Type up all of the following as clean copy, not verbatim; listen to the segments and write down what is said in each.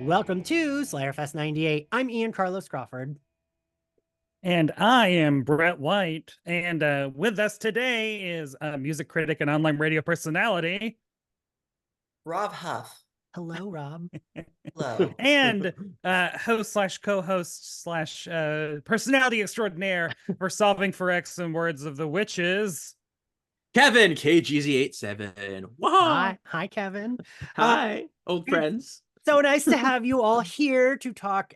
Welcome to Slayerfest 98. I'm Ian Carlos Crawford. And I am Brett White. And with us today is a music critic and online radio personality, Rob Huff. Hello, Rob. Hello. And host slash co-host slash personality extraordinaire for Solving for X and Words of the Witches, Kevin, Kjeezy87. Whoa. Hi, Kevin. Hi, old friends. So nice to have you all here to talk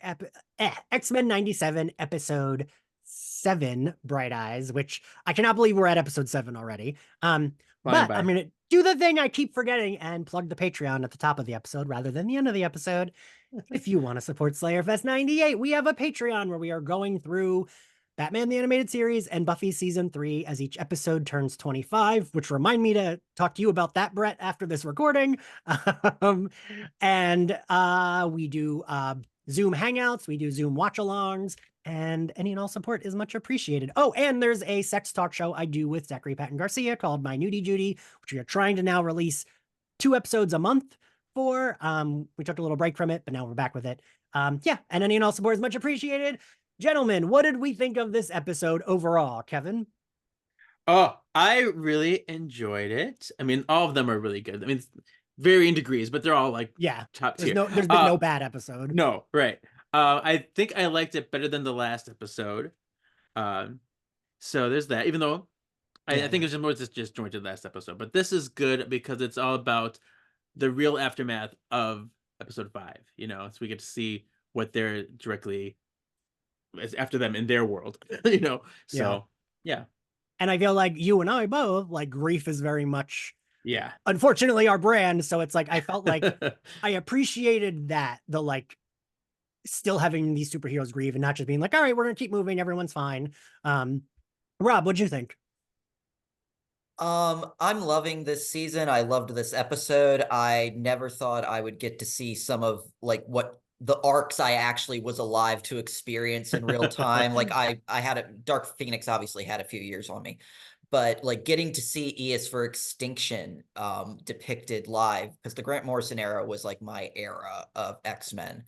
X-Men 97 episode 7, Bright Eyes, which I cannot believe we're at episode 7 already. But I'm going to do the thing I keep forgetting and plug the Patreon at the top of the episode rather than the end of the episode. If you want to support Slayerfest 98, we have a Patreon where we are going through Batman the Animated Series and Buffy Season 3 as each episode turns 25, which remind me to talk to you about that, Brett, after this recording. And we do Zoom Hangouts, we do Zoom Watch-Alongs, and any and all support is much appreciated. Oh, and there's a sex talk show I do with Zachary Patton Garcia called My Nudie Judy, which we are trying to now release 2 episodes a month for. We took a little break from it, but now we're back with it. Yeah, and any and all support is much appreciated. Gentlemen, what did we think of this episode overall, Kevin? Oh, I really enjoyed it. I mean, all of them are really good. I mean, varying degrees, but they're all like top tier. There's been no bad episode. No, right. I think I liked it better than the last episode. So there's that. Even though I think it was more just joined to the last episode, but this is good because it's all about the real aftermath of episode 5. You know, so we get to see what they're directly after them in their world. You know, so yeah. And I feel like you and I both, like, grief is very much, yeah, unfortunately, our brand. So it's like I felt like I appreciated that, the like still having these superheroes grieve and not just being like, all right, we're gonna keep moving, everyone's fine. Rob, what'd you think? I'm loving this season. I loved this episode. I never thought I would get to see some of like what the arcs I actually was alive to experience in real time. Like I had Dark Phoenix obviously had a few years on me, but like getting to see ES for Extinction depicted live, because the Grant Morrison era was like my era of X-Men.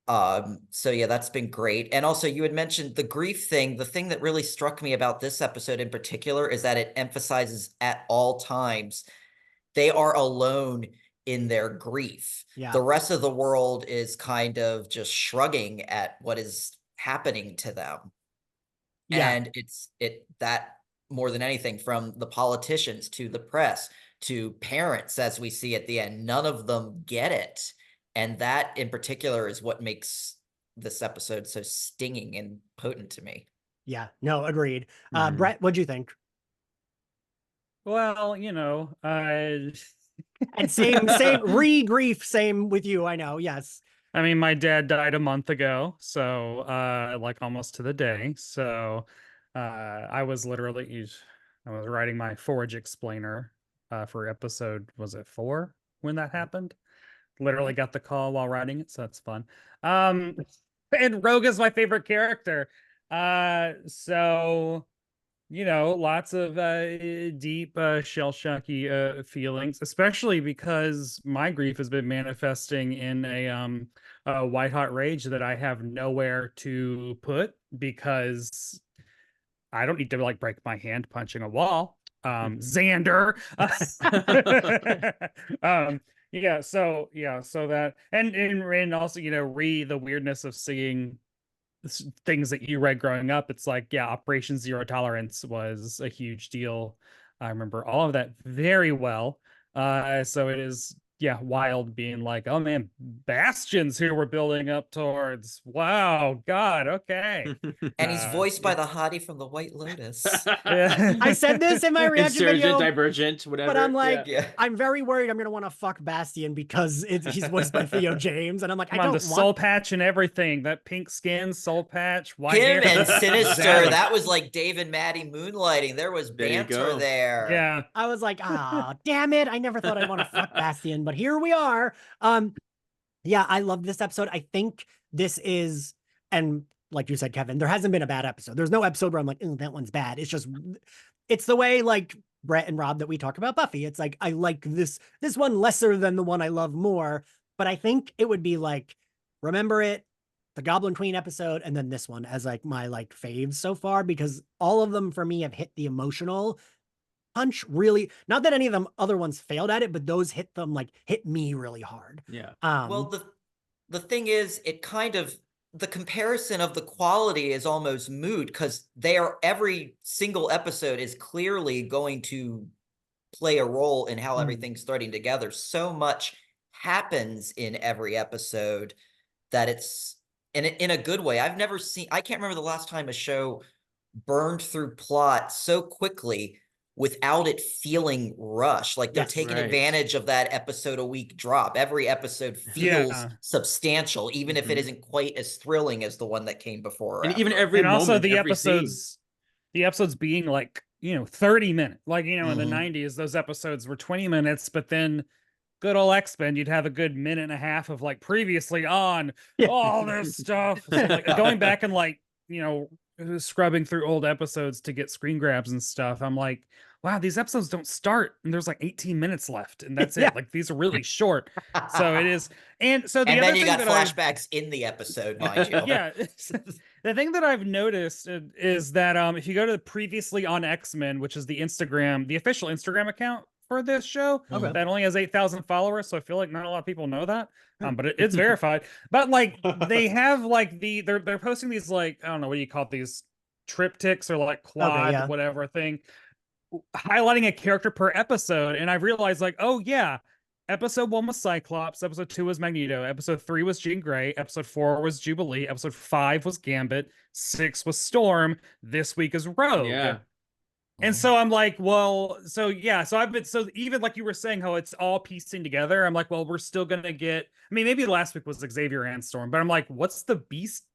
So yeah, that's been great. And also you had mentioned the grief thing. The thing that really struck me about this episode in particular is that it emphasizes at all times they are alone in their grief. The rest of the world is kind of just shrugging at what is happening to them. And it's that more than anything, from the politicians to the press to parents, as we see at the end, none of them get it. And that in particular is what makes this episode so stinging and potent to me. Yeah, no, agreed. Brett, what'd you think? Well, you know, and same re-grief, same with you, I know, yes. I mean, my dad died a month ago, so like almost to the day. So I was writing my Forge explainer for episode, was it 4 when that happened? Literally got the call while writing it, so that's fun. And Rogue is my favorite character. So you know, lots of deep shell-shocky feelings, especially because my grief has been manifesting in a white-hot rage that I have nowhere to put, because I don't need to like break my hand punching a wall. Xander. So that and also, you know, the weirdness of seeing things that you read growing up. It's like, Operation Zero Tolerance was a huge deal. I remember all of that very well. So it is wild being like, oh man, bastions who we're building up towards. Wow, God, okay. And he's voiced by the hottie from the White Lotus. I said this in my reaction video, Divergent, whatever. But I'm like, I'm very worried I'm gonna want to fuck Bastion because he's voiced by Theo James, and I'm like, I don't want soul patch and everything, that pink skin, soul patch, white him hair. And Sinister. That was like Dave and Maddie moonlighting. There was banter there. Yeah, I was like, damn it, I never thought I'd want to fuck Bastion, but here we are. I love this episode. I think this is, and like you said, Kevin, there hasn't been a bad episode. There's no episode where I'm like, oh, that one's bad. It's just, it's the way like Brett and Rob that we talk about Buffy. It's like, I like this one lesser than the one I love more, but I think it would be like Remember It, the Goblin Queen episode, and then this one as like my like faves so far, because all of them for me have hit the emotional punch really. Not that any of them other ones failed at it, but those hit me really hard. Yeah. Well, the thing is, the comparison of the quality is almost moot, because every single episode is clearly going to play a role in how everything's threading together. So much happens in every episode that it's in a good way. I can't remember the last time a show burned through plot so quickly without it feeling rushed. Like they're taking advantage of that episode a week drop. Every episode feels substantial, even if it isn't quite as thrilling as the one that came before. And even every moment, also the every episodes being like, 30 minutes. Like, in the 90s, those episodes were 20 minutes, but then good old X-Men, you'd have a good minute and a half of like previously on all this stuff. So, like, going back and like, scrubbing through old episodes to get screen grabs and stuff, I'm like, wow, these episodes don't start and there's like 18 minutes left and that's it. Like, these are really short. So it is. And so then you got flashbacks in the episode, mind you. Yeah. The thing that I've noticed is that if you go to the previously on X-Men, which is the official Instagram account for this show, that only has 8,000 followers, so I feel like not a lot of people know that, but it's verified. But like, they have like they're posting these, like, I don't know, what do you call these, triptychs or like quad whatever thing, highlighting a character per episode, and I've realized like, oh yeah, episode 1 was Cyclops, episode 2 was Magneto, episode 3 was Jean Grey, episode 4 was Jubilee, episode 5 was Gambit, 6 was Storm, this week is Rogue. Yeah. And so I'm like, well, so even like you were saying how it's all piecing together, I'm like, well, we're still gonna get, I mean, maybe last week was Xavier and Storm, but I'm like, what's the Beast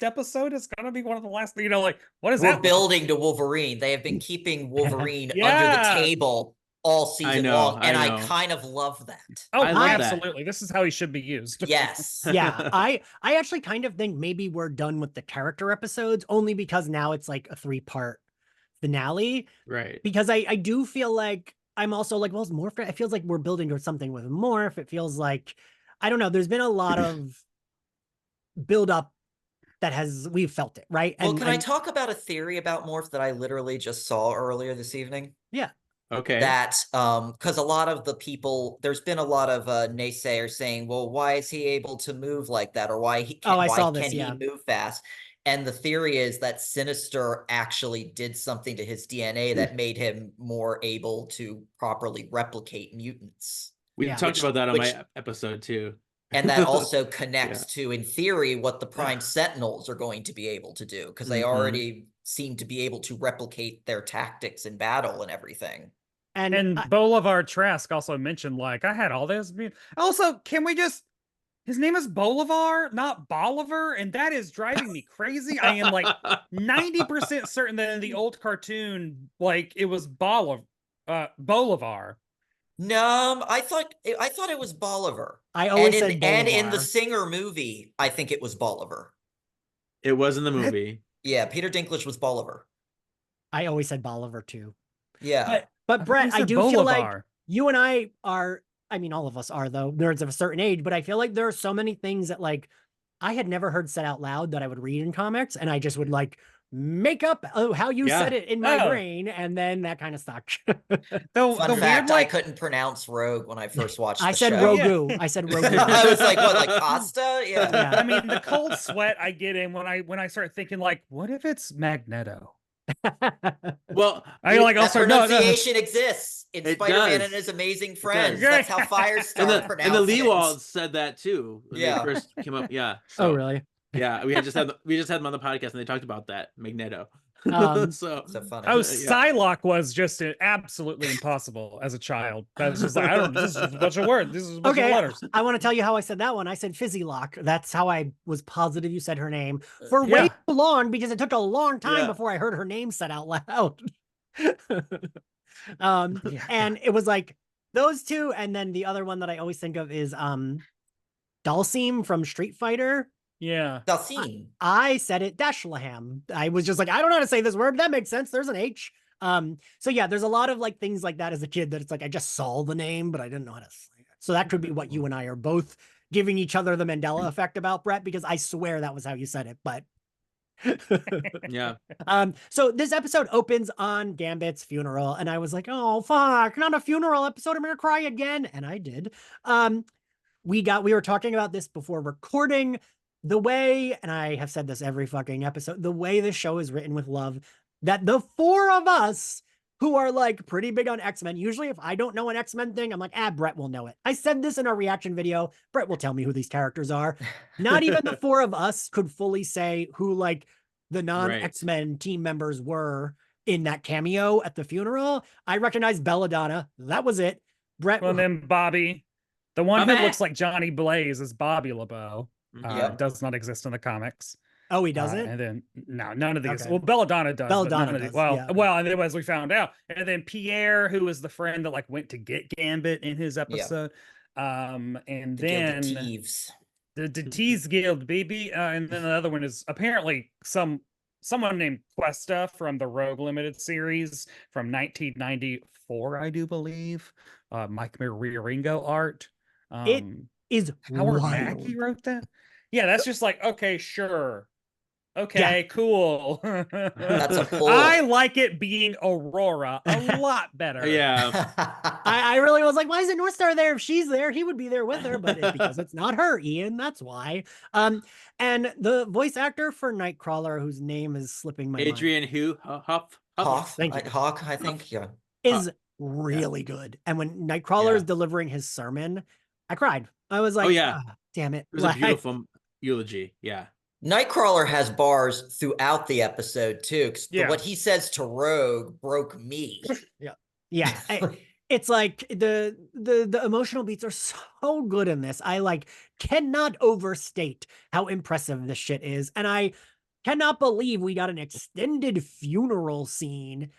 episode is gonna be one of the last, like, what is that? We're building to Wolverine. They have been keeping Wolverine under the table all season long, and I kind of love that. Oh, absolutely. This is how he should be used. Yes. Yeah. I actually kind of think maybe we're done with the character episodes, only because now it's like a 3-part finale, right? Because I do feel like I'm also like, well, it's Morph. It feels like we're building towards something with Morph. It feels like, I don't know, there's been a lot of build up that we've felt it, right? Well, can I talk about a theory about Morph that I literally just saw earlier this evening? Yeah. Okay. That because a lot of the people, there's been a lot of naysayers saying, well, why is he able to move like that, or why can he move fast? And the theory is that Sinister actually did something to his DNA that made him more able to properly replicate mutants. We talked about that on my episode too. And that also connects to, in theory, what the Prime Sentinels are going to be able to do, because they already seem to be able to replicate their tactics in battle and everything. And Bolivar Trask also mentioned, like, I had all this. Also, can we just... His name is Bolivar, not Bolivar, and that is driving me crazy. I am like 90% certain that in the old cartoon, like, it was Bolivar. No, I thought it was Bolivar. I always said Bolivar. And in the Singer movie, I think it was Bolivar. It was in the movie. Yeah, Peter Dinklage was Bolivar. I always said Bolivar too. Yeah. But Brett, I do feel like you and I are, I mean, all of us are, though, nerds of a certain age, but I feel like there are so many things that, like, I had never heard said out loud that I would read in comics, and I just would, like, make up how you said it in my brain, and then that kind of stuck. Fun fact, I couldn't pronounce Rogue when I first watched the show. Rogu. I said Rogu. I was like, what, like pasta? Yeah. I mean, the cold sweat I get in when I start thinking, like, what if it's Magneto? Well, pronunciation exists in Spider-Man and His Amazing Friends. That's how Firestar pronounced it. And the Leewalds said that too when they first came up. Yeah. So, oh, really? Yeah, we just had them on the podcast and they talked about that Magneto. So funny. Oh, Psylocke was just absolutely impossible as a child. That's just like, this is a bunch of words. This is a bunch of letters. I want to tell you how I said that one. I said Fizzylock. That's how I was positive you said her name for way too long, because it took a long time before I heard her name said out loud. And it was like those two, and then the other one that I always think of is Dalsim from Street Fighter. Yeah. Dalsim. I said it Dashlaham. I was just like, I don't know how to say this word. That makes sense. There's an H. So yeah, there's a lot of like things like that as a kid that it's like I just saw the name, but I didn't know how to say it. So that could be what you and I are both giving each other the Mandela effect about Brett, because I swear that was how you said it, but Yeah. So this episode opens on Gambit's funeral, and I was like, oh fuck, not a funeral episode, I'm gonna cry again. And I did. We were talking about this before recording. The way, and I have said this every fucking episode, the way this show is written with love, that the four of us who are like pretty big on X-Men, usually if I don't know an X-Men thing, I'm like, Brett will know it. I said this in our reaction video. Brett will tell me who these characters are. Not even the four of us could fully say who like the non-X-Men team members were in that cameo at the funeral. I recognized Belladonna. That was it. Brett. Well, then Bobby. The one who looks like Johnny Blaze is Bobby LeBeau. Does not exist in the comics. Oh, he doesn't? And then no, none of these. Okay. Well, Belladonna does. Belladonna but none of these, well, and then as we found out, and then Pierre, who was the friend that like went to get Gambit in his episode, and then the Tease Guild, baby, and then the other one is apparently someone named Questa from the Rogue Limited series from 1994, I do believe. Mike Mariringo art. It is Howard wild. Mackey wrote that. Yeah, that's just like, okay, sure. Okay, cool. That's a pull. I like it being Aurora a lot better. Yeah. I really was like, why isn't North Star there? If she's there, he would be there with her, but it's because it's not her, Ian. That's why. And the voice actor for Nightcrawler, whose name is slipping my Adrian mind. Huff. Hawk, I think, yeah. Is really good. And when Nightcrawler is delivering his sermon, I cried. I was like, damn it. It was a beautiful eulogy. Yeah. Nightcrawler has bars throughout the episode too. What he says to Rogue broke me. Yeah. It's like the emotional beats are so good in this. I like cannot overstate how impressive this shit is. And I cannot believe we got an extended funeral scene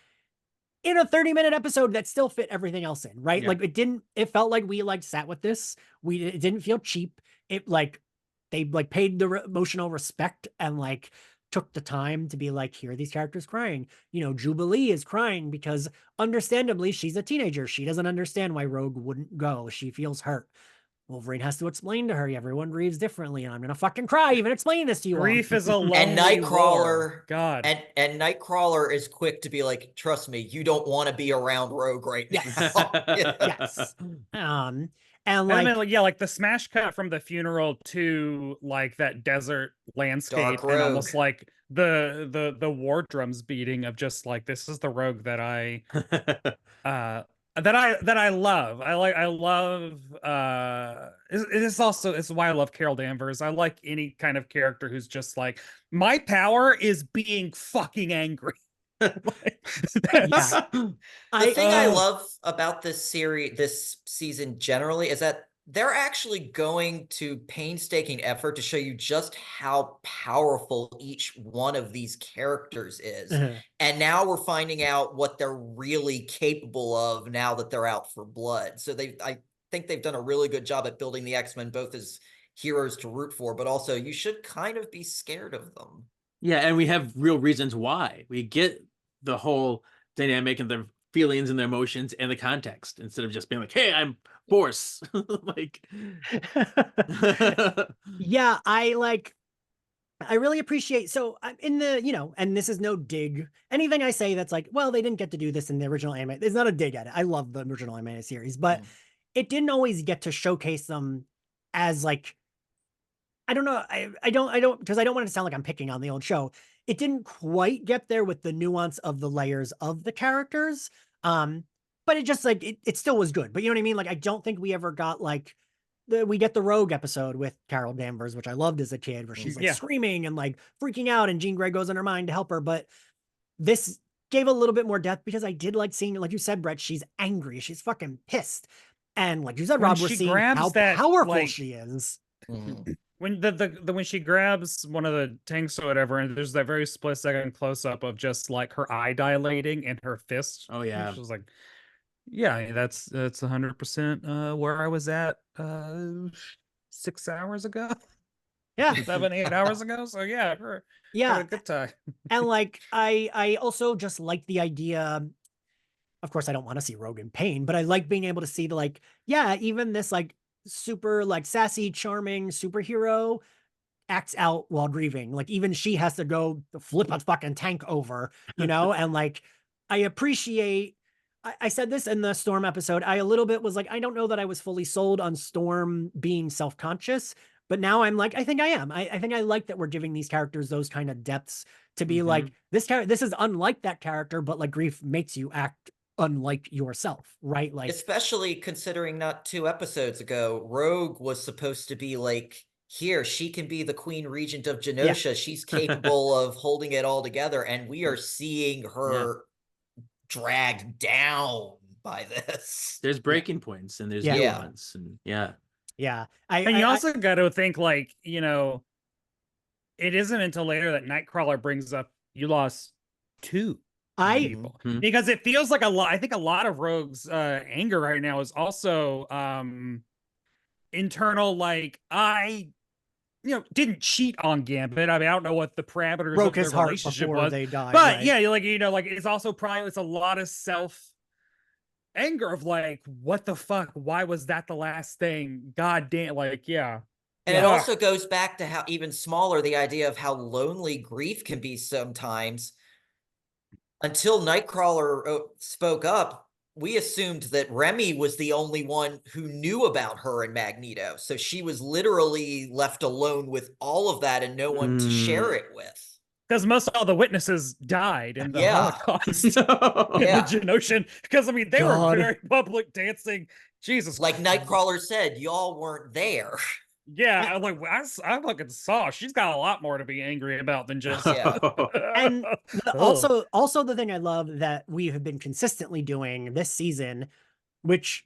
in a 30-minute episode that still fit everything else in, right? Like it felt like we like sat with this. It didn't feel cheap. It like, they like paid the emotional respect and like took the time to be like, here are these characters crying. You know, Jubilee is crying because understandably she's a teenager. She doesn't understand why Rogue wouldn't go. She feels hurt. Wolverine has to explain to her, everyone grieves differently, and I'm gonna fucking cry even explaining this to you. Grief is a lonely and Nightcrawler, God, and Nightcrawler is quick to be like, trust me, you don't want to be around Rogue right now. Yes. And like, I mean, like the smash cut from the funeral to like that desert landscape, and almost like the war drums beating of just like, this is the Rogue that I that I love. I love it's why I love Carol Danvers. I like any kind of character who's just like, my power is being fucking angry. The thing I love about this season generally is that they're actually going to painstaking effort to show you just how powerful each one of these characters is. And now we're finding out what they're really capable of now that they're out for blood. So I think they've done a really good job at building the X-Men both as heroes to root for, but also you should kind of be scared of them. Yeah, and we have real reasons why. We get the whole dynamic and their feelings and their emotions and the context instead of just being like, hey, I'm Force. Like yeah, I really appreciate, so in the, you know, and this is no dig, anything I say that's like, well, they didn't get to do this in the original anime, it's not a dig at it. I love the original anime series, but it didn't always get to showcase them as like, I don't know, I don't because I don't want it to sound like I'm picking on the old show. It didn't quite get there with the nuance of the layers of the characters. But it just like, it still was good. But you know what I mean? Like, I don't think we ever got like, we get the Rogue episode with Carol Danvers, which I loved as a kid, where she's like screaming and like freaking out, and Jean Grey goes in her mind to help her. But this gave a little bit more depth because I did like seeing, like you said, Brett, she's angry. She's fucking pissed. And like you said, Rob, we're seeing how powerful she is. When when she grabs one of the tanks or whatever, and there's that very split second close up of just like her eye dilating and her fist. Oh yeah, she was like, yeah, that's 100% where I was at 6 hours ago. Yeah, 7-8 hours ago. So yeah, yeah, a good time. And like I also just like the idea. Of course, I don't want to see Rogue in pain, but I like being able to see the like, yeah, even this like super like sassy, charming superhero acts out while grieving. Like even she has to go flip a fucking tank over, and like I appreciate I said this in the Storm episode. I a little bit was like, I don't know that I was fully sold on Storm being self-conscious, but now I'm like, I think I am. I think I like that we're giving these characters those kind of depths to be like, this is unlike that character, but like grief makes you act unlike yourself, right? Like, especially considering not 2 episodes ago, Rogue was supposed to be like, here, she can be the Queen Regent of Genosha. She's capable of holding it all together, and we are seeing her dragged down by this. There's breaking points and there's nuance, and and you also got to think like, it isn't until later that Nightcrawler brings up you lost 2 people, because it feels like a lot. I think a lot of Rogue's anger right now is also internal. Like I didn't cheat on Gambit. I mean, I don't know what the parameters broke of his their heart relationship before was, they died, but right? like it's also probably it's a lot of self anger of like, what the fuck? Why was that the last thing? God damn, like And it also goes back to how even smaller the idea of how lonely grief can be sometimes. Until Nightcrawler spoke up, we assumed that Remy was the only one who knew about her and Magneto. So she was literally left alone with all of that and no one to share it with. Because most all the witnesses died in the Holocaust in the Genoshan. Because, I mean, they were very public dancing. Jesus. Like Nightcrawler said, y'all weren't there. Yeah, I'm like, I fucking saw. She's got a lot more to be angry about than just. And also the thing I love that we have been consistently doing this season, which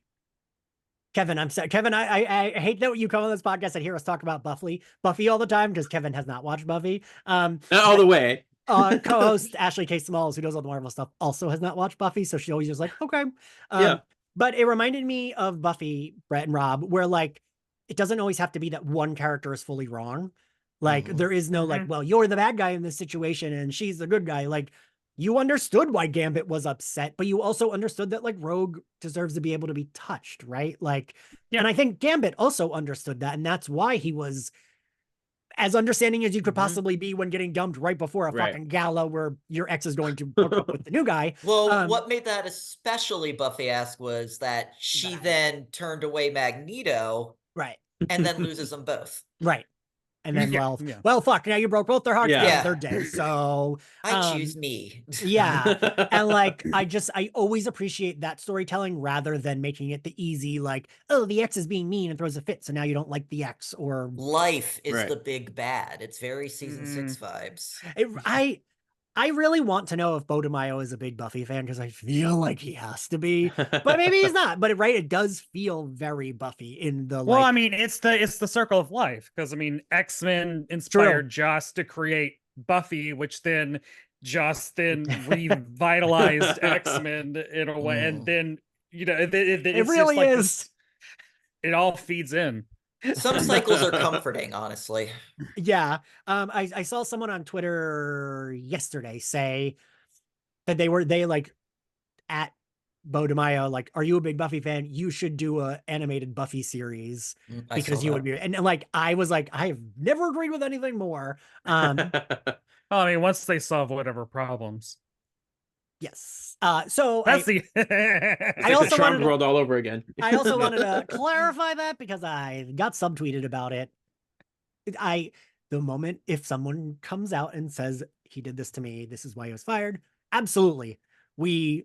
Kevin, I'm sorry, Kevin, I hate that you come on this podcast and hear us talk about Buffy all the time because Kevin has not watched Buffy. All the way. Co-host Ashley K. Smalls, who does all the Marvel stuff, also has not watched Buffy, so she always just like, okay. But it reminded me of Buffy, Brett and Rob, where like it doesn't always have to be that one character is fully wrong. Like there is no like, well, you're the bad guy in this situation and she's the good guy. Like you understood why Gambit was upset, but you also understood that like Rogue deserves to be able to be touched, right? Like, and I think Gambit also understood that, and that's why he was as understanding as you could possibly be when getting dumped right before a fucking gala where your ex is going to hook up with the new guy. Well, what made that especially Buffy-esque was that she then turned away Magneto, right, and then loses them both, right. And then, well, fuck, now you broke both their hearts and they're dead. So I choose me. And like, I always appreciate that storytelling rather than making it the easy, like, oh, the ex is being mean and throws a fit. So now you don't like the ex, or life is the big bad. It's very season 6 vibes. I really want to know if Bo DeMaio is a big Buffy fan because I feel like he has to be, but maybe he's not. But it does feel very Buffy in the. Well, I mean, it's the circle of life because I mean, X-Men inspired Joss to create Buffy, which then Joss revitalized X-Men in a way, and then it really like is. It all feeds in. Some cycles are comforting, honestly. Yeah. I saw someone on Twitter yesterday say that they like at Bo DeMaio, like, are you a big Buffy fan? You should do a animated Buffy series because you would be. And like, I was like, I have never agreed with anything more. Well, I mean, once they solve whatever problems. Yes. So that's I also wanted world all over again. I also wanted to clarify that because I got subtweeted about it. The moment if someone comes out and says he did this to me, this is why he was fired. Absolutely. I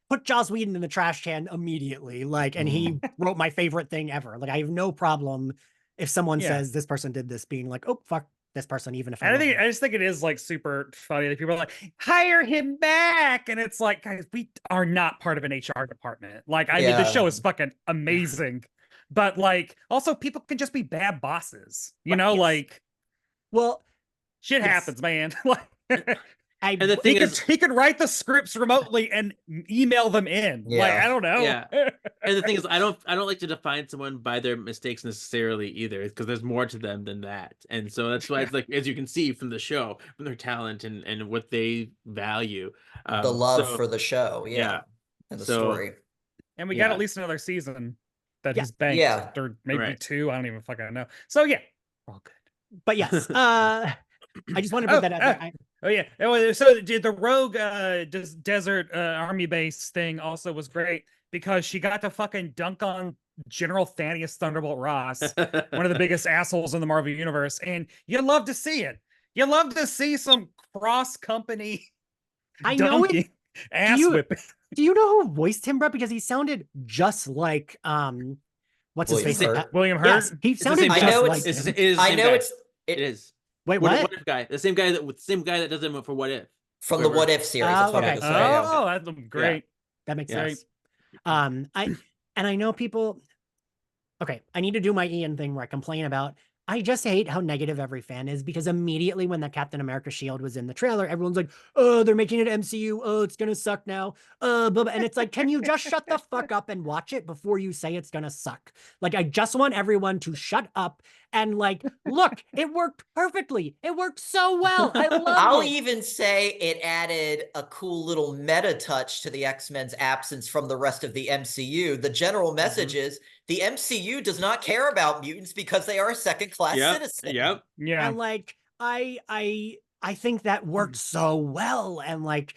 put Joss Whedon in the trash can immediately. Like, and he wrote my favorite thing ever. Like, I have no problem if someone says this person did this, being like, oh fuck this person, even if I just think it is like super funny that people are like, hire him back, and it's like, guys, we are not part of an HR department. Like, I mean, the show is fucking amazing, but like, also people can just be bad bosses, you know, like, well, shit happens, man. Like, and the thing is, he could write the scripts remotely and email them in. Like, I don't know. And the thing is, I don't like to define someone by their mistakes necessarily either, because there's more to them than that. And so that's why it's like, as you can see from the show, from their talent and what they value, the love for the show, and the story. And we got at least another season. that he's banked, or maybe 2. I don't even fucking know. So yeah, we're all good. But yes, I just want to put that out there. So the rogue desert army base thing also was great because she got to fucking dunk on General Thaddeus Thunderbolt Ross, one of the biggest assholes in the Marvel universe, and you love to see it. You love to see some cross company. I know it. Ass whipping. Do you know who voiced him, Brett? Because he sounded just like what's his face? William Hurt. Yes, he sounded just like him. I know it is. Wait, what if guy? The same guy that does it for What If. From the What If series. That's what I was saying. Oh, that's great. Yeah. That makes sense. I know people. Okay, I need to do my Ian thing where I complain about. I just hate how negative every fan is, because immediately when that Captain America shield was in the trailer, everyone's like, oh, they're making it MCU. Oh, it's going to suck now. Blah, blah. And it's like, can you just shut the fuck up and watch it before you say it's going to suck? Like, I just want everyone to shut up and like, look, it worked perfectly. It worked so well. I love it. I'll even say it added a cool little meta touch to the X-Men's absence from the rest of the MCU. The general message is the MCU does not care about mutants because they are a second-class citizen. Yep. Yeah. And like, I think that worked so well. And like,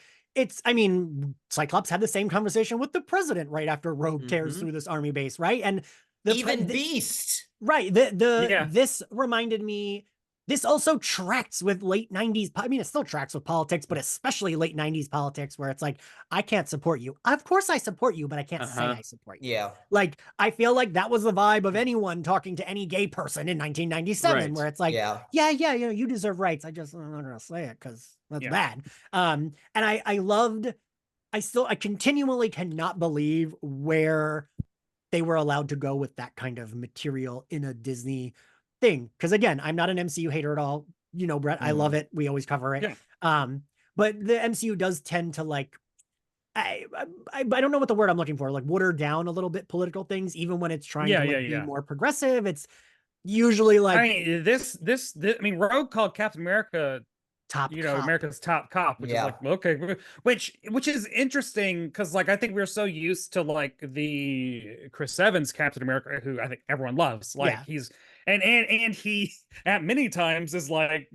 I mean, Cyclops had the same conversation with the president right after Rogue tears through this army base, right? And even Beast. Right. This reminded me, this also tracks with late 90s. I mean, it still tracks with politics, but especially late 90s politics, where it's like, I can't support you. Of course I support you, but I can't say I support you. Yeah. Like, I feel like that was the vibe of anyone talking to any gay person in 1997, where it's like, you deserve rights. I'm not going to say it because that's bad. And I continually cannot believe where they were allowed to go with that kind of material in a Disney thing. Because again, I'm not an MCU hater at all. You know, Brett, I love it. We always cover it. Yeah. But the MCU does tend to like, I don't know what the word I'm looking for, like water down a little bit political things, even when it's trying to be more progressive. It's usually like, I mean, Rogue called Captain America cop. America's top cop, which is like, okay, which is interesting because like I think we're so used to like the Chris Evans Captain America, who I think everyone loves. Like he's and he at many times is like,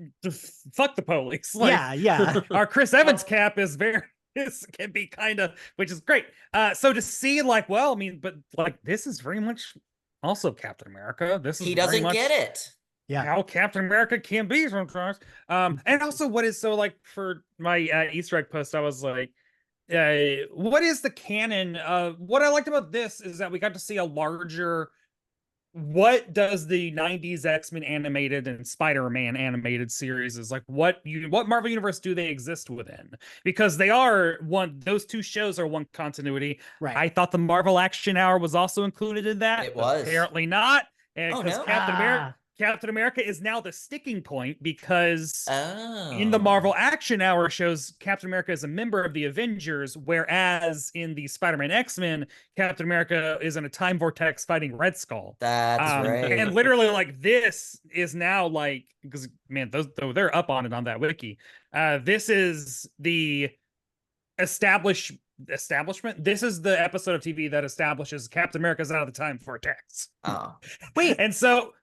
fuck the police. Like, our Chris Evans Cap is can be kind of, which is great. So to see like, well, I mean, but like this is very much also Captain America. He doesn't get it. How Captain America can be sometimes. And also what is so like for my Easter egg post, I was like, what is the canon of what I liked about this is that we got to see a larger, what does the 90s X-Men animated and Spider-Man animated series is like, what Marvel universe do they exist within? Because they are those two shows are one continuity. Right. I thought the Marvel Action Hour was also included in that. It was. Apparently not. And because no. Captain America is now the sticking point because in the Marvel Action Hour shows Captain America is a member of the Avengers, whereas in the Spider-Man X-Men, Captain America is in a time vortex fighting Red Skull. That's right. And literally like this is now like, because man, they're up on it on that wiki. This is the establishment. This is the episode of TV that establishes Captain America's out of the time vortex. Wait, and so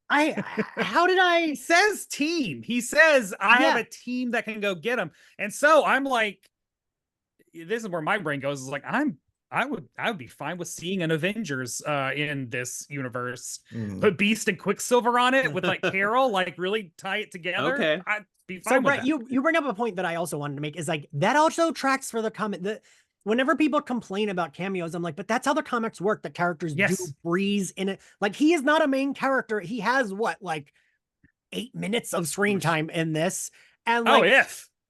he says team. He says, I have a team that can go get him. And so I'm like, this is where my brain goes, is like, I would be fine with seeing an Avengers in this universe. Put Beast and Quicksilver on it with like Carol, like really tie it together. Okay. I'd be fine with that. You bring up a point that I also wanted to make, is like that also tracks for the comment that whenever people complain about cameos, I'm like, but that's how the comics work. The characters do breeze in it. Like, he is not a main character. He has like 8 minutes of screen time in this. And like,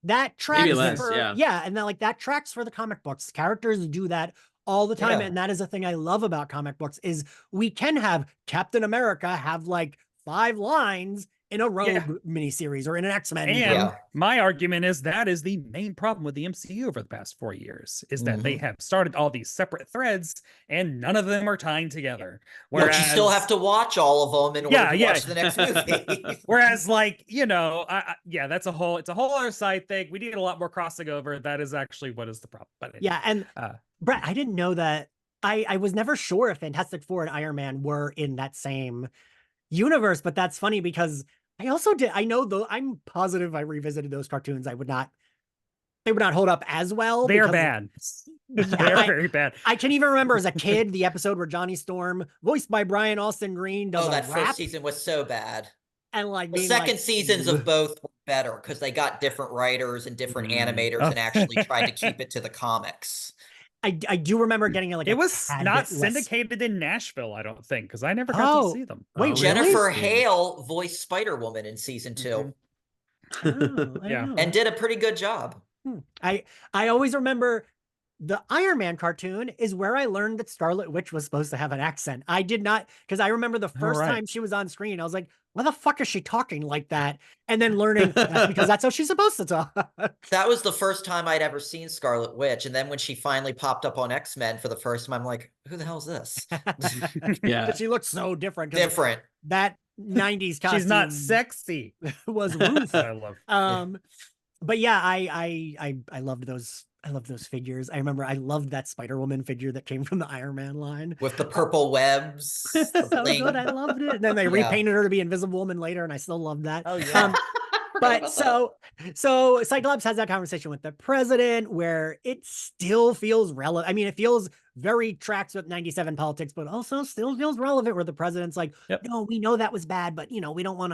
that tracks and then like that tracks for the comic books. Characters do that all the time. And that is the thing I love about comic books, is we can have Captain America have like 5 lines in a Rogue miniseries or in an X-Men. And my argument is that is the main problem with the MCU over the past 4 years, is that they have started all these separate threads and none of them are tying together. Whereas, but you still have to watch all of them in order to watch the next movie. Whereas like, it's a whole other side thing. We need a lot more crossing over. That is actually what is the problem. But and Brett, I didn't know that I was never sure if Fantastic Four and Iron Man were in that same universe, but that's funny because I know though, I'm positive I revisited those cartoons. They would not hold up as well. They're bad. They're very bad. I can even remember as a kid, the episode where Johnny Storm, voiced by Brian Austin Green, does that rap. first season was so bad. And like the second seasons of both were better because they got different writers and different animators and actually tried to keep it to the comics. I do remember getting like it was not syndicated in Nashville, I don't think, because I never got to see them. Wait, Jennifer Hale voiced Spider-Woman in season 2. And did a pretty good job. I always remember the Iron Man cartoon is where I learned that Scarlet Witch was supposed to have an accent. I did not, because I remember the first time she was on screen, I was like, why the fuck is she talking like that? And then learning that's because that's how she's supposed to talk. That was the first time I'd ever seen Scarlet Witch. And then when she finally popped up on X-Men for the first time, I'm like, who the hell is this? But she looked so different. That 90s costume. She's not sexy. Was Ruth. I love. But yeah, I loved those. I love those figures. I remember I loved that Spider-Woman figure that came from the Iron Man line. With the purple webs. That was good. I loved it. And then they repainted her to be Invisible Woman later, and I still love that. Oh, yeah. But so Cyclops has that conversation with the president where it still feels relevant. I mean, it feels very tracks with 97 politics, but also still feels relevant where the president's like, no, we know that was bad, but, we don't want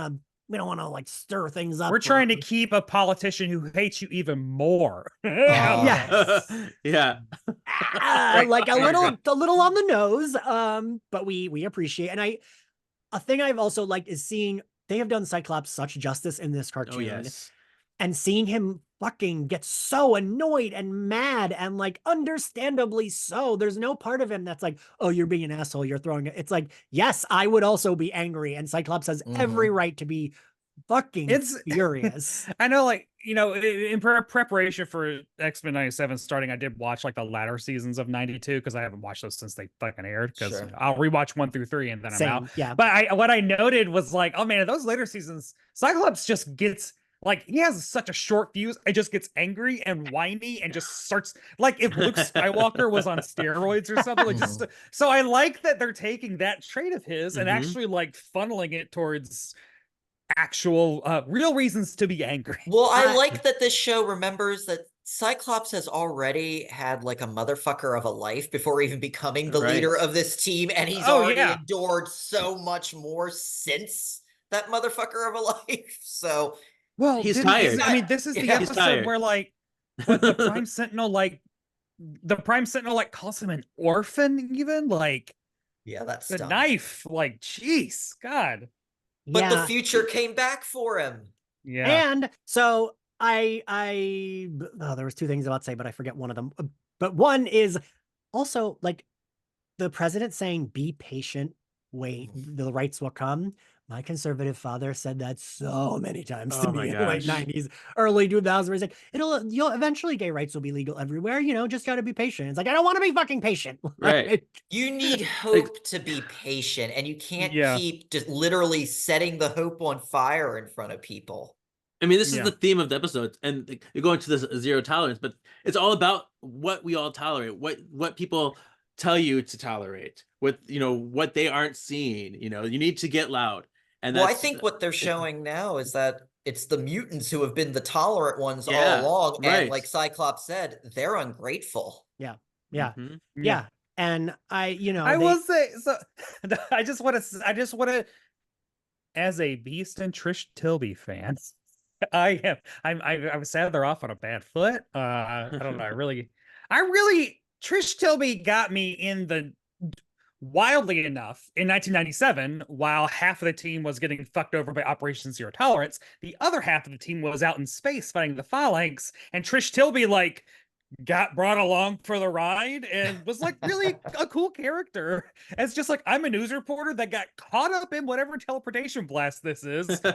to like stir things up. We're trying to keep a politician who hates you even more. Yes. Yeah. Like a little on the nose. But we appreciate. And a thing I've also liked is seeing they have done Cyclops such justice in this cartoon. Oh, yes. And seeing him fucking get so annoyed and mad and like understandably so. There's no part of him that's like, oh, you're being an asshole, you're throwing it. It's like, yes, I would also be angry. And Cyclops has every right to be fucking furious. I know, like, in preparation for X-Men 97 starting, I did watch like the latter seasons of 92 because I haven't watched those since they fucking aired, because I'll rewatch 1 through 3 and then I'm out. Yeah. But what I noted was like, oh man, in those later seasons, Cyclops just gets like, he has such a short fuse. It just gets angry and whiny and just starts like if Luke Skywalker was on steroids or something. Like so I like that they're taking that trait of his and actually like funneling it towards actual real reasons to be angry. Well, I like that this show remembers that Cyclops has already had like a motherfucker of a life before even becoming the leader of this team, and he's already endured so much more since that motherfucker of a life. So well, he's tired. I mean, this is the episode where like the Prime Sentinel calls him an orphan, even like that's the dumb. knife, like, jeez, God. But the future came back for him. Yeah. And so there was 2 things about to say, but I forget one of them. But one is also like the president saying, be patient, wait, the rights will come. My conservative father said that so many times to me in the late 90s, early 2000s, where he's like, eventually gay rights will be legal everywhere. Just got to be patient. It's like, I don't want to be fucking patient. Right. You need hope to be patient, and you can't keep just literally setting the hope on fire in front of people. I mean, this is the theme of the episode, and you're going to this zero tolerance, but it's all about what we all tolerate, what people tell you to tolerate, what they aren't seeing. You need to get loud. And I think what they're showing now is that it's the mutants who have been the tolerant ones all along. And like Cyclops said, they're ungrateful. Yeah. And I will say, so I just want to, as a Beast and Trish Tilby fan, I was sad they're off on a bad foot. I don't know. I really, Trish Tilby got me in the, wildly enough, in 1997, while half of the team was getting fucked over by Operation Zero Tolerance, the other half of the team was out in space fighting the Phalanx, and Trish Tilby like got brought along for the ride and was like really a cool character. It's just like, I'm a news reporter that got caught up in whatever teleportation blast this is. So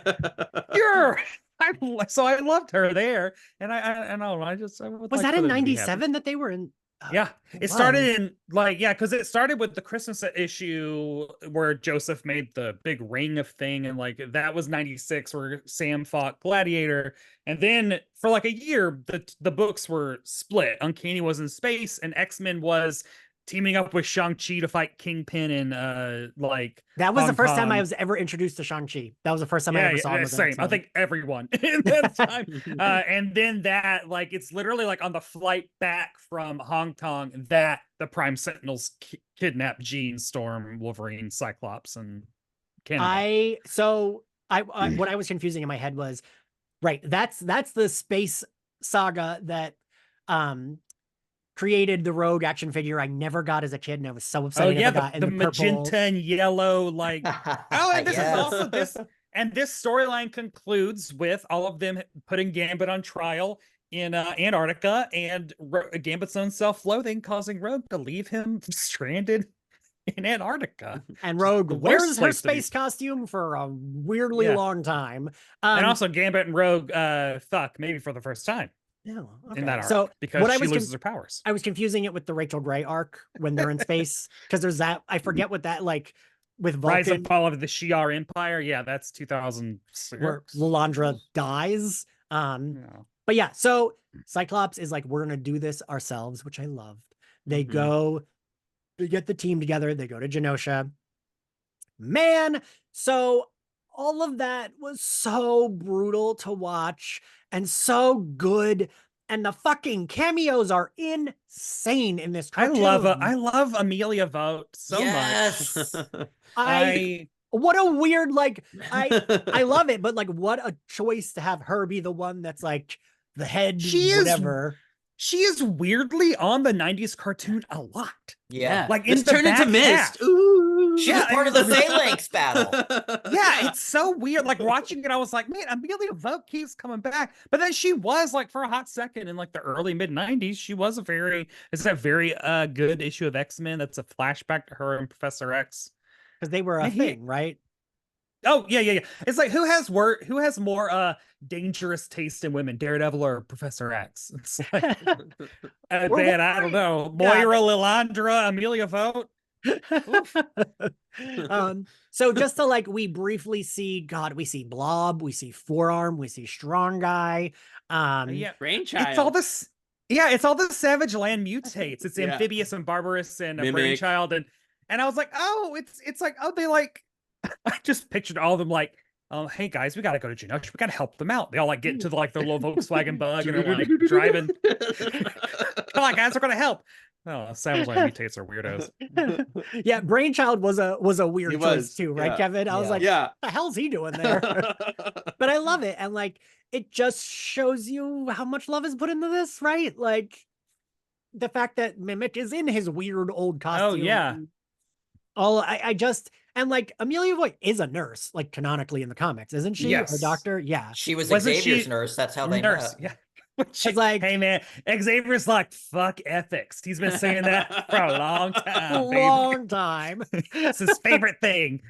I loved her there, and I was that in 97 that they were in. Yeah, it started in because it started with the Christmas issue where Joseph made the big ring of thing, and like that was 96 where Sam fought Gladiator, and then for like a year the books were split. Uncanny was in space and X-Men was teaming up with Shang-Chi to fight Kingpin in like that was Hong the first time I Kong. was ever introduced to Shang-Chi. That was the first time I ever saw him. Same. I think everyone in that time. And then that, like, it's literally like on the flight back from Hong Kong that the Prime Sentinels kidnap Jean, Storm, Wolverine, Cyclops, and Cannibal. What I was confusing in my head was, right, that's the space saga that created the Rogue action figure I never got as a kid, and I was so upset. Oh I yeah, never got the magenta and yellow, like and this is also this, and this storyline concludes with all of them putting Gambit on trial in Antarctica, and Gambit's own self-loathing causing Rogue to leave him stranded in Antarctica. And Rogue wears her space costume for a weirdly long time. And also Gambit and Rogue fuck maybe for the first time. Yeah, okay. In that arc, so because she loses her powers. I was confusing it with the Rachel Gray arc when they're in space, because there's that, I forget what that, like, with Vulcan. Rise and Fall of the Shi'ar Empire. Yeah, that's 2006. Where Lilandra dies. But yeah, so Cyclops is like, we're gonna do this ourselves, which I loved. They go, they get the team together, they go to Genosha. Man, so all of that was so brutal to watch and so good. And the fucking cameos are insane in this cartoon. I love Amelia Vogt so much. What a weird, like, I love it, but like, what a choice to have her be the one that's like the head, whatever. She is weirdly on the 90s cartoon a lot. Yeah. Like, it's turned into Mist. Ooh. She was part of the Phalanx battle. Yeah, it's so weird. Like, watching it, I was like, man, Amelia Vogt keeps coming back. But then she was, like, for a hot second in, like, the early mid-90s, she was it's a very good issue of X-Men that's a flashback to her and Professor X. Because they were a thing, right? Oh, yeah. It's like, who has more dangerous taste in women, Daredevil or Professor X? It's like, man, I don't know. Moira, Lilandra, Amelia Vogt. So just to, like, we briefly see, we see Blob, we see Forearm, we see Strong Guy. Brainchild. It's all this. Yeah, it's all the Savage Land mutates. It's Amphibious and Barbarous and a Brainchild, and I was like, oh, it's like, oh, they like. I just pictured all of them like, hey guys, we gotta go to Genosha. We gotta help them out. They all like get into like their little Volkswagen bug and are like driving. Come on, guys, we're gonna help. Oh, Savage Land mutates are weirdos. Yeah, Brainchild was a weird choice too, right, Kevin? I was like, what the hell's he doing there? But I love it, and like, it just shows you how much love is put into this, right? Like, the fact that Mimic is in his weird old costume. Oh yeah. And like, Amelia Voigt is a nurse, like, canonically in the comics, isn't she? Yes. A doctor? Yeah. She was Xavier's nurse. That's how they met. Yeah. She's like, hey man, Xavier's like, fuck ethics. He's been saying that for a long time. Long time. It's his favorite thing.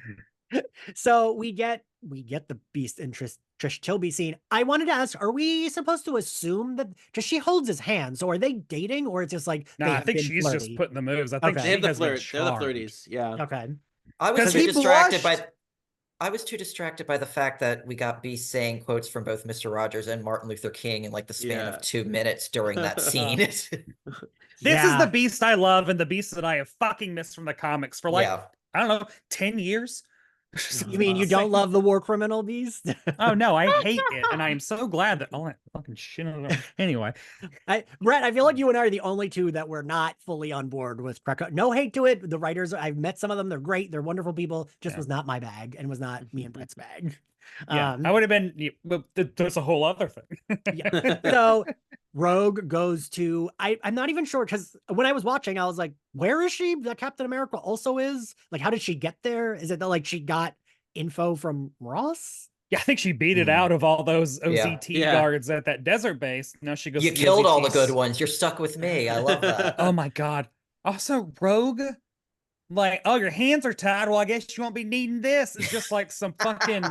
So we get the Beast and Trish Tilby scene. I wanted to ask, are we supposed to assume that, because she holds his hand, so are they dating, or it's just like, I think she's flirty? Just putting the moves. I think they have the flirt. They're the flirties. Yeah. Okay. I was too distracted by the fact that we got Beast saying quotes from both Mr. Rogers and Martin Luther King in like the span of 2 minutes during that scene. This is the Beast I love, and the Beast that I have fucking missed from the comics for like, I don't know, 10 years. You mean you don't love the war criminal Beast? Oh no, I hate it, and I am so glad that all that fucking shit. Anyway, Brett, I feel like you and I are the only two that were not fully on board with Krakow. No hate to it. The writers, I've met some of them. They're great. They're wonderful people. Just was not my bag, and was not me and Brett's bag. Yeah, I would have been. But there's a whole other thing. Yeah. So Rogue goes to. I'm not even sure, because when I was watching, I was like, "Where is she? That Captain America also is. Like, how did she get there? Is it that like she got info from Ross?" Yeah, I think she beat it out of all those OZT guards at that desert base. Now she goes. You killed all the good ones. You're stuck with me. I love that. Oh my god. Also, Rogue. Like, oh, your hands are tied. Well, I guess you won't be needing this. It's just like some fucking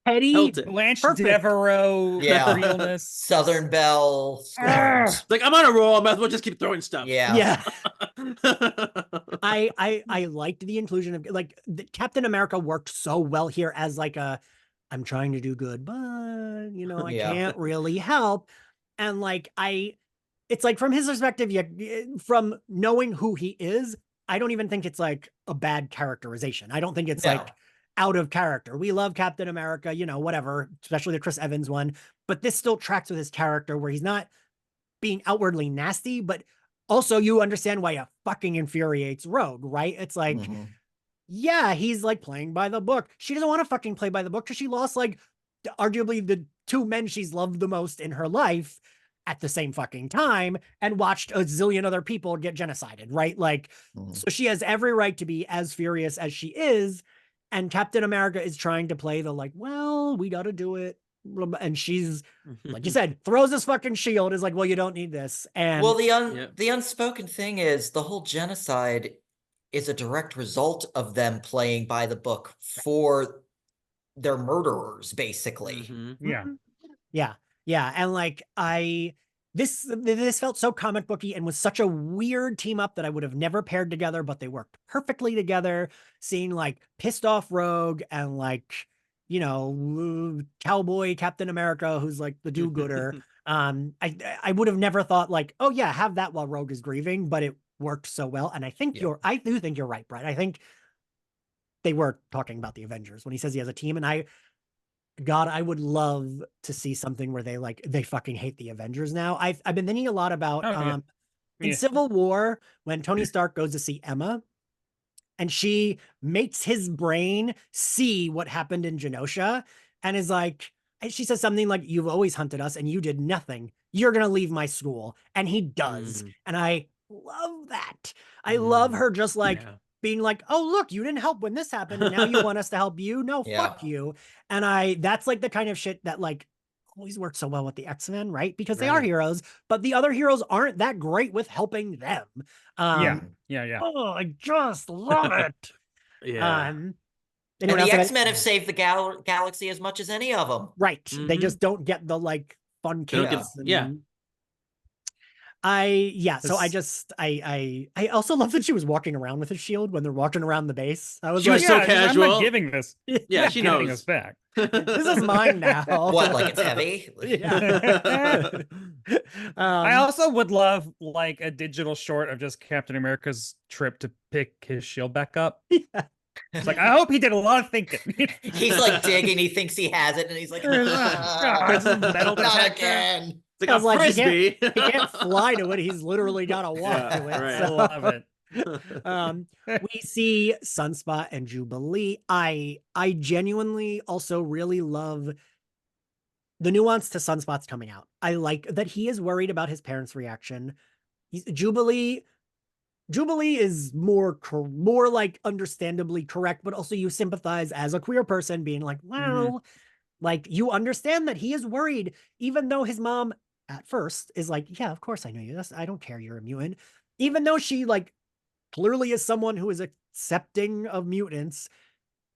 petty Blanche Devereaux realness. Southern Belle. Like, I'm on a roll. I might as well just keep throwing stuff. Yeah. I liked the inclusion of, like, Captain America worked so well here as like I'm trying to do good, but I can't really help. And like, it's like from his perspective, from knowing who he is, I don't even think it's like a bad characterization. I don't think it's like out of character. We love Captain America, you know, whatever, especially the Chris Evans one, but this still tracks with his character where he's not being outwardly nasty, but also you understand why it fucking infuriates Rogue, right? It's like, yeah, he's like playing by the book. She doesn't want to fucking play by the book because she lost like arguably the two men she's loved the most in her life at the same fucking time and watched a zillion other people get genocided, right? Like, so she has every right to be as furious as she is. And Captain America is trying to play the like, well, we got to do it. And she's, like you said, throws this fucking shield, is like, well, you don't need this. And well, the unspoken thing is the whole genocide is a direct result of them playing by the book for their murderers, basically. Yeah. And like this felt so comic booky and was such a weird team up that I would have never paired together, but they worked perfectly together. Seeing like pissed off Rogue and like, you know, cowboy Captain America, who's like the do-gooder. I would have never thought like, oh yeah, have that while Rogue is grieving, but it worked so well. And I think I do think you're right, Brett. I think they were talking about the Avengers when he says he has a team, and I would love to see something where they fucking hate the Avengers now. I've been thinking a lot about in Civil War when Tony Stark goes to see Emma and she makes his brain see what happened in Genosha and is like, she says something like, you've always hunted us and you did nothing. You're going to leave my school. And he does. And I love that. I love her just like being like, oh, look, you didn't help when this happened. And now you want us to help you? No, fuck you. And that's like the kind of shit that like always works so well with the X-Men, right? Because they are heroes, but the other heroes aren't that great with helping them. Oh, I just love it. And the X-Men have saved the galaxy as much as any of them. Right. They just don't get the like fun chaos. So I also love that she was walking around with a shield when they're walking around the base. I was she was so casual. I'm not giving this. She knows us back. This is mine now. What, like it's heavy? I also would love like a digital short of just Captain America's trip to pick his shield back up. It's like, I hope he did a lot of thinking. He's like digging, he thinks he has it, and he's like, metal not again. It's like a frisbee. He can't fly to it. He's literally got to walk to it. Right. So. I love it. We see Sunspot and Jubilee. I genuinely also really love the nuance to Sunspot's coming out. I like that he is worried about his parents' reaction. Jubilee is more like understandably correct, but also you sympathize as a queer person being like, well, like you understand that he is worried, even though his mom at first is like, yeah, of course I know you. I don't care. You're a mutant. Even though she like clearly is someone who is accepting of mutants,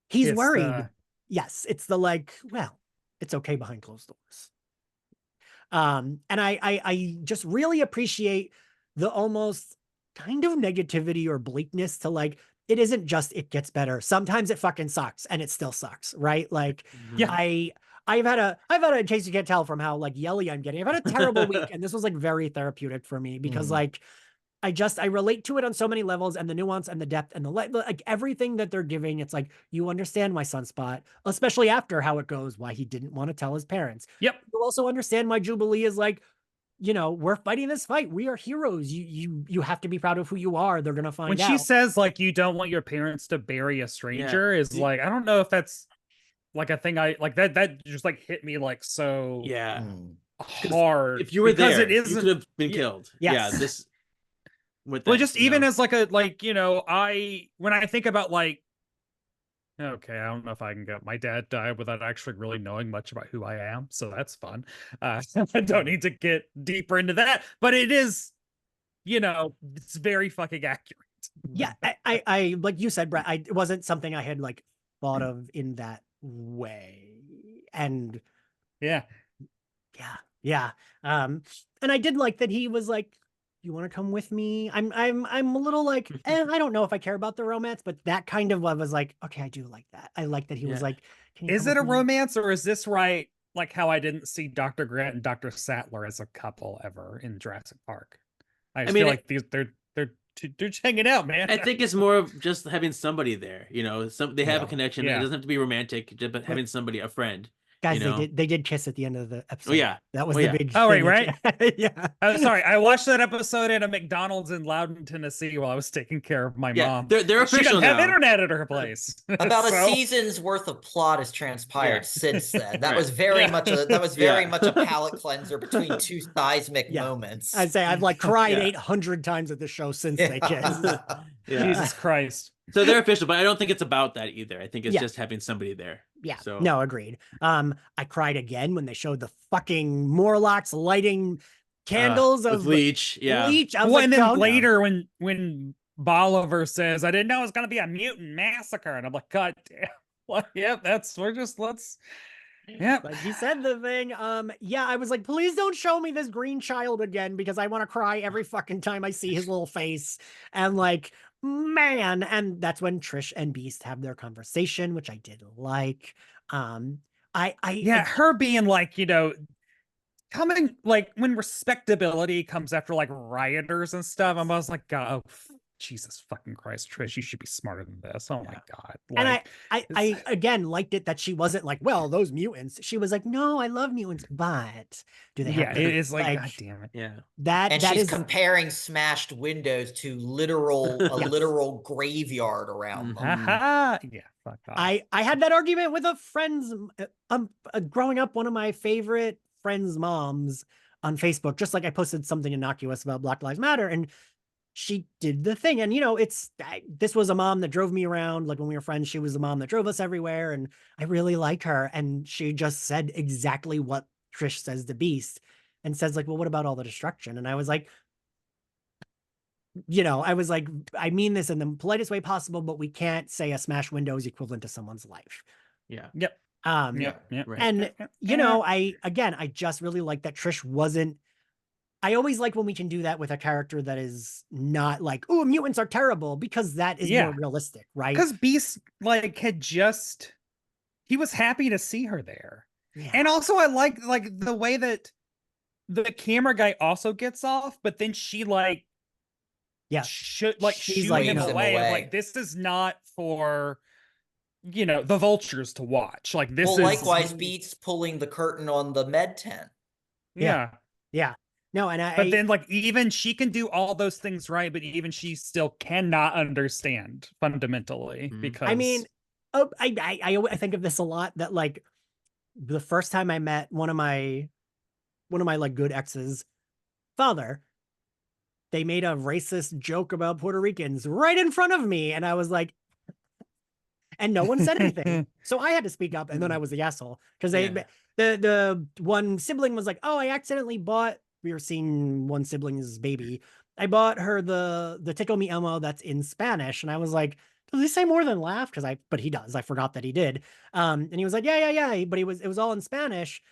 he's worried. Yes. It's the like, well, it's okay behind closed doors. And I just really appreciate the almost kind of negativity or bleakness to like, it isn't just it gets better. Sometimes it fucking sucks and it still sucks, right? Like I've had a, in case you can't tell from how like yelly I'm getting, I've had a terrible week, and this was like very therapeutic for me because like I relate to it on so many levels, and the nuance and the depth and the like everything that they're giving. It's like, you understand my Sunspot, especially after how it goes, why he didn't want to tell his parents. Yep. You also understand why Jubilee is like, you know, we're fighting this fight. We are heroes. You have to be proud of who you are. They're going to find out. When she says like, you don't want your parents to bury a stranger is like, I don't know if that's like a thing I like that just like hit me like so hard. If you were there, it isn't, you could have been killed. Yes. Yeah. This with well, just even as like a like, you know, when I think about like, okay, I don't know if I can go. My dad died without actually really knowing much about who I am, so that's fun. I don't need to get deeper into that, but it is, you know, it's very fucking accurate. Yeah, I like you said, Brett, it wasn't something I had like thought of in that way, and yeah. And I did like that he was like, you want to come with me? I'm a little like, I don't know if I care about the romance, but that kind of was like, okay, I do like that. I like that he was like, is it a romance, or is this right? like how I didn't see Dr. Grant and Dr. Sattler as a couple ever in Jurassic Park. I feel like they're hanging out, man. I think it's more of just having somebody there. They have a connection. Yeah. It doesn't have to be romantic, but having somebody, a friend. Guys, they did kiss at the end of the episode. Oh yeah, that was the big. Oh right. Yeah. I'm sorry. I watched that episode at a McDonald's in Loudon, Tennessee, while I was taking care of my mom. They're official. She doesn't have now. internet at her place. About a season's worth of plot has transpired since then. That was very much a palate cleanser between two seismic moments. I'd say I've like cried 800 times at the show since they kissed. Jesus Christ. So they're official, but I don't think it's about that either. I think it's just having somebody there. Yeah. So no, agreed. I cried again when they showed the fucking Morlocks lighting candles of bleach. Yeah. Bleach. Well, and then later when Bolivar says, "I didn't know it was gonna be a mutant massacre," and I'm like, God damn. Well, yeah, let's. Yeah, like he said the thing. I was like, please don't show me this green child again, because I want to cry every fucking time I see his little face. And like, man, and that's when Trish and Beast have their conversation, which I did like. Her being like, coming like when respectability comes after like rioters and stuff. I was like, God, Jesus fucking Christ, Trish, you should be smarter than this. Oh my God. Like, and I again liked it that she wasn't like, well, those mutants. She was like, no, I love mutants, but do they have it is like, God damn it. Yeah. She's comparing smashed windows to literal graveyard around them. Yeah, fuck off. I had that argument with a friend's growing up, one of my favorite friends' moms on Facebook, just like I posted something innocuous about Black Lives Matter, and she did the thing. And, this was a mom that drove me around. Like when we were friends, she was the mom that drove us everywhere. And I really like her. And she just said exactly what Trish says to Beast, and says like, well, what about all the destruction? And I was like, I mean this in the politest way possible, but we can't say a smashed window is equivalent to someone's life. Yeah. Yep. Right. And, I just really like that Trish wasn't. I always like when we can do that with a character that is not like, oh, mutants are terrible, because that is more realistic, right? Because Beast he was happy to see her there. Yeah. And also I like the way that the camera guy also gets off, but then she should shoot him away. Of like, this is not for the vultures to watch. Like this is likewise Beats pulling the curtain on the med tent. Yeah. No, but then even she can do all those things right, but even she still cannot understand fundamentally because I mean, I think of this a lot, that like the first time I met one of my like good ex's father, they made a racist joke about Puerto Ricans right in front of me, and I was like, and no one said anything. So I had to speak up, and then I was the asshole, because the one sibling was like, oh, I accidentally bought. We were seeing one sibling's baby. I bought her the Tickle Me Elmo that's in Spanish. And I was like, does he say more than laugh? But he does. I forgot that he did. And he was like, yeah. But it was all in Spanish.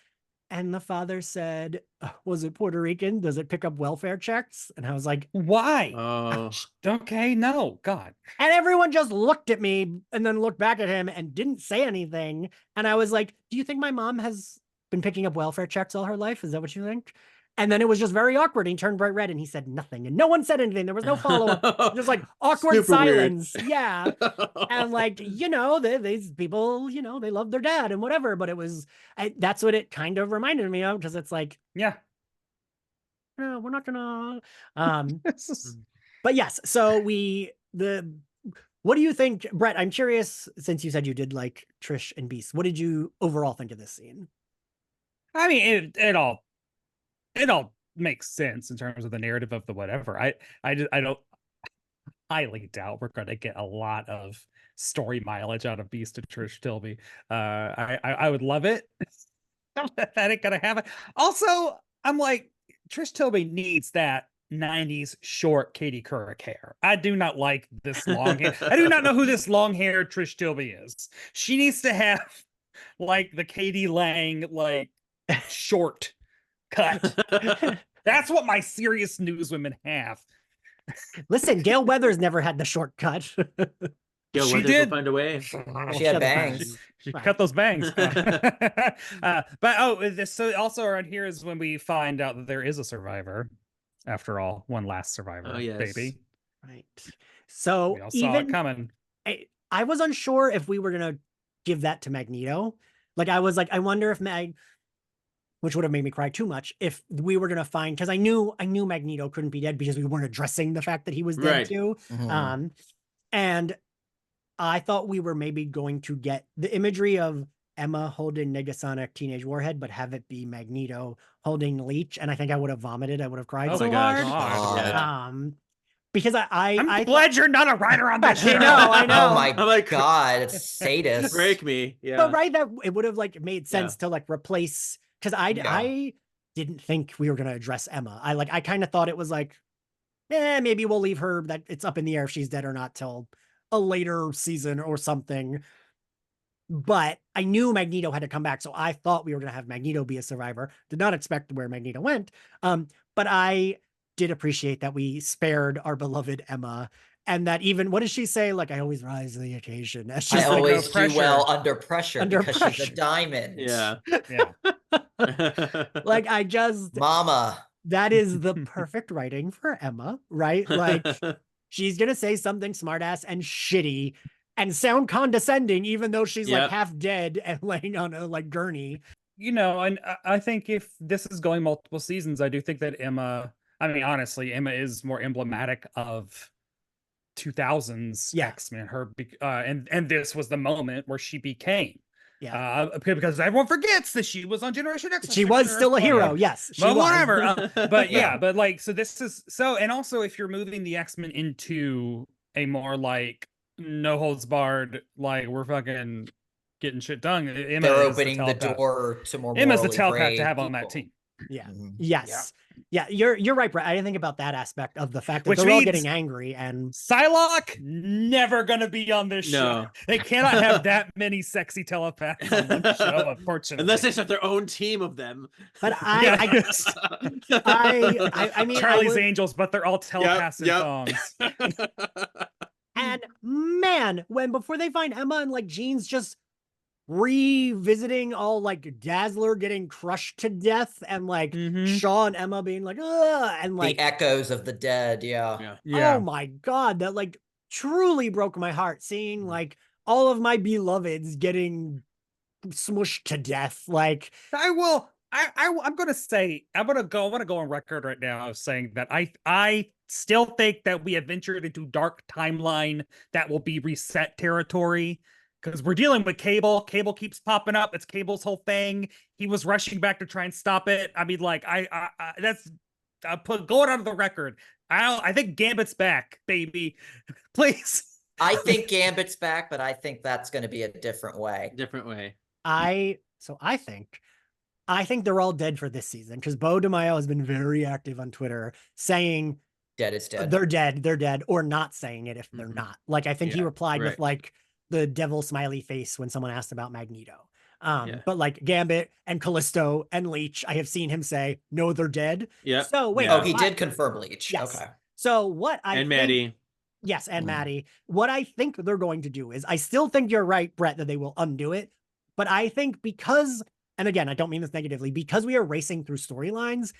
And the father said, was it Puerto Rican? Does it pick up welfare checks? And I was like, why? Oh, okay. No, God. And everyone just looked at me and then looked back at him and didn't say anything. And I was like, do you think my mom has been picking up welfare checks all her life? Is that what you think? And then it was just very awkward. He turned bright red and he said nothing, and no one said anything. There was no follow-up. Just like awkward Super silence. Weird. Yeah. And like, these people, they love their dad and whatever, but that's what it kind of reminded me of. Cause it's like, no, we're not gonna, but yes. So what do you think, Brett? I'm curious, since you said you did like Trish and Beast, what did you overall think of this scene? I mean, it all makes sense in terms of the narrative of the whatever. I don't highly doubt we're going to get a lot of story mileage out of Beast and Trish Tilby. I would love it. That ain't gonna happen. Also, I'm like, Trish Tilby needs that 90s short Katie Couric hair. I do not like this long hair. I do not know who this long haired Trish Tilby is. She needs to have like the Katie Lang short cut. That's what my serious newswomen have. Listen, Gail Weathers never had the shortcut. Yo, She one day did. we'll find a way. She had bangs. She Right. cut those bangs. But so also around here is when we find out that there is a survivor. After all, one last survivor, Oh, yes. baby. Right. So We all saw it coming. I was unsure if we were gonna give that to Magneto. Like I was like, I wonder if which would have made me cry too much, if we were gonna find, because I knew Magneto couldn't be dead because we weren't addressing the fact that he was dead Right. too. Mhm. And I thought we were maybe going to get the imagery of Emma holding Negasonic Teenage Warhead, but have it be Magneto holding Leech, and I think I would have vomited. I would have cried Oh so my hard. gosh. Yeah. Because I'm I glad you're not a writer on this show. I know. Oh my I'm like, God, it's sadist. break me. Yeah. But right, that it would have like made sense Yeah. to like replace, because I Yeah. didn't think we were gonna address Emma. I kind of thought it was like, maybe we'll leave her, that it's up in the air if she's dead or not till a later season or something. But I knew Magneto had to come back, so I thought we were gonna have Magneto be a survivor. Did not expect where Magneto went. But I did appreciate that we spared our beloved Emma, and that even, what does she say? Like, I always rise to the occasion. As she's I like, always pressure. do well under pressure Under because she's pressure. a diamond. Yeah. Yeah. like I just, Mama. that is the perfect writing for Emma, right? Like she's gonna say something smartass and shitty and sound condescending, even though she's like Yep. half dead and laying on a like gurney. And I think if this is going multiple seasons, I do think that Emma, I mean, honestly, Emma is more emblematic of 2000s X-Men. Her and this was the moment where she became. Because everyone forgets that she was on Generation X. She was still a hero. Yes. She Well, was. whatever. But yeah, but like, so this is so, and also if you're moving the X-Men into a more like no holds barred, like we're fucking getting shit done. Emma They're is opening the door to more Emma's the morally telepath gray to have on people. that team. Yeah. Mhm. Yes. Yeah. You're right, Brett. I didn't think about that aspect of the fact that Which they're all means getting angry and Psylocke never gonna be on this show. No. They cannot have that many sexy telepaths on one show, unfortunately. Unless they start their own team of them. but Yeah. I mean, Charlie's Angels, but they're all telepaths and Yep. thongs. and man, before they find Emma and like Jean's just revisiting all like Dazzler getting crushed to death and like Mhm. Shaw and Emma being like, ugh, and like, The echoes of the dead. Yeah. oh my God, that like truly broke my heart seeing like all of my beloveds getting smushed to death. Like, I'm gonna say, I want to go on record right now of saying that I still think that we have ventured into dark timeline that will be reset territory. Because we're dealing with Cable. Cable keeps popping up. It's Cable's whole thing. He was rushing back to try and stop it. I mean, like, going on the record. I think Gambit's back, baby. Please. I think Gambit's back, but I think that's going to be a different way. Different way. I think they're all dead for this season because Bo DeMaio has been very active on Twitter saying Dead is dead. they're dead, or not saying it if they're not. Like, I think he replied with like the devil smiley face when someone asked about Magneto. But like Gambit and Callisto and Leech, I have seen him say, no, they're dead. Yeah. So wait. Oh, he did confirm Leech. Yes. Okay. So what I And think, Maddie. yes, and Maddie. What I think they're going to do is, I still think you're right, Brett, that they will undo it. But I think because, and again, I don't mean this negatively, because we are racing through storylines,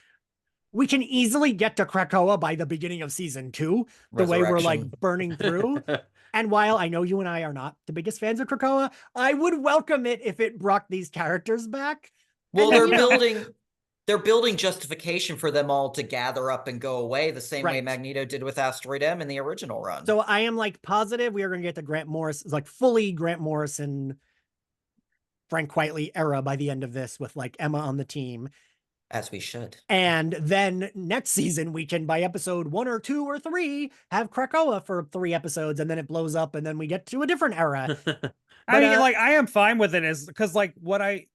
we can easily get to Krakoa by the beginning of season 2, the way we're like burning through. And while I know you and I are not the biggest fans of Krakoa, I would welcome it if it brought these characters back. Well, they're building justification for them all to gather up and go away the same way Magneto did with Asteroid M in the original run. So I am like positive we are going to get the Grant Morrison, like fully Grant Morrison, Frank Quitely era by the end of this with like Emma on the team. As we should. And then next season, we can, by episode 1 or 2 or 3, have Krakoa for 3 episodes, and then it blows up, and then we get to a different era. I mean, like, I am fine with it, because like the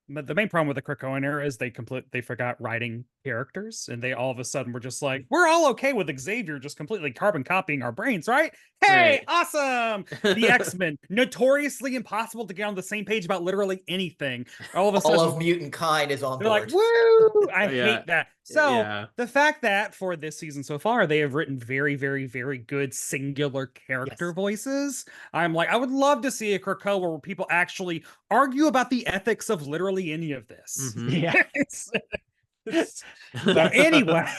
main problem with the Krakoan era is they forgot writing characters, and they all of a sudden were just like, we're all okay with Xavier just completely carbon copying our brains, right? Hey, awesome! The X-Men, notoriously impossible to get on the same page about literally anything. All of a sudden, all of mutant kind is on they're board. like, woo! I Yeah. hate that. So Yeah. the fact that for this season so far, they have written very, very, very good singular character voices. I'm like, I would love to see a Krakoa where people actually argue about the ethics of literally any of this. Mhm. Yeah. So anyway.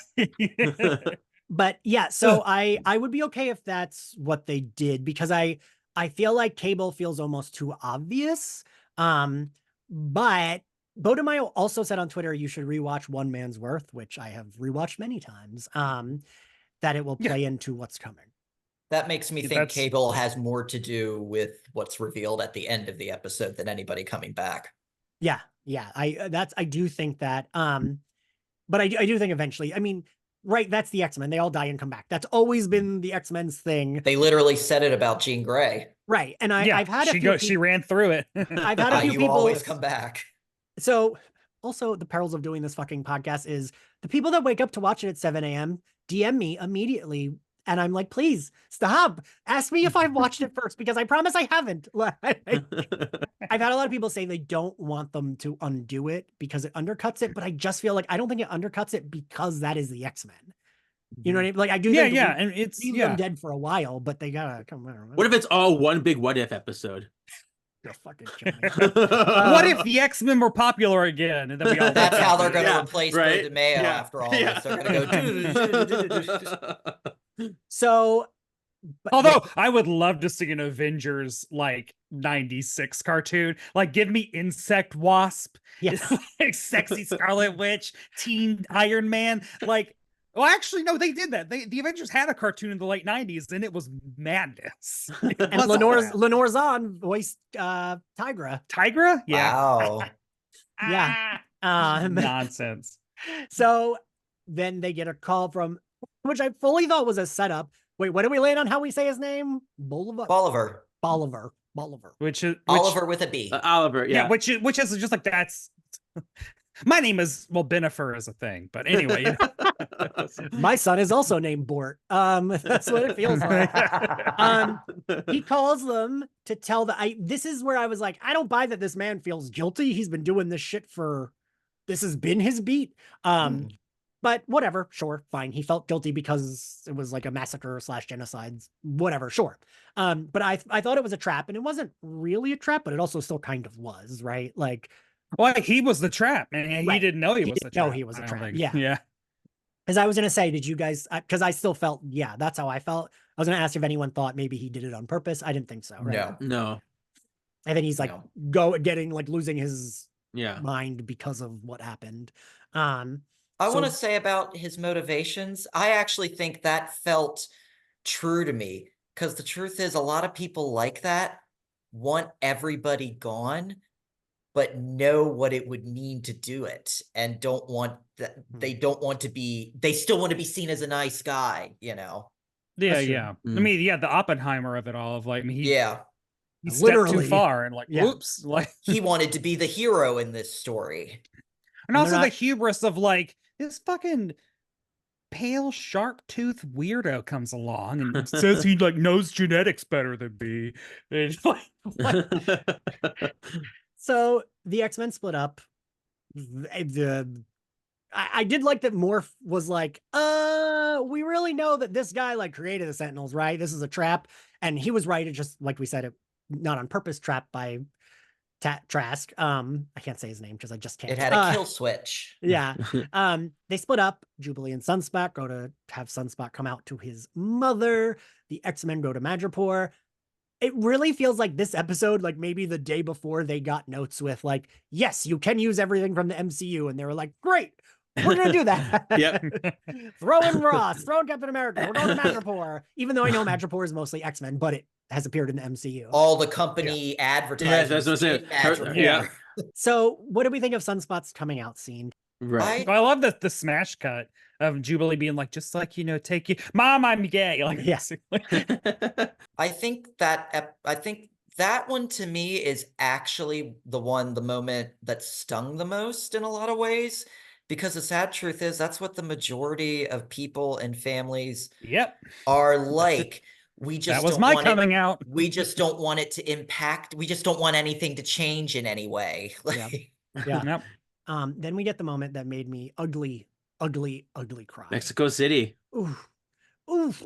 But yeah, so I would be okay if that's what they did, because I feel like Cable feels almost too obvious. But Bodemayo also said on Twitter you should rewatch One Man's Worth, which I have rewatched many times. That it will play into what's coming. That makes me think Cable has more to do with what's revealed at the end of the episode than anybody coming back. Yeah, I do think that. But I do think eventually, I mean, right, that's the X-Men. They all die and come back. That's always been the X-Men's thing. They literally said it about Jean Grey. Right. And I've had a few she ran through it. I've had a few people always come back. So also the perils of doing this fucking podcast is the people that wake up to watch it at 7 a.m. DM me immediately. And I'm like, please stop. Ask me if I've watched it first, because I promise I haven't. I've had a lot of people say they don't want them to undo it because it undercuts it, but I just feel like I don't think it undercuts it because that is the X-Men. You know what I mean? Like I do think and it's leave them dead for a while, but they gotta come around. What if it's all one big what if episode? You're fucking kidding me. What if the X-Men were popular again? And then we all that's how they're going to replace the Mayo after all this. They're going to go. So, although I would love to see an Avengers like 96 cartoon, like give me Insect Wasp, like Sexy Scarlet Witch, Teen Iron Man, like. Well, actually, no, they did that. The Avengers had a cartoon in the late 90s, and it was madness. And Lenore Zahn voiced Tigra. Tigra? Yeah. Wow. Yeah. Nonsense. So then they get a call from, which I fully thought was a setup. Wait, what did we land on how we say his name? Bolivar. Which is Oliver with a B. Oliver, yeah. Which is just like, that's my name is, well, Benifer is a thing, but anyway. My son is also named Bort. That's what it feels like. He calls them to tell this is where I was like, I don't buy that this man feels guilty. He's been doing this shit this has been his beat. But whatever, sure, fine. He felt guilty because it was like a massacre / genocide, whatever, sure. But I thought it was a trap, and it wasn't really a trap, but it also still kind of was, right? Like, well, he was the trap, and he didn't know he was the trap. No, he was a trap. Yeah. As I was gonna say, did you guys? Because I still felt, that's how I felt. I was gonna ask if anyone thought maybe he did it on purpose. I didn't think so. Right? No. And then he's like losing his mind because of what happened. I want to say about his motivations, I actually think that felt true to me, because the truth is a lot of people like that want everybody gone, but know what it would mean to do it, and don't want that. They don't want to be, they still want to be seen as a nice guy, you know? Yeah. I mean, the Oppenheimer of it all, of like, I mean, he stepped literally too far, and like, oops, like he wanted to be the hero in this story. And also the hubris of like, this fucking pale shark tooth weirdo comes along and says he like knows genetics better than me. And like, So the X-Men split up. I did like that Morph was like, we really know that this guy like created the Sentinels, right? This is a trap. And he was right. It just, like we said, it not on purpose, trapped by Trask. I can't say his name because I just can't. It had a kill switch. Yeah. They split up. Jubilee and Sunspot go to have Sunspot come out to his mother. The X-Men go to Madripoor. It really feels like this episode, like maybe the day before, they got notes with like, yes, you can use everything from the MCU. And they were like, great, we're going to do that. Yep. Throw in Ross, throw in Captain America. We're going to Madripoor, even though I know Madripoor is mostly X-Men, but it has appeared in the MCU. All the company advertisements. That's what I'm saying. So what do we think of Sunspot's coming out scene? Right. I love the smash cut of Jubilee being like, just like, take you, Mom, I'm gay. Like, basically. I think that one to me is actually the moment that stung the most in a lot of ways, Because the sad truth is that's what the majority of people and families Yep. are like. We just that was don't my want coming it, out. We just don't want it to impact. We just don't want anything to change in any way. Yeah. Yeah. Yep. Then we get the moment that made me ugly cry. Mexico City. Oof. Oof.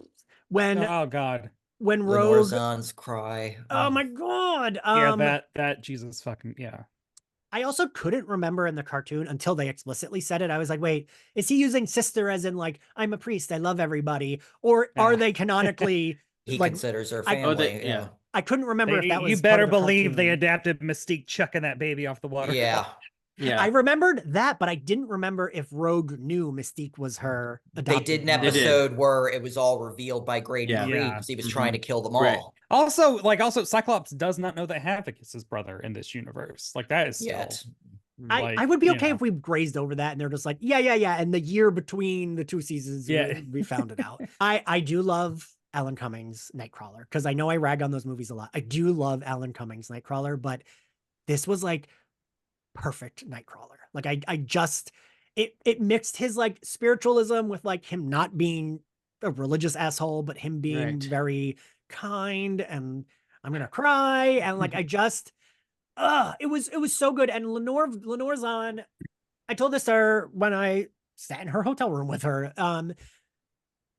When Oh God. when Lenore Rogue Zahn's cry. Oh my God. Yeah, that Jesus fucking yeah. I also couldn't remember in the cartoon until they explicitly said it. I was like, wait, is he using sister as in like, I'm a priest, I love everybody? Or are they canonically he like, considers her family. Yeah. I couldn't remember if that was you better part of the believe they cartoon. adapted Mystique chucking that baby off the water. Yeah. I remembered that, but I didn't remember if Rogue knew Mystique was her adopted They did an mother. episode where it was all revealed by Grady Reed because he was trying to kill them all. Right. Also, Cyclops does not know that Havoc is his brother in this universe. Like that is still I would be okay if we grazed over that and they're just like, yeah. And the year between the two seasons, we found it out. I do love Alan Cummings' Nightcrawler because I know I rag on those movies a lot. I do love Alan Cummings' Nightcrawler, but this was like perfect Nightcrawler. Like I just, it mixed his like spiritualism with like him not being a religious asshole, but him being very kind and I'm going to cry. And like, I just, it was so good. And Lenore Zahn, I told this to her when I sat in her hotel room with her.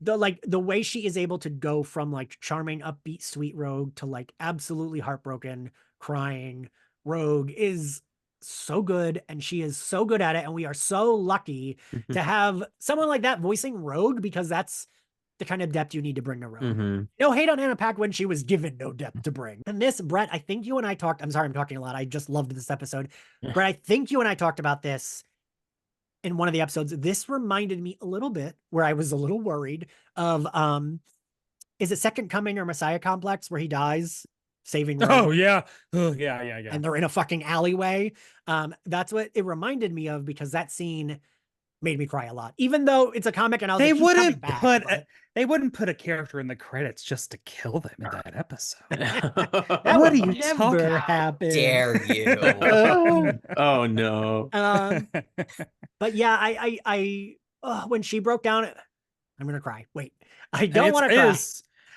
The way she is able to go from like charming, upbeat, sweet Rogue to like absolutely heartbroken, crying Rogue is so good. And she is so good at it. And we are so lucky to have someone like that voicing Rogue because that's the kind of depth you need to bring to Rogue. No hate on Anna Paquin. She was given no depth to bring. And this, Brett, I think you and I talked, I'm sorry, I'm talking a lot. I just loved this episode. Brett, I think you and I talked about this in one of the episodes. This reminded me a little bit where I was a little worried of, is it Second Coming or Messiah Complex where he dies saving Rogue? Oh yeah. And they're in a fucking alleyway. That's what it reminded me of because that scene made me cry a lot, even though it's a comic and I was they like, wouldn't put a character in the credits just to kill them in that episode. that what would are you talking about? happen? Dare you? Oh no. But yeah, I when she broke down, I'm gonna cry. Wait, I don't want to cry.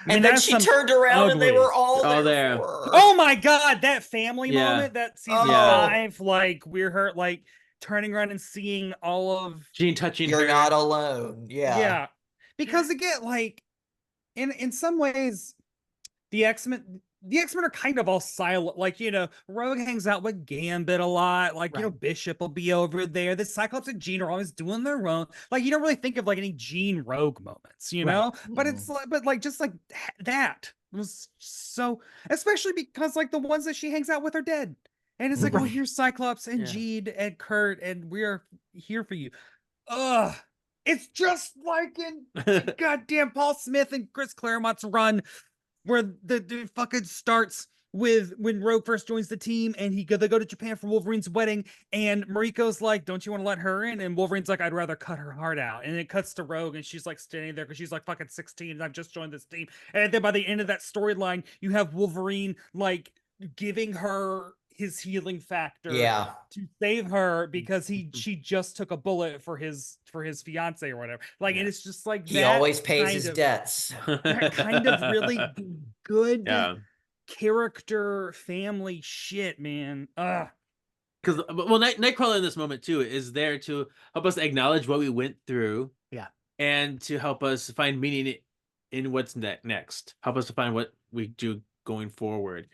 And then she turned around and they were all there. For her. Oh my God, that family moment, that season 5, like we're her like turning around and seeing all of Jean touching You're her. not alone. Yeah. Because again, like in some ways, the X-Men are kind of all silent. Like, Rogue hangs out with Gambit a lot. Like, Bishop will be over there. The Cyclops and Jean are always doing their own. Like, you don't really think of like any Jean Rogue moments, know? But it's like, just like that was so, especially because like the ones that she hangs out with are dead. And it's like, oh, here's Cyclops and Jean and Kurt, and we're here for you. Ugh. It's just like in goddamn Paul Smith and Chris Claremont's run, where the fucking starts with when Rogue first joins the team and they go to Japan for Wolverine's wedding, and Mariko's like, don't you want to let her in? And Wolverine's like, I'd rather cut her heart out. And it cuts to Rogue and she's like standing there because she's like fucking 16 and I've just joined this team. And then by the end of that storyline, you have Wolverine like giving her his healing factor to save her because she just took a bullet for his fiance or whatever. Like, and it's just like he always pays his debts. That kind of really good character family shit, man. Because Nightcrawler in this moment too is there to help us acknowledge what we went through, and to help us find meaning in what's next. Help us to find what we do going forward.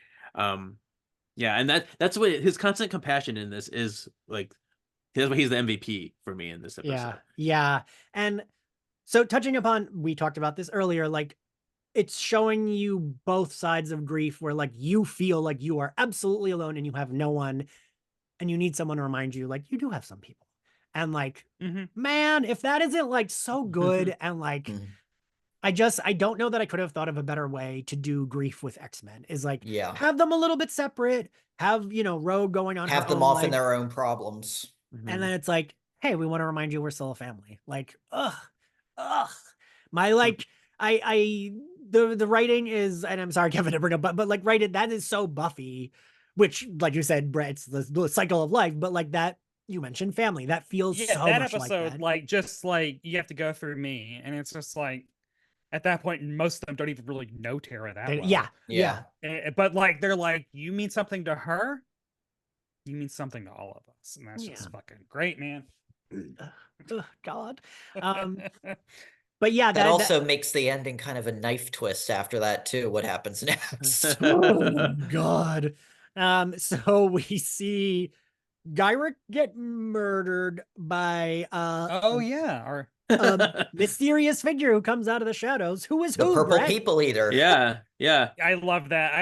And that's what his constant compassion in this is like. That's why he's the MVP for me in this episode. Yeah. And so touching upon, we talked about this earlier, like it's showing you both sides of grief where like you feel like you are absolutely alone and you have no one and you need someone to remind you like you do have some people. And like, man, if that isn't like so good and like, I don't know that I could have thought of a better way to do grief with X-Men is like, have them a little bit separate, have, Rogue going on. Have them off in their own problems. And then it's like, hey, we want to remind you we're still a family. Like, my like, the writing is, and I'm sorry, Kevin, to bring up, but like, that is so Buffy, which, like you said, Brett, it's the cycle of life, but like that you mentioned family. That feels so that much episode, like that. just like you have to go through me, and it's just like at that point, most of them don't even really know Tara that well. Yeah. But like they're like, you mean something to her, you mean something to all of us, and that's just fucking great, man. Oh, God. But yeah, that also makes the ending kind of a knife twist after that too. What happens next? Oh God. So we see Gyrick get murdered by our mysterious figure who comes out of the shadows. Who is the who? purple Brett? people eater. Yeah. I love that.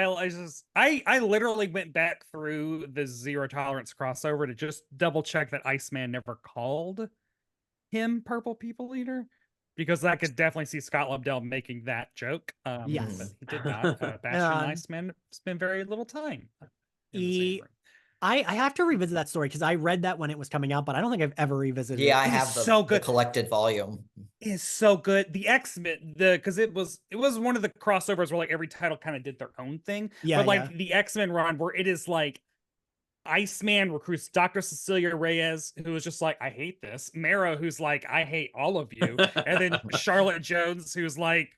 I literally went back through the Zero Tolerance crossover to just double check that Iceman never called him Purple People Eater, because I could definitely see Scott Lobdell making that joke. Yes, but he did not. Bastion and Iceman spend very little time in the same room. I have to revisit that story because I read that when it was coming out, but I don't think I've ever revisited it. I have the collected volume. It is so good. The X-Men, because it was one of the crossovers where like every title kind of did their own thing. Yeah, but like the X-Men run where it is like Iceman recruits Dr. Cecilia Reyes, who is just like, I hate this. Mara, who's like, I hate all of you. And then Charlotte Jones, who's like,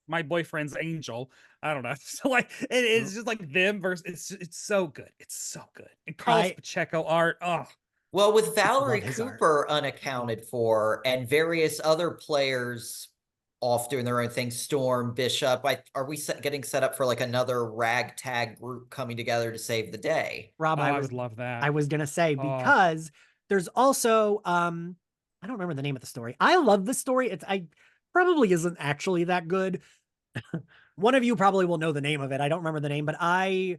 my boyfriend's Angel. I don't know. So like it's just like them versus it's so good. It's so good. And Carlos Pacheco art. Oh. Well, with Valerie Cooper unaccounted for and various other players off doing their own thing, Storm, Bishop, are we getting set up for like another ragtag group coming together to save the day? Rob, I would love that. I was gonna say because there's also I don't remember the name of the story. I love the story. I probably isn't actually that good. One of you probably will know the name of it. I don't remember the name, but I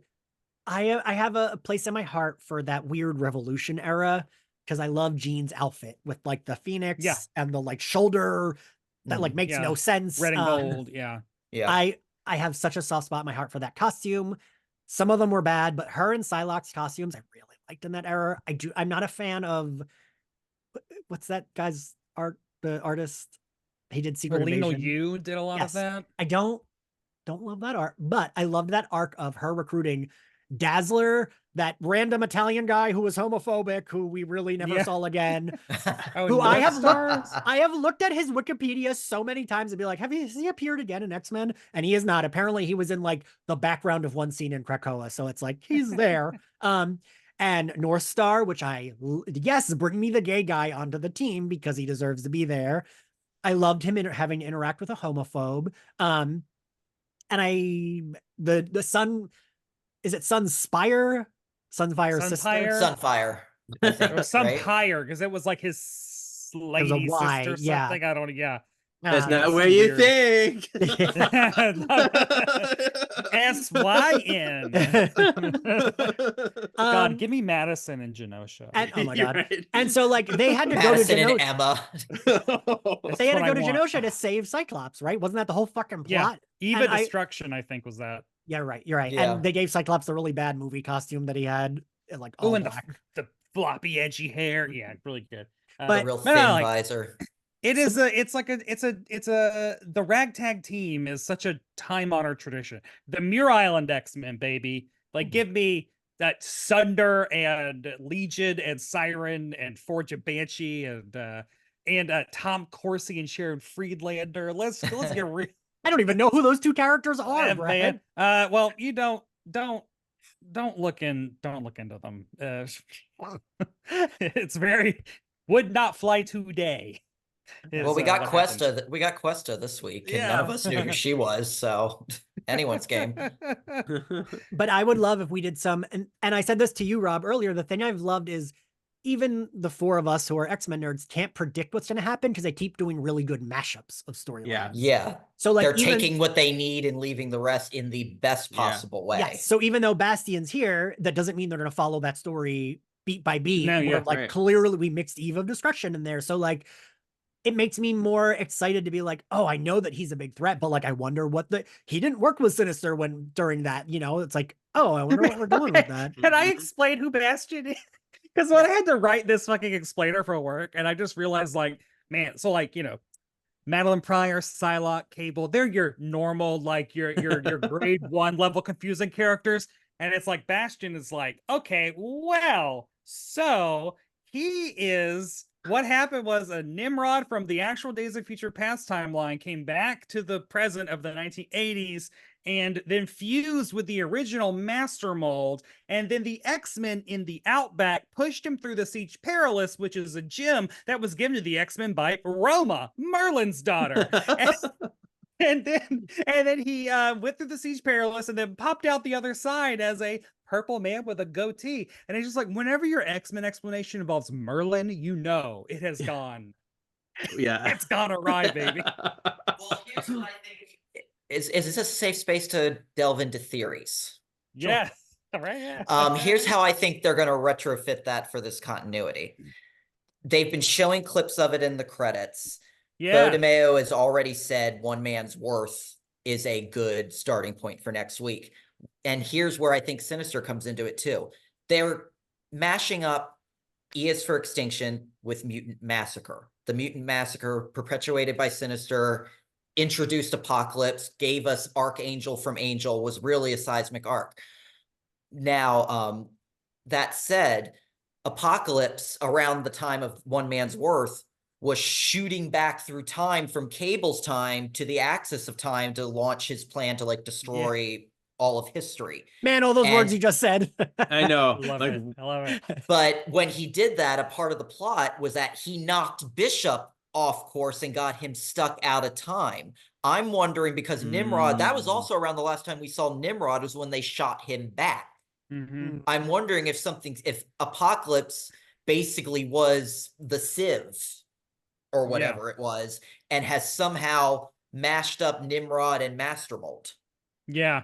have a place in my heart for that weird Revolution era because I love Jean's outfit with like the Phoenix and the like shoulder that like makes no sense. Red and gold. Yeah. I have such a soft spot in my heart for that costume. Some of them were bad, but her and Psylocke's costumes I really liked in that era. I'm not a fan of what's that guy's art, the artist. He did Secret Invasion. You did a lot of that. I don't love that art, but I loved that arc of her recruiting Dazzler, that random Italian guy who was homophobic, who we really never saw again. Who I have looked at his Wikipedia so many times and be like, has he appeared again in X-Men? And he is not. Apparently he was in like the background of one scene in Krakoa. So it's like, he's there. And North Star, which bring me the gay guy onto the team because he deserves to be there. I loved him having to interact with a homophobe. And the Sun, is it Sunspire? Sunfire sister? Sunfire. It was Sunfire because it was like his lady sister or something. I don't. That's not where you think. S-Y-N. God, give me Madison and Genosha. And, oh my God. Right. And so like they had to Madison go to Genosha. And Emma. They had to go to Genosha to save Cyclops, right? Wasn't that the whole fucking plot? Eva Destruction, I think, was that. Yeah, right. You're right. Yeah. And they gave Cyclops the really bad movie costume that he had. Like, and the floppy, edgy hair. Yeah, really good. But the real thin visor. The ragtag team is such a time-honored tradition. The Muir Island X-Men, baby. Like, give me that Sunder and Legion and Siren and Forge of Banshee and Tom Corsi and Sharon Friedlander. Let's get real. I don't even know who those two characters are, man. Well, you don't look into them. It's very would not fly today. Well, we got Questa. We got Questa this week, and none of us knew who she was. So, anyone's game. But I would love if we did some, and I said this to you, Rob, earlier. The thing I've loved is even the four of us who are X-Men nerds can't predict what's going to happen because they keep doing really good mashups of storylines. Yeah. So like they're taking what they need and leaving the rest in the best possible way. Yes. So even though Bastion's here, that doesn't mean they're going to follow that story beat by beat. Clearly we mixed Eve of Destruction in there. So like, it makes me more excited to be like, oh, I know that he's a big threat, but like, I wonder he didn't work with Sinister during that, it's like, oh, I wonder what we're doing with that. Can I explain who Bastion is? Because when I had to write this fucking explainer for work, and I just realized, like, man, so like, Madeline Pryor, Psylocke, Cable, they're your normal, like your grade 1 level confusing characters. And it's like Bastion is like, okay, well, so What happened was a Nimrod from the actual Days of Future Past timeline came back to the present of the 1980s and then fused with the original Master Mold. And then the X-Men in the Outback pushed him through the Siege Perilous, which is a gem that was given to the X-Men by Roma, Merlin's daughter. And then he went through the Siege Perilous and then popped out the other side as a purple man with a goatee. And it's just like, whenever your X-Men explanation involves Merlin, you know it has gone. Yeah. It's gone awry, baby. Well, here's what I think. Is this a safe space to delve into theories? Yeah. Sure. Right. Yeah. Here's how I think they're going to retrofit that for this continuity. They've been showing clips of it in the credits. Yeah. Bo DeMeo has already said One Man's Worth is a good starting point for next week. And here's where I think Sinister comes into it too. They're mashing up E is for Extinction with Mutant Massacre. The Mutant Massacre, perpetuated by Sinister, introduced Apocalypse, gave us Archangel from Angel, was really a seismic arc. Now, that said, Apocalypse, around the time of One Man's Worth, was shooting back through time from Cable's time to the axis of time to launch his plan to like destroy all of history. Man, all those words you just said. I know. I love it. But when he did that, a part of the plot was that he knocked Bishop off course and got him stuck out of time. I'm wondering, because Nimrod, that was also around the last time we saw Nimrod, was when they shot him back. Mm-hmm. I'm wondering if Apocalypse basically was the Civ or whatever it was, and has somehow mashed up Nimrod and Master Mold. Yeah.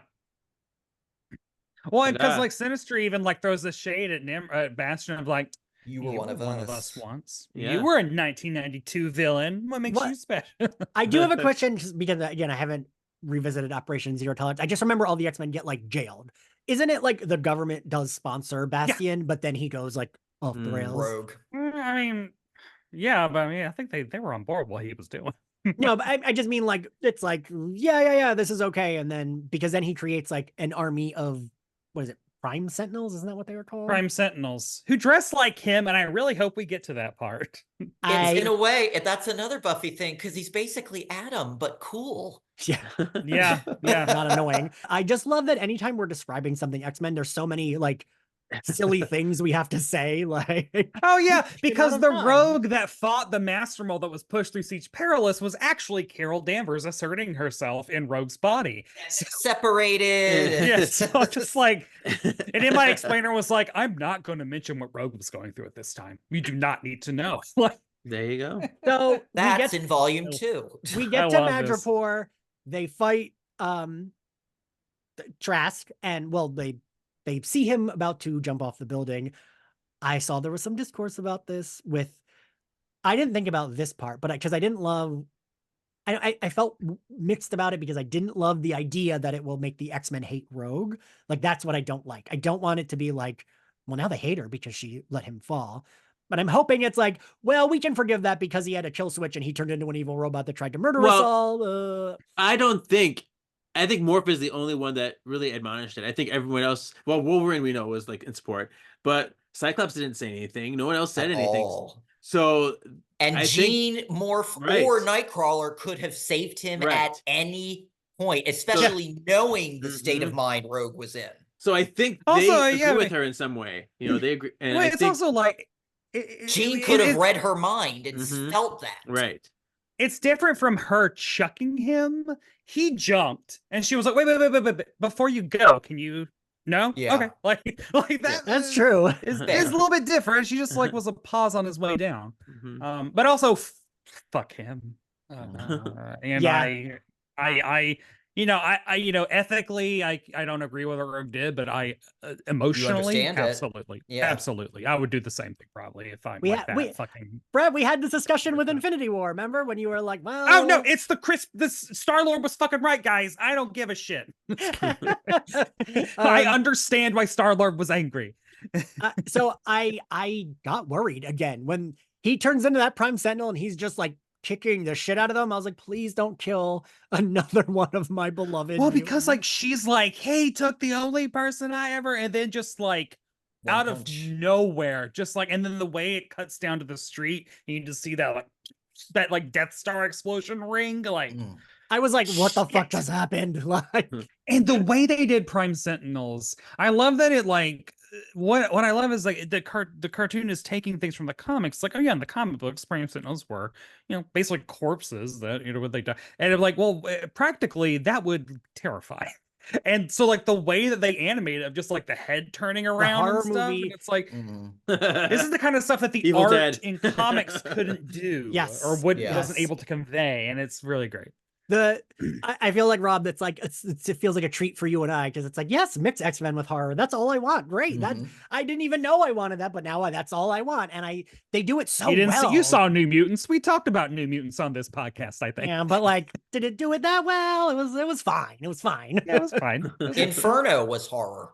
Well, because like Sinister even like throws a shade at Bastion of like, you were one of us once. Yeah. You were a 1992 villain. What makes you special? I do have a question, just because again, I haven't revisited Operation Zero Tolerance. I just remember all the X-Men get like jailed. Isn't it like the government does sponsor Bastion, but then he goes like off the rails? Rogue. I mean, yeah, but I mean, I think they were on board what he was doing. No, but I just mean like, it's like, yeah, this is okay. And then, because then he creates like an army of, what is it? Prime Sentinels? Isn't that what they were called? Prime Sentinels who dress like him. And I really hope we get to that part. In a way, that's another Buffy thing, because he's basically Adam, but cool. Yeah. Not annoying. I just love that anytime we're describing something X-Men, there's so many like silly things we have to say, like, oh yeah, because the rogue that fought the Master Mold that was pushed through Siege Perilous was actually Carol Danvers asserting herself in Rogue's body. Separated. Yeah, so just like, and then my explainer was like, I'm not going to mention what Rogue was going through at this time. You do not need to know. Like, there you go. So that's in volume 2. We get to Madripoor. They fight Trask, and well, they see him about to jump off the building. I saw there was some discourse about this I didn't think about this part, but because I didn't love, I felt mixed about it, because I didn't love the idea that it will make the X-Men hate Rogue. Like, that's what I don't like. I don't want it to be like, well, now they hate her because she let him fall. But I'm hoping it's like, well, we can forgive that because he had a kill switch and he turned into an evil robot that tried to murder us all. I think Morph is the only one that really admonished it. I think everyone else, well, Wolverine we know was like in support, but Cyclops didn't say anything. No one else said anything. So, and Jean, Morph, or Nightcrawler could have saved him at any point, especially knowing the state of mind Rogue was in. So I think they agree with her in some way. You know, they agree. And it's also like, Jean could have read her mind and felt that. Right. It's different from her chucking him. He jumped and she was like, wait, before you go, can you? No? Yeah. Okay. Like that. That's true. It's a little bit different. She just like was a pause on his way down. But also fuck him. And I ethically, I don't agree with what Rogue did, but I emotionally, absolutely, absolutely, I would do the same thing probably if I'm fucking. Brad, we had this discussion with Infinity War. Remember when you were like, "Well, oh no, it's this Star-Lord was fucking right, guys. I don't give a shit." I understand why Star-Lord was angry. So I got worried again when he turns into that Prime Sentinel and he's just like kicking the shit out of them. I was like, please don't kill another one of my beloved. Well, because like she's like, hey, took the only person I ever, and then just like out of nowhere, just like, and then the way it cuts down to the street, you just see that like Death Star explosion ring, like. I was like, what the fuck just happened? Like, and the way they did Prime Sentinels, I love that it like what I love is like the cartoon is taking things from the comics. Like, oh yeah, in the comic books, Prime Sentinels were, basically corpses that, what they die. And I'm like, well, practically that would terrify. And so like the way that they animate it, of just like the head turning around and stuff, movie. and it's like this is the kind of stuff that the art in comics couldn't do, or wasn't able to convey, and it's really great. I feel like, Rob, that's like it feels like a treat for you and I, because it's like, yes, mix X-Men with horror, that's all I want. Great. That I didn't even know I wanted that, but now that's all I want. And they do it so well. You saw New Mutants. We talked about New Mutants on this podcast, I think. Yeah, but like, did it do it that well? It was fine. It was fine. Yeah, it was fine. Inferno was horror.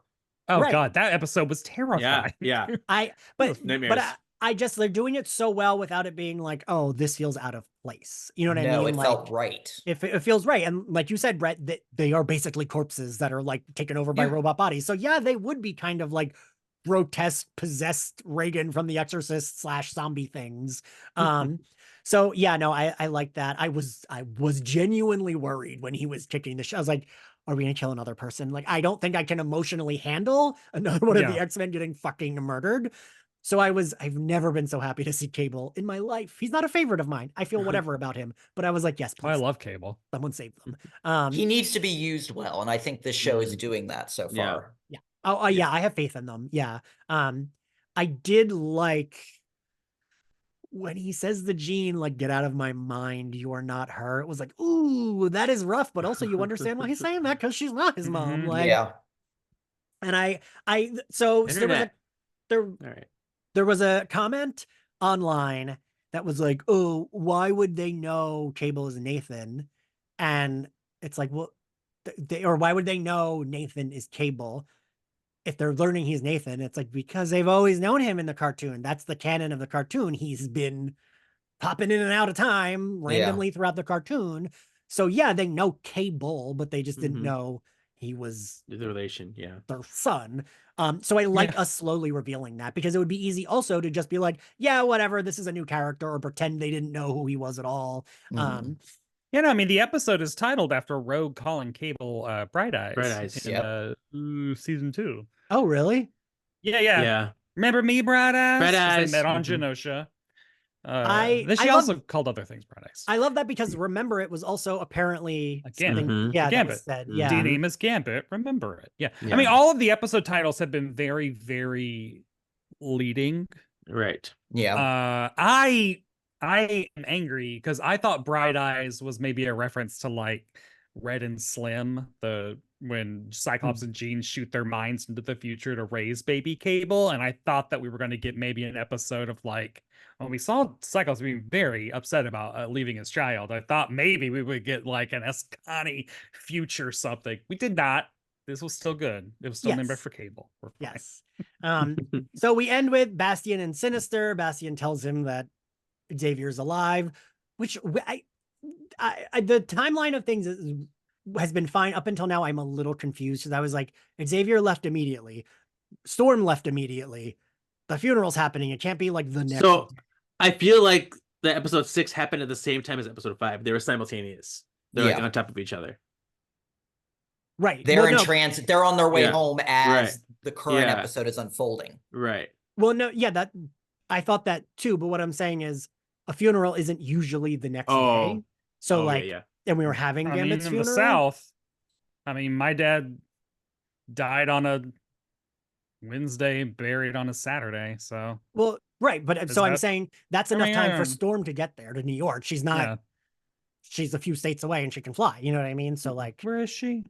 Oh God, that episode was terrifying. Yeah. They're doing it so well without it being like, oh, this feels out of place. You know what I mean? No, it like, felt right. It feels right. And like you said, Brett, that they are basically corpses that are like taken over by robot bodies. So yeah, they would be kind of like grotesque, possessed Reagan from The Exorcist / zombie things. So yeah, no, I like that. I was genuinely worried when he was kicking the shit. I was like, are we gonna kill another person? Like, I don't think I can emotionally handle another one of the X-Men getting fucking murdered. So I've never been so happy to see Cable in my life. He's not a favorite of mine. I feel whatever about him, but I was like, yes, please. I love Cable. Someone save them. He needs to be used well, and I think this show is doing that so far. Yeah. Oh, yeah, I have faith in them. Yeah. I did like when he says the Jean, like, get out of my mind, you are not her. It was like, ooh, that is rough, but also you understand why he's saying that, because she's not his mom. Like, and there was a comment online that was like, oh, why would they know Cable is Nathan? And it's like, well, or why would they know Nathan is Cable if they're learning he's Nathan? It's like, because they've always known him in the cartoon. That's the canon of the cartoon. He's been popping in and out of time randomly throughout the cartoon. So yeah, they know Cable, but they just didn't know he was the relation, their son. So I like us slowly revealing that, because it would be easy also to just be like, yeah, whatever, this is a new character, or pretend they didn't know who he was at all. Yeah, no, I mean, the episode is titled after Rogue calling Cable Bright Eyes. Bright Eyes, in season 2. Oh, really? Yeah. Remember me, Bright Eyes? Bright Eyes. They met on Genosha. She also called other things Bright Eyes. I love that, because remember, it was also apparently a Gambit. Gambit. The name is Gambit. Remember it. Yeah. I mean, all of the episode titles have been very, very leading. Right. Yeah. I am angry because I thought Bright Eyes was maybe a reference to like Red and Slim, when Cyclops and Jean shoot their minds into the future to raise baby Cable, and I thought that we were going to get maybe an episode of like, when we saw Cyclops being very upset about leaving his child, I thought maybe we would get like an Escani future something. We did not. This was still good. It was still named for Cable. Yes. So we end with Bastion and Sinister. Bastion tells him that Xavier's alive, which the timeline of things has been fine up until now. I'm a little confused, because I was like, Xavier left immediately, Storm left immediately, the funeral's happening, it can't be like the next. So I feel like the episode 6 happened at the same time as episode 5. They were simultaneous. They're like on top of each other. Right. They're in transit. They're on their way home as the current episode is unfolding. Right. Well, no, that I thought that too, but what I'm saying is a funeral isn't usually the next day. So and we were having Gambit's funeral. In the South, I mean, my dad died on a Wednesday, buried on a Saturday. So right, but I'm saying that's enough time for Storm to get there to New York. She's not. She's a few states away and she can fly. You know what I mean? So like, where is she?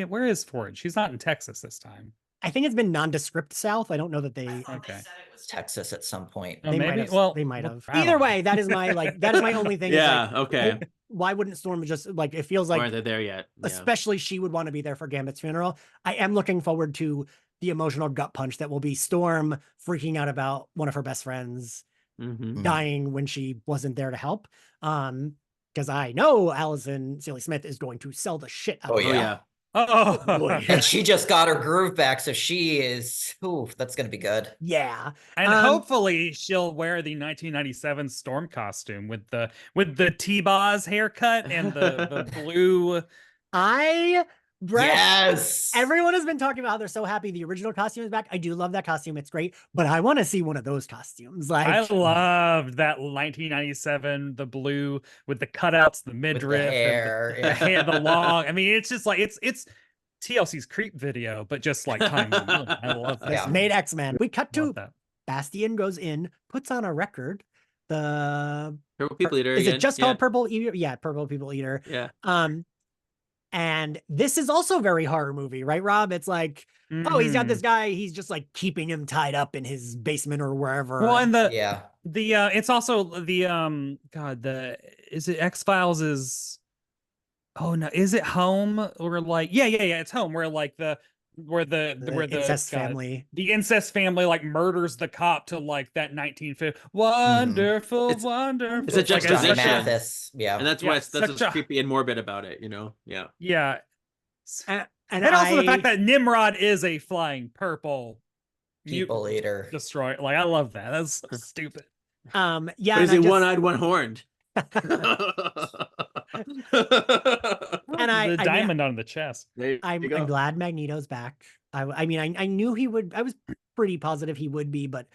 Where is Ford? She's not in Texas this time. I think it's been nondescript South. I don't know that they. They said it was Texas at some point. Oh, maybe. Well, they might have. Either way, that is my my only thing. Okay. Why wouldn't Storm just like? It feels like aren't they there yet? Especially she would want to be there for Gambit's funeral. I am looking forward to the emotional gut punch that will be Storm freaking out about one of her best friends dying when she wasn't there to help. Because I know Alyson Seeley Smith is going to sell the shit out of her. Oh, boy. And she just got her groove back, so she is. Ooh, that's gonna be good. Yeah. and hopefully she'll wear the 1997 Storm costume with the T-Boz haircut and the blue. Brett, Yes. everyone has been talking about how they're so happy the original costume is back. I do love that costume. It's great, but I want to see one of those costumes. Like, I loved that 1997, the blue with the cutouts, the midriff, the hair, and the hair, the long. I mean, it's just like it's TLC's creep video, but just like times a million. I love that. this made X-Men. We cut to that. Bastian goes in, puts on a record. The Purple People Eater. Is again. it just called Purple Eater? Yeah, Purple People Eater. Yeah. And this is also very horror movie, right, Rob? It's like, oh, he's got this guy, he's just like keeping him tied up in his basement or wherever. Well, and the it's also the is it X-Files is, oh no, is it Home? Or like, yeah, it's Home, where like the incest family. The incest family like murders the cop to like that 1950 wonderful. It's a juxtaposition. Mathis, yeah. And that's why that's what's creepy and morbid about it, you know? Yeah. Yeah. And also the fact that Nimrod is a flying purple People Eater destroy. Like, I love that. That's so stupid. Yeah. But is he one-eyed, one-horned? And the diamond on the chest. I'm glad Magneto's back. I mean, I knew he would. I was pretty positive he would be, but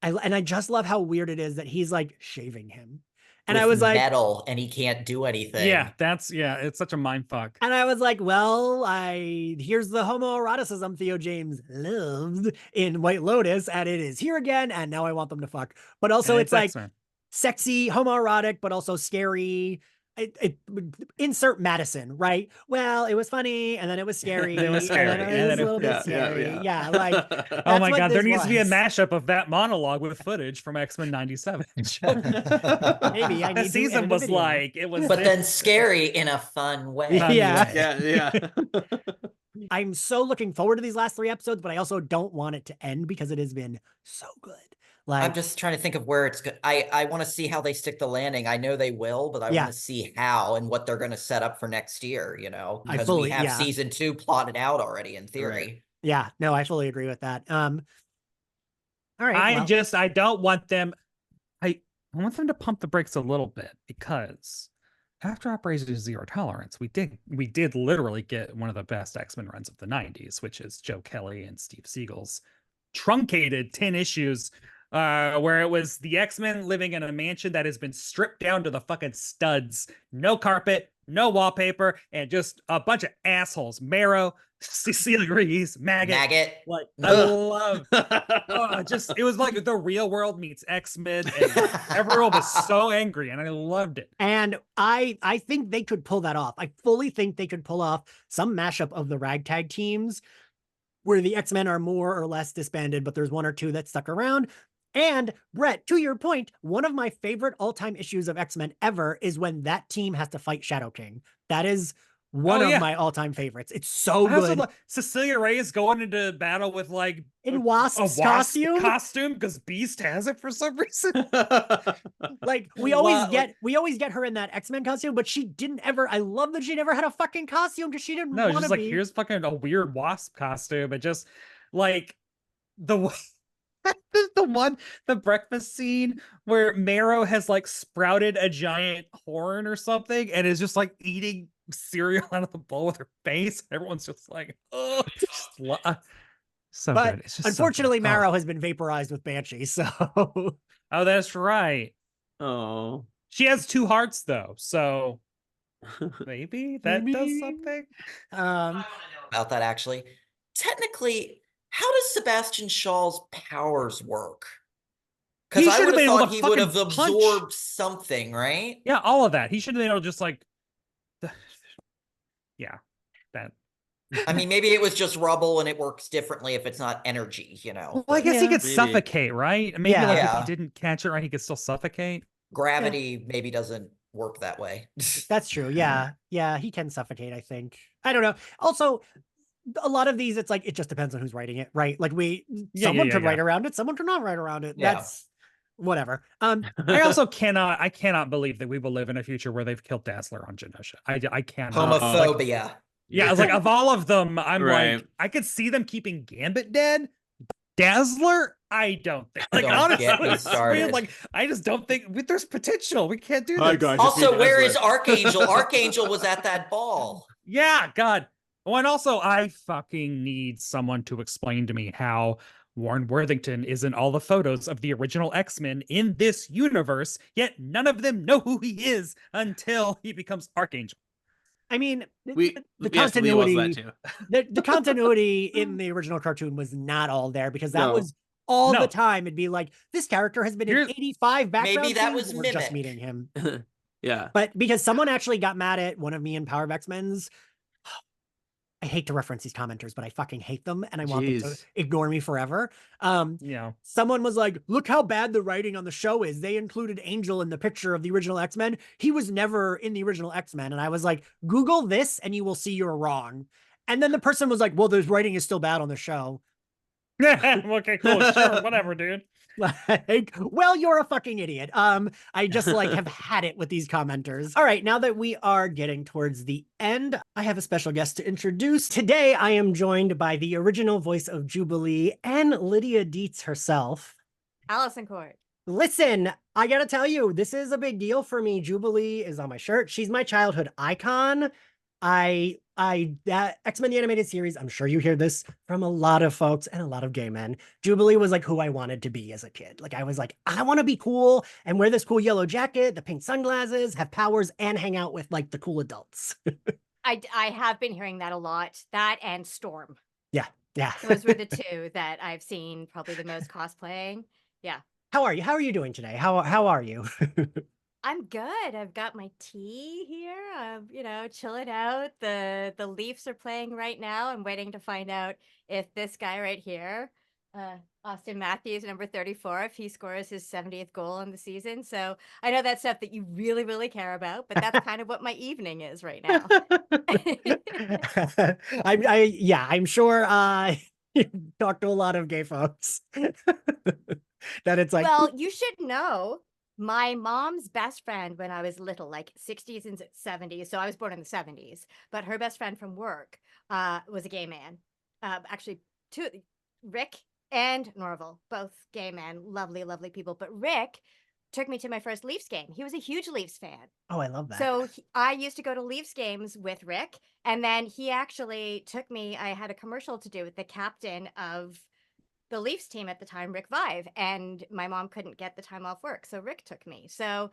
I just love how weird it is that he's like shaving him, and I was like, metal, and he can't do anything. Yeah, it's such a mind fuck. And I was like, well, here's the homoeroticism Theo James loved in White Lotus, and it is here again, and now I want them to fuck. But also, it's like X-Men. Sexy, homoerotic, but also scary. Insert Madison, right? Well, it was funny, and then it was scary. It was scary. And then it was a little bit scary. Yeah, like, oh my God, there needs to be a mashup of that monologue with footage from X-Men 97. Maybe the season was like, it was, but then scary in a fun way. Yeah. I'm so looking forward to these last 3 episodes, but I also don't want it to end because it has been so good. Like, I'm just trying to think of where it's good. I want to see how they stick the landing. I know they will, but I want to see how and what they're going to set up for next year, you know, because we have season 2 plotted out already in theory. Right. Yeah, no, I fully agree with that. All right. I don't want them. I want them to pump the brakes a little bit, because after Operation Zero Tolerance, we did literally get one of the best X-Men runs of the 90s, which is Joe Kelly and Steve Siegel's truncated 10 issues. Where it was the X-Men living in a mansion that has been stripped down to the fucking studs, no carpet, no wallpaper, and just a bunch of assholes. Marrow, Cecilia Reese, Maggot. Like, I love it was like the real world meets X-Men, and everyone was so angry, and I loved it. And I think they could pull that off. I fully think they could pull off some mashup of the ragtag teams where the X-Men are more or less disbanded, but there's 1 or 2 that stuck around. And Brett, to your point, one of my favorite all-time issues of X-Men ever is when that team has to fight Shadow King. That is one of my all-time favorites. It's so good. Cecilia Ray is going into battle with like in Wasp's costume because Beast has it for some reason. Like we always get her in that X-Men costume, but she didn't ever. I love that she never had a fucking costume because she didn't want to be. No, just like, here's fucking a weird Wasp costume, and just like the the breakfast scene where Marrow has like sprouted a giant horn or something and is just like eating cereal out of the bowl with her face. Everyone's just like, oh, so but good. It's just unfortunately, so Marrow has been vaporized with Banshee. So, oh, that's right. Oh, she has 2 hearts though, so maybe that does something. About that, actually, technically. How does Sebastian Shaw's powers work? Because I would have thought he would have absorbed something, right? Yeah, all of that. He should have been able to just like, yeah, that. I mean, maybe it was just rubble and it works differently if it's not energy, you know. Well, I guess he could suffocate, right? Maybe if he didn't catch it right, he could still suffocate. Gravity maybe doesn't work that way. That's true. Yeah, he can suffocate, I think. I don't know. Also, a lot of these, it's like, it just depends on who's writing it, right? Like someone could write around it, someone could not write around it. Yeah. That's whatever. I also cannot believe that we will live in a future where they've killed Dazzler on Genosha. I cannot. Homophobia. Yeah, I was like, of all of them, I'm Right. like, I could see them keeping Gambit dead. Dazzler, I don't think. Like, Don't honestly, get me started. like, I just don't think there's potential. We can't do Hi, this. guys. Also, where is Archangel? Archangel was at that ball. Yeah, God. Oh, and also, I fucking need someone to explain to me how Warren Worthington is in all the photos of the original X-Men in this universe, yet none of them know who he is until he becomes Archangel. I mean, We the yes, Lee was that continuity, too. the continuity in the original cartoon was not all there because that No. was all No. the time. It'd be like, this character has been in Here's- 85 background Maybe that scenes, was we're just Mimic. meeting him. Yeah. But because someone actually got mad at one of me and Power of X-Men's, I hate to reference these commenters, but I fucking hate them and I want them to Jeez. ignore me forever. Yeah. Someone was like, look how bad the writing on the show is. They included Angel in the picture of the original X-Men. He was never in the original X-Men. And I was like, Google this and you will see you're wrong. And then the person was like, well, the writing is still bad on the show. Okay, cool. Sure, whatever, dude. Like, well, you're a fucking idiot. I just like have had it with these commenters. All right, now that we are getting towards the end, I have a special guest to introduce. Today, I am joined by the original voice of Jubilee and Lydia Dietz herself. Alyson Court. Listen, I gotta tell you, this is a big deal for me. Jubilee is on my shirt. She's my childhood icon. That X-Men the Animated Series, I'm sure you hear this from a lot of folks and a lot of gay men. Jubilee was like who I wanted to be as a kid. Like I was like, I want to be cool and wear this cool yellow jacket, the pink sunglasses, have powers, and hang out with like the cool adults. I have been hearing that a lot. That and Storm. Yeah. Those were the two that I've seen probably the most cosplaying. Yeah. How are you? How are you doing today? How are you? I'm good. I've got my tea here. I'm, chilling out. The Leafs are playing right now. I'm waiting to find out if this guy right here, Austin Matthews, number 34, if he scores his 70th goal in the season. So I know that's stuff that you really, really care about, but that's kind of what my evening is right now. I'm sure you talk to a lot of gay folks. That it's like, well, you should know. My mom's best friend when I was little, like 60s and 70s. So I was born in the 70s, but her best friend from work was a gay man. Actually, two, Rick and Norval, both gay men, lovely, lovely people. But Rick took me to my first Leafs game. He was a huge Leafs fan. oh, I love that. So I used to go to Leafs games with Rick. And then he actually took me, I had a commercial to do with the captain of the Leafs team at the time, Rick Vive, and my mom couldn't get the time off work, so Rick took me. So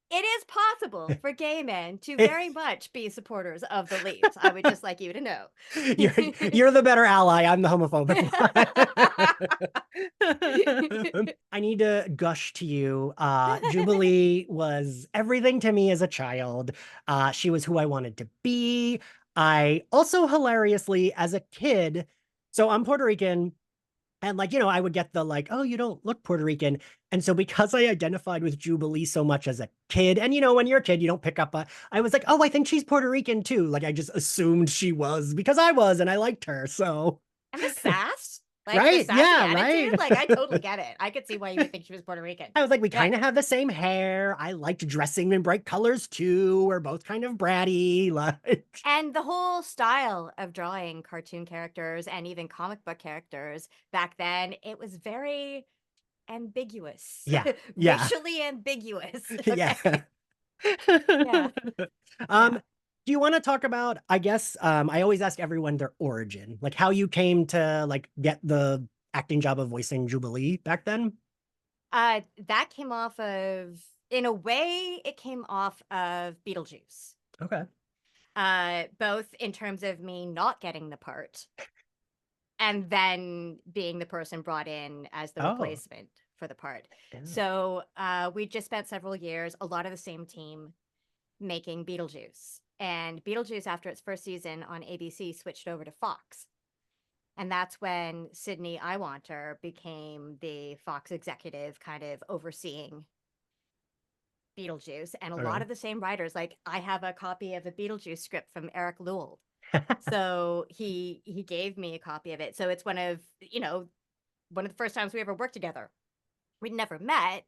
it is possible for gay men to very much be supporters of the Leafs. I would just like you to know. You're the better ally. I'm the homophobic one. I need to gush to you. Jubilee was everything to me as a child. She was who I wanted to be. I also hilariously, as a kid, so I'm Puerto Rican. And like, I would get the like, oh, you don't look Puerto Rican. And so because I identified with Jubilee so much as a kid, and when you're a kid, you don't pick up I was like, oh, I think she's Puerto Rican too. Like I just assumed she was because I was and I liked her. So And the sass. Like right. the sassy Yeah. attitude, Right. like I totally get it. I could see why you would think she was Puerto Rican. I was like, we kind of have the same hair. I liked dressing in bright colors too. We're both kind of bratty. Like, and the whole style of drawing cartoon characters and even comic book characters back then, it was very ambiguous. Yeah. Racially ambiguous. Yeah. Yeah. Do you want to talk about, I guess, I always ask everyone their origin, like how you came to like get the acting job of voicing Jubilee back then? That came off of, in a way, it came off of Beetlejuice. Okay. Both in terms of me not getting the part and then being the person brought in as the replacement for the part. Yeah. So we just spent several years, a lot of the same team, making Beetlejuice. And Beetlejuice, after its first season on ABC, switched over to Fox. And that's when Sydney Iwanter became the Fox executive, kind of overseeing Beetlejuice. And a lot of the same writers, like I have a copy of a Beetlejuice script from Eric Lewald. So he gave me a copy of it. So it's one of the first times we ever worked together. We'd never met,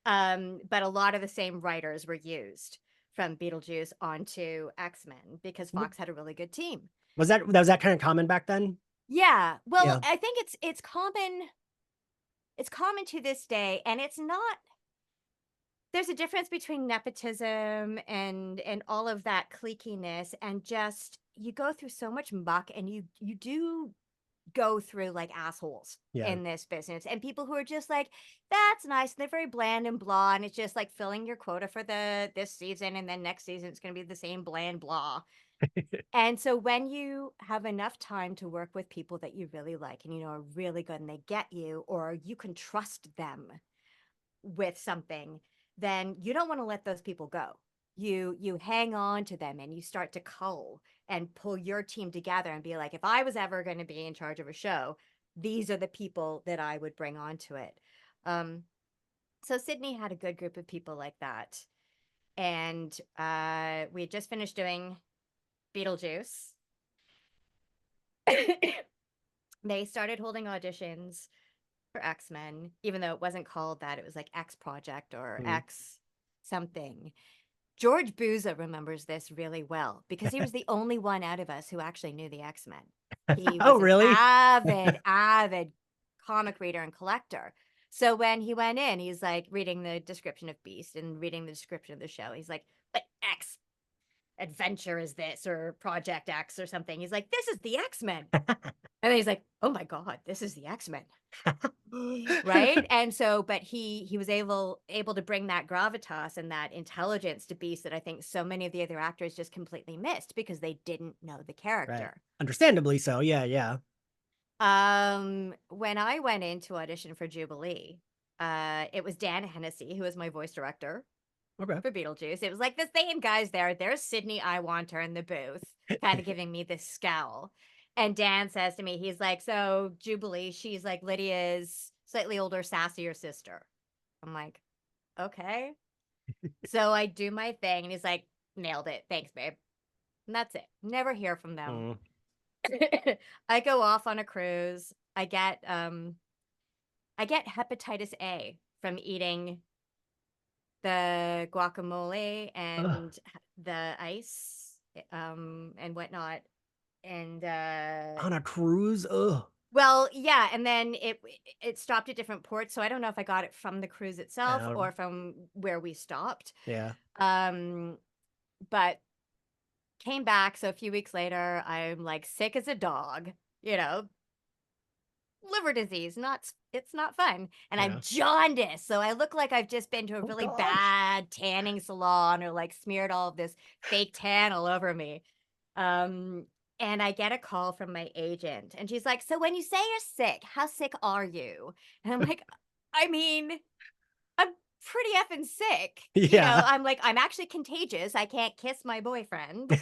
but a lot of the same writers were used from Beetlejuice onto X-Men because Fox had a really good team. Was that kind of common back then? Yeah. Well, Yeah. I think it's common. It's common to this day, and it's not. There's a difference between nepotism and all of that cliquiness, and just you go through so much muck, and you do go through like assholes in this business, and people who are just like, that's nice, and they're very bland and blah, and it's just like filling your quota for this season, and then next season it's going to be the same bland blah. And so when you have enough time to work with people that you really like and are really good and they get you, or you can trust them with something, then you don't want to let those people go. You hang on to them, and you start to cull and pull your team together and be like, if I was ever going to be in charge of a show, these are the people that I would bring onto it. So Sydney had a good group of people like that. And we had just finished doing Beetlejuice. They started holding auditions for X-Men, even though it wasn't called that. It was like X Project or X something. George Buza remembers this really well because he was the only one out of us who actually knew the X-Men. He was really? an avid comic reader and collector. So when he went in, he's like reading the description of Beast and reading the description of the show. He's like, but X adventure is this, or Project X or something. He's like, this is the X-Men. And then he's like, oh my God, this is the X-Men. Right? And so, but he was able to bring that gravitas and that intelligence to Beast that I think so many of the other actors just completely missed because they didn't know the character. Right. Understandably so. Yeah. When I went in to audition for Jubilee, it was Dan Hennessy, who was my voice director for Beetlejuice. It was like the same guys there. There's Sydney Iwanter in the booth, kind of giving me this scowl. And Dan says to me, he's like, so Jubilee, she's like Lydia's slightly older, sassier sister. I'm like, okay. So I do my thing, and he's like, nailed it. Thanks, babe. And that's it. Never hear from them. I go off on a cruise. I get hepatitis A from eating the guacamole and the ice and whatnot. And on a cruise. Well, yeah, and then it stopped at different ports, so I don't know if I got it from the cruise itself or from where we stopped. Yeah. But came back, so a few weeks later, I'm like sick as a dog, liver disease, it's not fun. And I'm jaundiced, so I look like I've just been to a really bad tanning salon or like smeared all of this fake tan all over me. And I get a call from my agent, and she's like, so when you say you're sick, how sick are you? And I'm like, I mean, I'm pretty effing sick. Yeah. I'm like, I'm actually contagious. I can't kiss my boyfriend.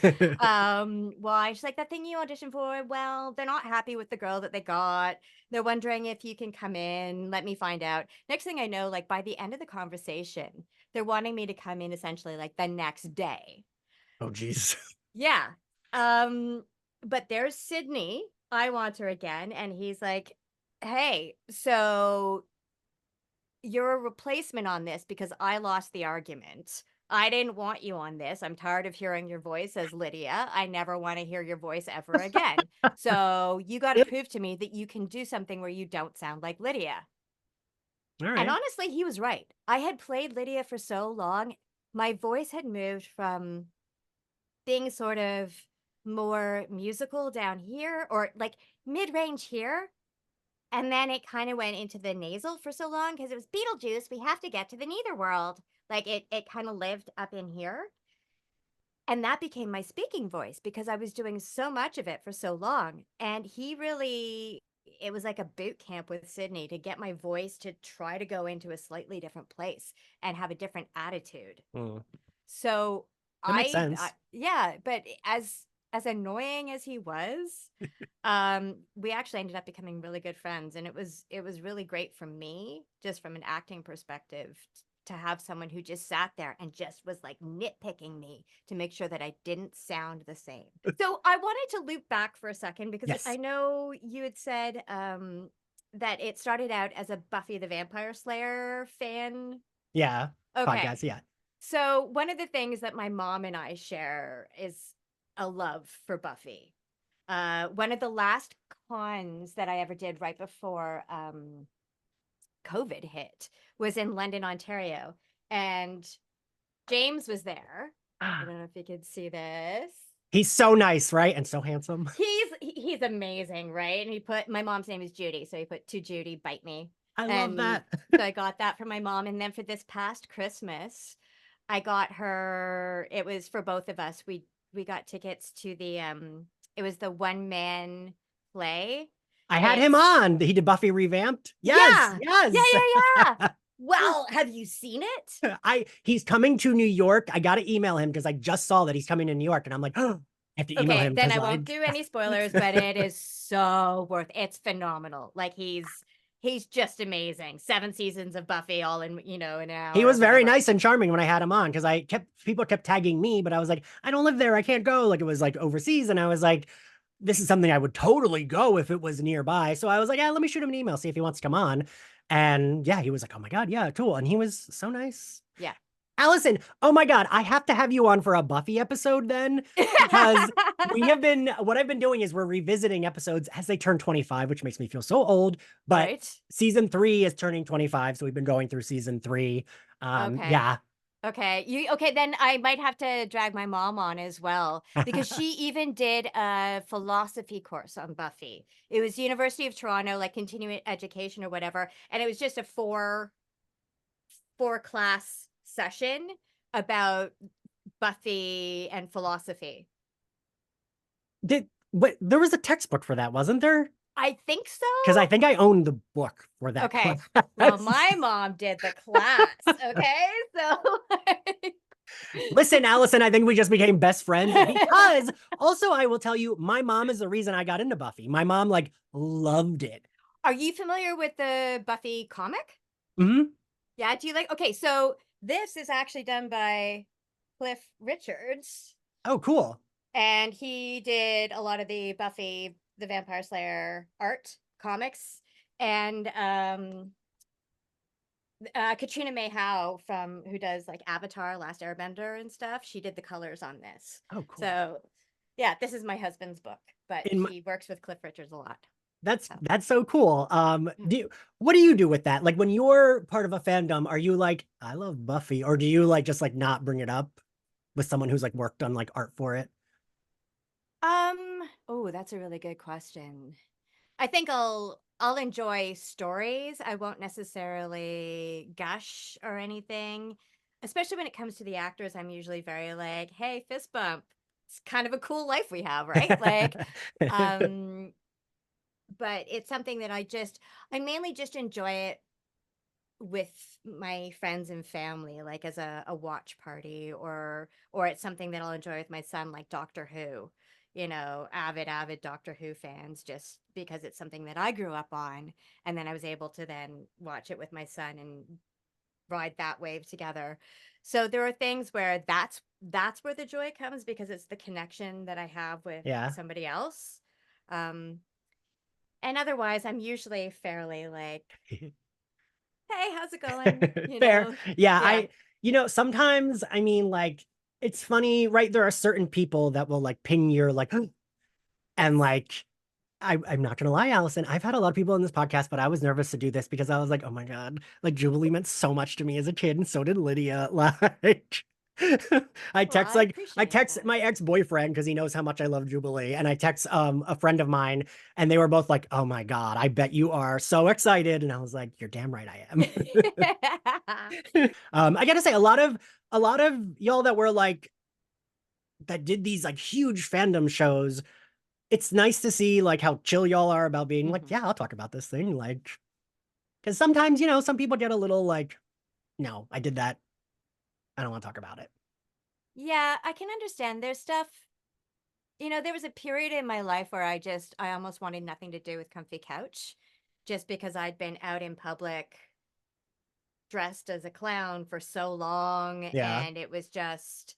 Why? She's like, that thing you auditioned for, well, they're not happy with the girl that they got. They're wondering if you can come in. Let me find out. Next thing I know, like by the end of the conversation, they're wanting me to come in essentially like the next day. Oh, geez. Yeah. But there's Sydney. I want her again. And he's like, hey, so you're a replacement on this because I lost the argument. I didn't want you on this. I'm tired of hearing your voice as Lydia. I never want to hear your voice ever again. So you got to prove to me that you can do something where you don't sound like Lydia. All right. And honestly, he was right. I had played Lydia for so long. My voice had moved from being sort of more musical down here or like mid-range here. And then it kind of went into the nasal for so long because it was Beetlejuice. We have to get to the netherworld. Like it kind of lived up in here. And that became my speaking voice because I was doing so much of it for so long. And it was like a boot camp with Sydney to get my voice to try to go into a slightly different place and have a different attitude. So that makes sense. But as annoying as he was, we actually ended up becoming really good friends, and it was really great for me, just from an acting perspective, to have someone who just sat there and just was like nitpicking me to make sure that I didn't sound the same. So I wanted to loop back for a second because I know you had said that it started out as a Buffy the Vampire Slayer fan. Yeah. Okay. Podcast. Yeah. So one of the things that my mom and I share is a love for Buffy. One of the last cons that I ever did right before COVID hit was in London, Ontario. And James was there. I don't know if you could see this. He's so nice, right? And so handsome. He's amazing, right? And he put, my mom's name is Judy, so he put to Judy, bite me. I love that. So I got that from my mom. And then for this past Christmas, I got her, it was for both of us. We got tickets to the it was the one man play. I had him on. He did Buffy Revamped. Yes. Yeah. Yeah. Well, have you seen it? He's coming to New York. I got to email him because I just saw that he's coming to New York, and I'm like, oh, I have to email him. Then I won't do any spoilers, but it is so worth. It's phenomenal. Like he's just amazing. 7 seasons of Buffy all in an hour. He was very nice and charming when I had him on because people kept tagging me, but I was like, I don't live there. I can't go. Like it was like overseas, and I was like, this is something I would totally go if it was nearby. So I was like, yeah, let me shoot him an email, see if he wants to come on. And yeah, he was like, oh my God, yeah, cool. And he was so nice. Yeah. Alyson, oh my God, I have to have you on for a Buffy episode then, because what I've been doing is we're revisiting episodes as they turn 25, which makes me feel so old, but season 3 is turning 25. So we've been going through season 3. Okay. Yeah. Okay, then I might have to drag my mom on as well, because she even did a philosophy course on Buffy. It was University of Toronto, like continuing education or whatever, and it was just a four class session about Buffy and philosophy. There was a textbook for that, wasn't there? I think so. Because I think I own the book for that. Okay. Well, my mom did the class. Okay. So listen, Alyson, I think we just became best friends because also I will tell you, my mom is the reason I got into Buffy. My mom loved it. Are you familiar with the Buffy comic? Mm-hmm. Yeah. Do you okay, so this is actually done by Cliff Richards. Oh, cool. And he did a lot of the Buffy the Vampire Slayer art comics, and Katrina Mayhow who does like Avatar, Last Airbender and stuff, she did the colors on this. Oh, cool. So yeah, this is my husband's book, but he works with Cliff Richards a lot. That's so cool. What do you do with that? Like when you're part of a fandom, are you like, I love Buffy, or do you just not bring it up with someone who's worked on art for it? Oh, that's a really good question. I think I'll enjoy stories. I won't necessarily gush or anything, especially when it comes to the actors. I'm usually very like, hey, fist bump. It's kind of a cool life we have, right? But it's something that I mainly just enjoy it with my friends and family, like as a watch party, or it's something that I'll enjoy with my son, like Doctor Who. Avid Doctor Who fans, just because it's something that I grew up on, and then I was able to then watch it with my son and ride that wave together. So there are things where that's where the joy comes, because it's the connection that I have with somebody else. And otherwise I'm usually fairly like, hey, how's it going? Fair. Yeah. Sometimes, it's funny, right? There are certain people that will ping your and I'm not gonna lie, Alyson, I've had a lot of people in this podcast, but I was nervous to do this because I was like, oh my God, Jubilee meant so much to me as a kid, and so did Lydia. I text my ex-boyfriend because he knows how much I love Jubilee, and I text a friend of mine, and they were both like, oh my God, I bet you are so excited. And I was like, you're damn right I am. I gotta say, a lot of y'all that were that did these huge fandom shows, it's nice to see how chill y'all are about being yeah, I'll talk about this thing, because sometimes some people get a little no, I did that, I don't want to talk about it. Yeah, I can understand. There's stuff, there was a period in my life where I almost wanted nothing to do with Comfy Couch, just because I'd been out in public dressed as a clown for so long. Yeah. And it was just,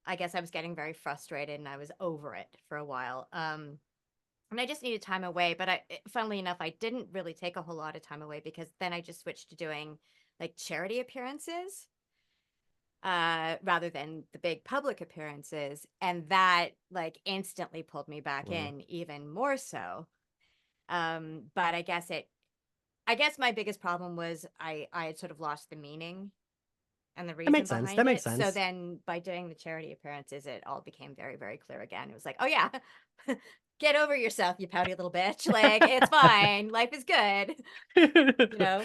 I guess I was getting very frustrated, and I was over it for a while. And I just needed time away. But funnily enough, I didn't really take a whole lot of time away, because then I just switched to doing charity appearances. rather than the big public appearances. And that like instantly pulled me back in even more so. But I guess my biggest problem was I had sort of lost the meaning and the reason behind it. That makes sense. So then by doing the charity appearances, it all became very, very clear again. It was like, oh yeah, get over yourself, you pouty little bitch. Like, it's fine. Life is good. You know?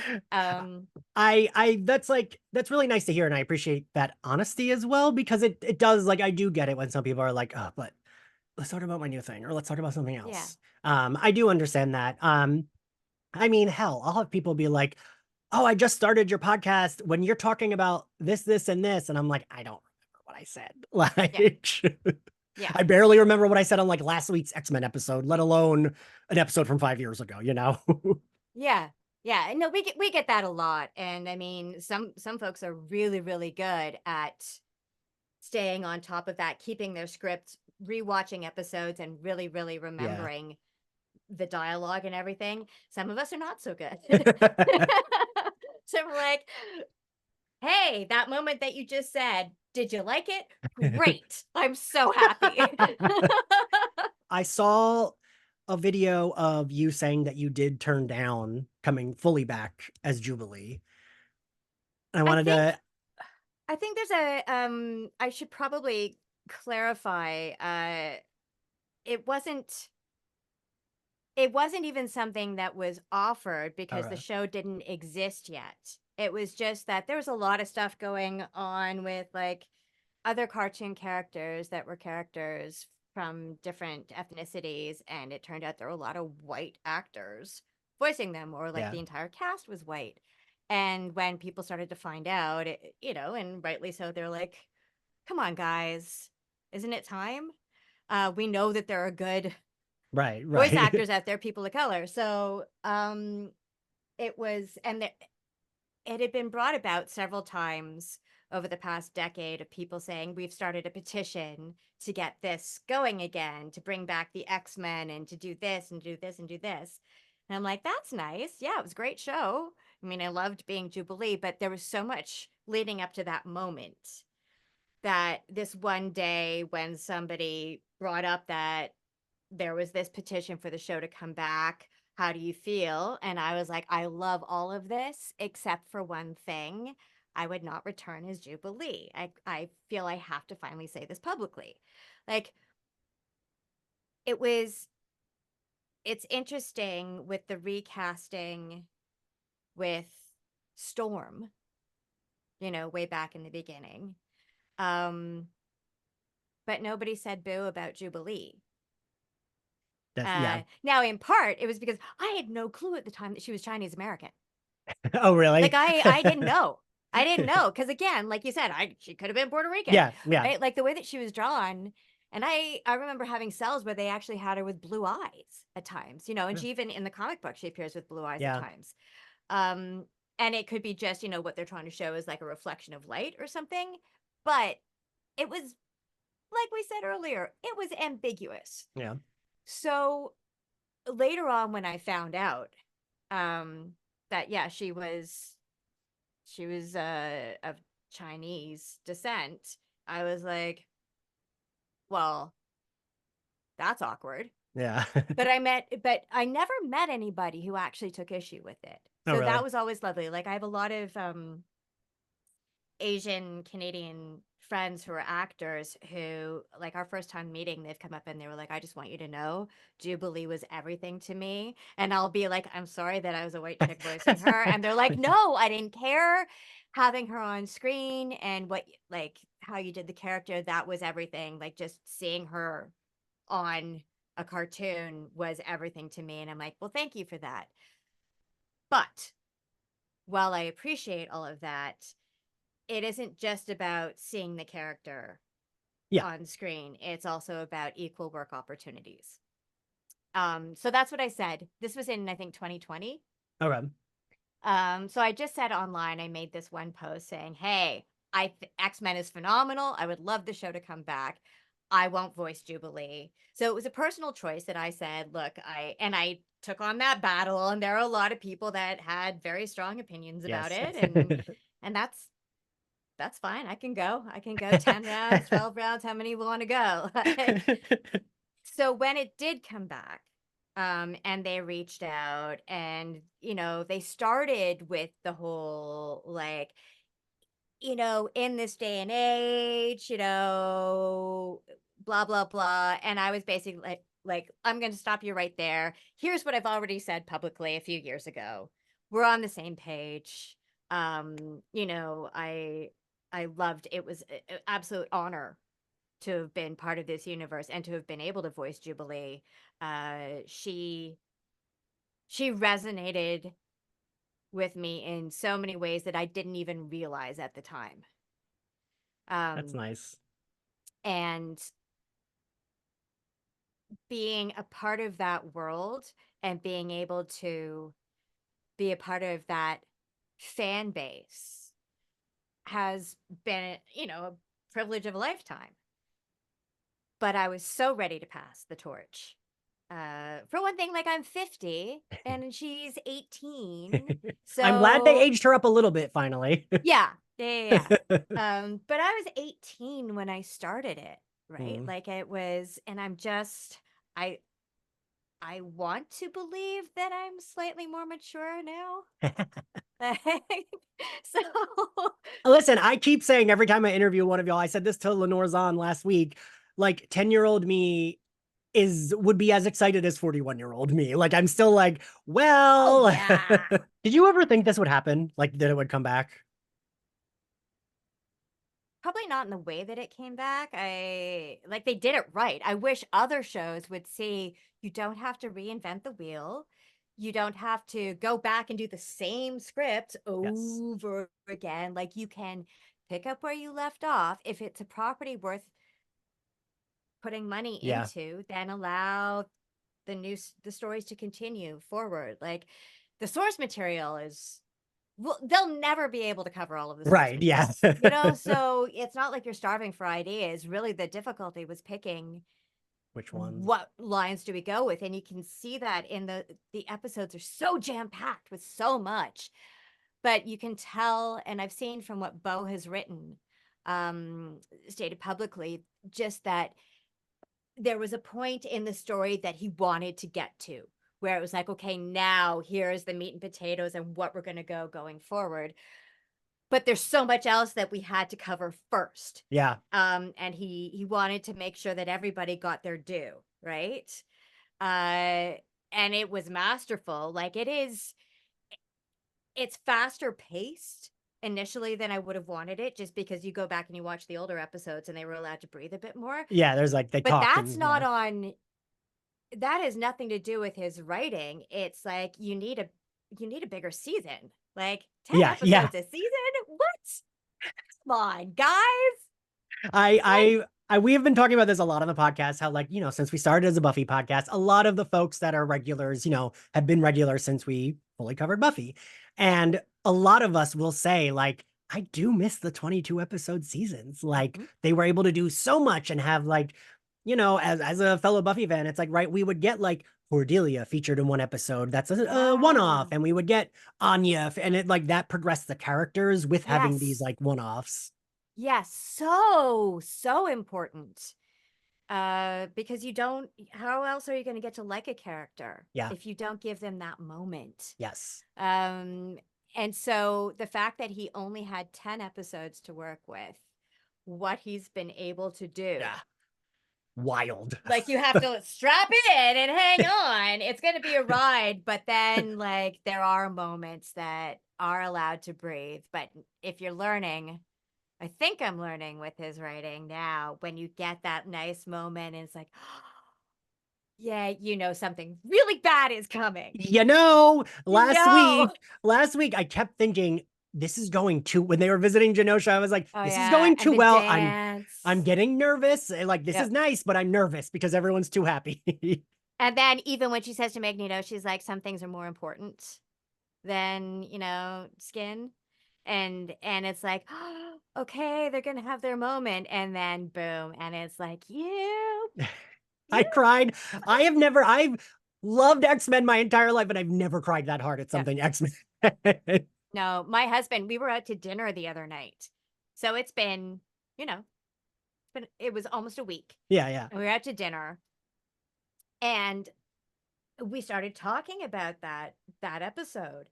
That's really nice to hear. And I appreciate that honesty as well, because it does, like, I do get it when some people are like, oh, but let's talk about my new thing, or let's talk about something else. Yeah. I do understand that. I mean, hell, I'll have people be like, oh, I just started your podcast when you're talking about this, this, and this. And I'm like, I don't remember what I said. Like, yeah. I barely remember what I said on like last week's X-Men episode, let alone an episode from 5 years ago, you know? Yeah. Yeah. No, we get that a lot. And I mean, some folks are really, really good at staying on top of that, keeping their scripts, rewatching episodes, and really, really remembering the dialogue and everything. Some of us are not so good. So we're like, hey, that moment that you just said, did you like it? Great. I'm so happy. I saw a video of you saying that you did turn down coming fully back as Jubilee. I think there's a I should probably clarify, it wasn't even something that was offered because the show didn't exist yet. It was just that there was a lot of stuff going on with like other cartoon characters that were characters from different ethnicities, and it turned out there were a lot of white actors voicing them, or like the entire cast was white. And when people started to find out, and rightly so, they're like, come on, guys, isn't it time? We know that there are good voice actors out there, people of color. So it was, and it had been brought about several times over the past decade of people saying, we've started a petition to get this going again, to bring back the X-Men and to do this and do this and do this. And I'm like, that's nice. Yeah, it was a great show. I mean, I loved being Jubilee, but there was so much leading up to that moment that this one day when somebody brought up that there was this petition for the show to come back, how do you feel? And I was like, I love all of this except for one thing. I would not return as Jubilee. I feel I have to finally say this publicly. Like, it's interesting with the recasting with Storm, way back in the beginning. But nobody said boo about Jubilee. Now, in part, it was because I had no clue at the time that she was Chinese American. Oh, really? Like, I didn't know. I didn't know. Because again, like you said, she could have been Puerto Rican. Yeah. Right? Like the way that she was drawn. And I remember having cells where they actually had her with blue eyes at times, and she even in the comic book, she appears with blue eyes at times. And it could be just, what they're trying to show is like a reflection of light or something. But it was, like we said earlier, it was ambiguous. Yeah. So later on, when I found out that she was of Chinese descent, I was like, well, that's awkward. Yeah. But I never met anybody who actually took issue with it. So really? That was always lovely. Like, I have a lot of Asian Canadian friends who are actors who, like, our first time meeting, they've come up and they were like, I just want you to know Jubilee was everything to me. And I'll be like, I'm sorry that I was a white chick voicing her. And they're like, no, I didn't care having her on screen and how you did the character. That was everything. Like, just seeing her on a cartoon was everything to me. And I'm like, well, thank you for that. But while I appreciate all of that, it isn't just about seeing the character on screen. It's also about equal work opportunities. So that's what I said. This was in, I think, 2020. Okay. So I just said online, I made this one post saying, hey, X-Men is phenomenal. I would love the show to come back. I won't voice Jubilee. So it was a personal choice that I said, look, I took on that battle, and there are a lot of people that had very strong opinions about it. And that's fine. I can go. 10 rounds, 12 rounds, how many want to go? So when it did come back, and they reached out and, they started with the whole, like, in this day and age, blah, blah, blah. And I was basically like, I'm going to stop you right there. Here's what I've already said publicly a few years ago. We're on the same page. I loved, it was an absolute honor to have been part of this universe and to have been able to voice Jubilee. She resonated with me in so many ways that I didn't even realize at the time. That's nice. And being a part of that world and being able to be a part of that fan base has been, a privilege of a lifetime. But I was so ready to pass the torch. For one thing, like, I'm 50 and she's 18. So I'm glad they aged her up a little bit finally. Yeah. But I was 18 when I started it, right? Like, it was, and I want to believe that I'm slightly more mature now. So Listen, I keep saying every time I interview one of y'all, I said this to Lenore Zahn last week, like 10-year-old me would be as excited as 41-year-old me. Like, I'm still like, well, yeah. Did you ever think this would happen? Like, that it would come back? Probably not in the way that it came back. They did it right. I wish other shows would see you don't have to reinvent the wheel. You don't have to go back and do the same script over again. Like, you can pick up where you left off. If it's a property worth putting money into, then allow the stories to continue forward. Like, the source material is, well, they'll never be able to cover all of this. Right. Yeah. So it's not like you're starving for ideas. Really, the difficulty was picking which ones, what lines do we go with, and you can see that in the episodes are so jam-packed with so much. But you can tell, and I've seen from what Bo has written, stated publicly, just that there was a point in the story that he wanted to get to, where it was like, okay, now here's the meat and potatoes and what we're going to going forward. But there's so much else that we had to cover first. Yeah. And he wanted to make sure that everybody got their due, right? And it was masterful. Like, it's faster paced initially than I would have wanted it, just because you go back and you watch the older episodes and they were allowed to breathe a bit more. Yeah, there's like, but that's not on, that has nothing to do with his writing. It's like, you need a bigger season. Like, 10 episodes a season? What? Come on, guys. We have been talking about this a lot on the podcast, how, like, since we started as a Buffy podcast, a lot of the folks that are regulars, have been regulars since we fully covered Buffy. And a lot of us will say, like, I do miss the 22 episode seasons. Like, they were able to do so much and have, like, as a fellow Buffy fan, it's like, right, we would get like Cordelia featured in one episode. That's a one-off. And we would get Anya, and it, like, that progressed the characters with having these, like, one-offs. Yes, so important. Because how else are you going to get to like a character if you don't give them that moment? Yes. And so the fact that he only had 10 episodes to work with, what he's been able to do. Yeah. Wild. Like, you have to strap in and hang on. It's going to be a ride, but then, like, there are moments that are allowed to breathe. But if you're learning, I think I'm learning with his writing now, when you get that nice moment and it's like, yeah, something really bad is coming. Last week I kept thinking, this is going too, when they were visiting Genosha, I was like, this is going too well. I'm getting nervous. Like, this is nice, but I'm nervous because everyone's too happy. And then even when she says to Magneto, she's like, some things are more important than, skin. And it's like, oh, okay, they're going to have their moment. And then boom. And it's like, I cried. I've loved X-Men my entire life, but I've never cried that hard at something X-Men. No, my husband, we were out to dinner the other night So it's been, it was almost a week. Yeah. And we were out to dinner, and we started talking about that episode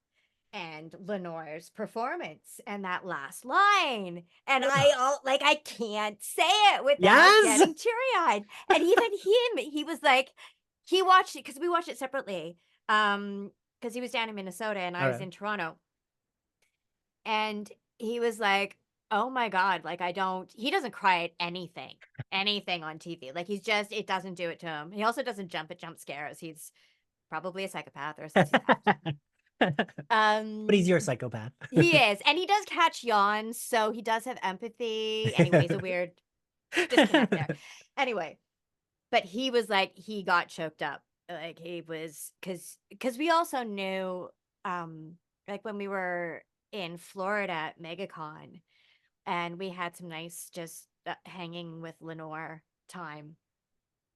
and Lenore's performance and that last line. And I can't say it without getting teary-eyed. And even he was like, he watched it because we watched it separately. Because he was down in Minnesota and I was in Toronto. And he was like, oh my God, like he doesn't cry at anything on TV. Like it doesn't do it to him. He also doesn't jump at jump scares. He's probably a psychopath or something. But he's your psychopath. He is. And he does catch yawns, so he does have empathy. Anyways, a weird disconnect there. Anyway, but he was like, he got choked up. Like he was, because we also knew, like when we were in Florida at MegaCon, and we had some nice just hanging with Lenore time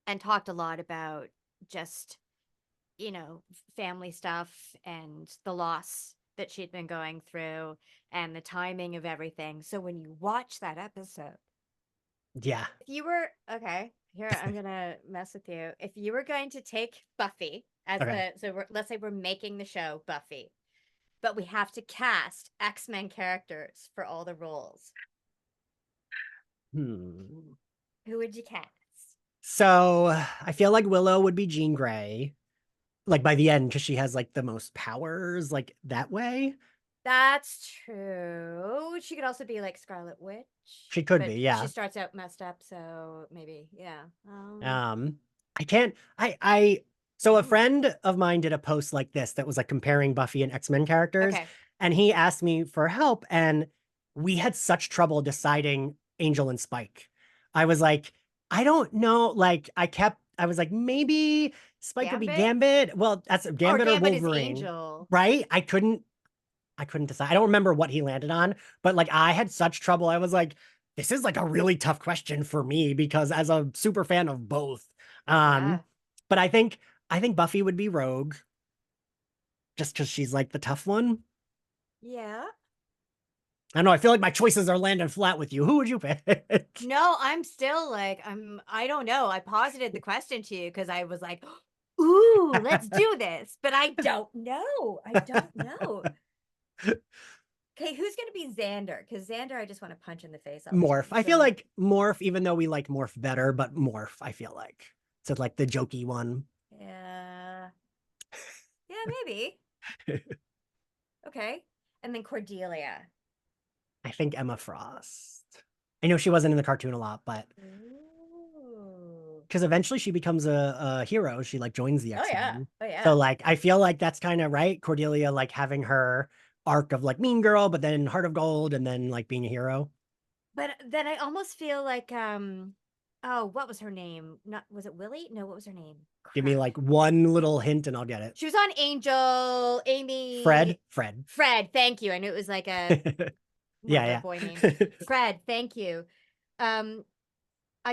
and talked a lot about just, family stuff and the loss that she'd been going through and the timing of everything. So when you watch that episode, yeah, if you were here, I'm gonna mess with you. If you were going to take Buffy as let's say we're making the show Buffy, but we have to cast X-Men characters for all the roles. Who would you cast? So I feel like Willow would be Jean Grey, like by the end, because she has like the most powers, like that way. That's true. She could also be like Scarlet Witch. She could be, yeah. She starts out messed up, so maybe, yeah. I can't. So a friend of mine did a post like this that was like comparing Buffy and X-Men characters, and he asked me for help, and we had such trouble deciding Angel and Spike. I was like, I don't know. Like I was like, maybe Spike would be Gambit. Well, that's Gambit or Wolverine, is Angel. right? I couldn't decide. I don't remember what he landed on, but like I had such trouble. I was like, this is like a really tough question for me because as a super fan of both. But I think Buffy would be Rogue just because she's like the tough one. Yeah. I don't know. I feel like my choices are landing flat with you. Who would you pick? No, I'm still like, I don't know. I posited the question to you because I was like, ooh, let's do this. But I don't know. Okay, who's going to be Xander? Because Xander, I just want to punch in the face. Morph. I feel like Morph, even though we like Morph better, but Morph, I feel like. So like the jokey one. Yeah. Yeah, maybe. Okay. And then Cordelia. I think Emma Frost. I know she wasn't in the cartoon a lot, but because eventually she becomes a hero. She like joins the X-Men. Oh yeah. So like I feel like that's kind of right. Cordelia like having her arc of like Mean Girl, but then Heart of Gold, and then like being a hero. But then I almost feel like what was her name? Was it Willie? No, what was her name? Crap. Give me like one little hint and I'll get it. She was on Angel, Amy. Fred. Thank you. I knew it was like a boy name. Fred, thank you. I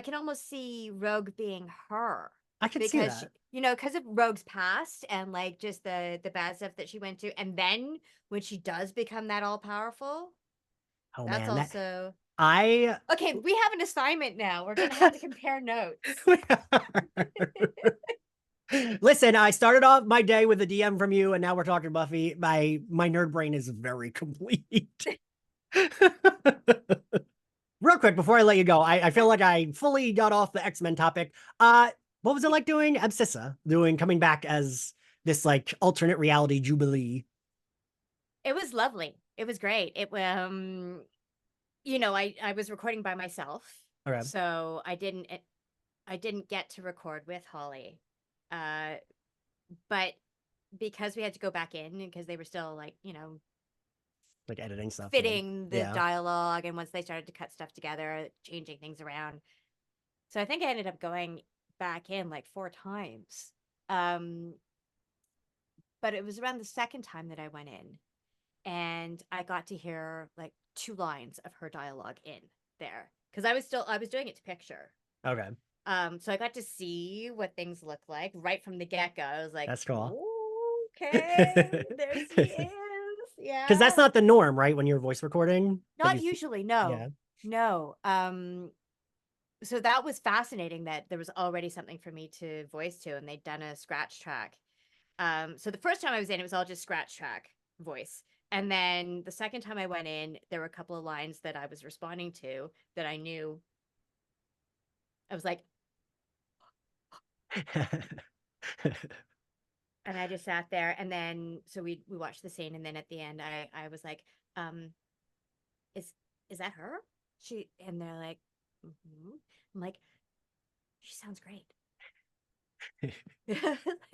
can almost see Rogue being her. I can see that. Because of Rogue's past and like just the bad stuff that she went through, and then when she does become that all powerful, that's also. Okay, we have an assignment now. We're gonna have to compare notes. Listen, I started off my day with a DM from you, and now we're talking Buffy. My nerd brain is very complete. Real quick before I let you go, I feel like I fully got off the X-Men topic. What was it like doing Abscissa? Coming back as this like alternate reality Jubilee? It was lovely. It was great. I was recording by myself. Okay. So I didn't get to record with Holly. But because we had to go back in because they were still like editing stuff, fitting the dialogue, and once they started to cut stuff together, changing things around. So I think I ended up going back in like 4 times. But it was around the second time that I went in, and I got to hear like 2 lines of her dialogue in there because I was doing it to picture. Okay. So I got to see what things look like right from the get-go. I was like, that's cool. Okay, there she is. Yeah. Because that's not the norm, right? When you're voice recording. Not usually, no. Yeah. No. So that was fascinating that there was already something for me to voice to, and they'd done a scratch track. So the first time I was in, it was all just scratch track voice. And then the second time I went in, there were a couple of lines that I was responding to that I knew. I was like, and I just sat there. And then, so we watched the scene. And then at the end, I was like, is that her? And they're like, I'm like, she sounds great.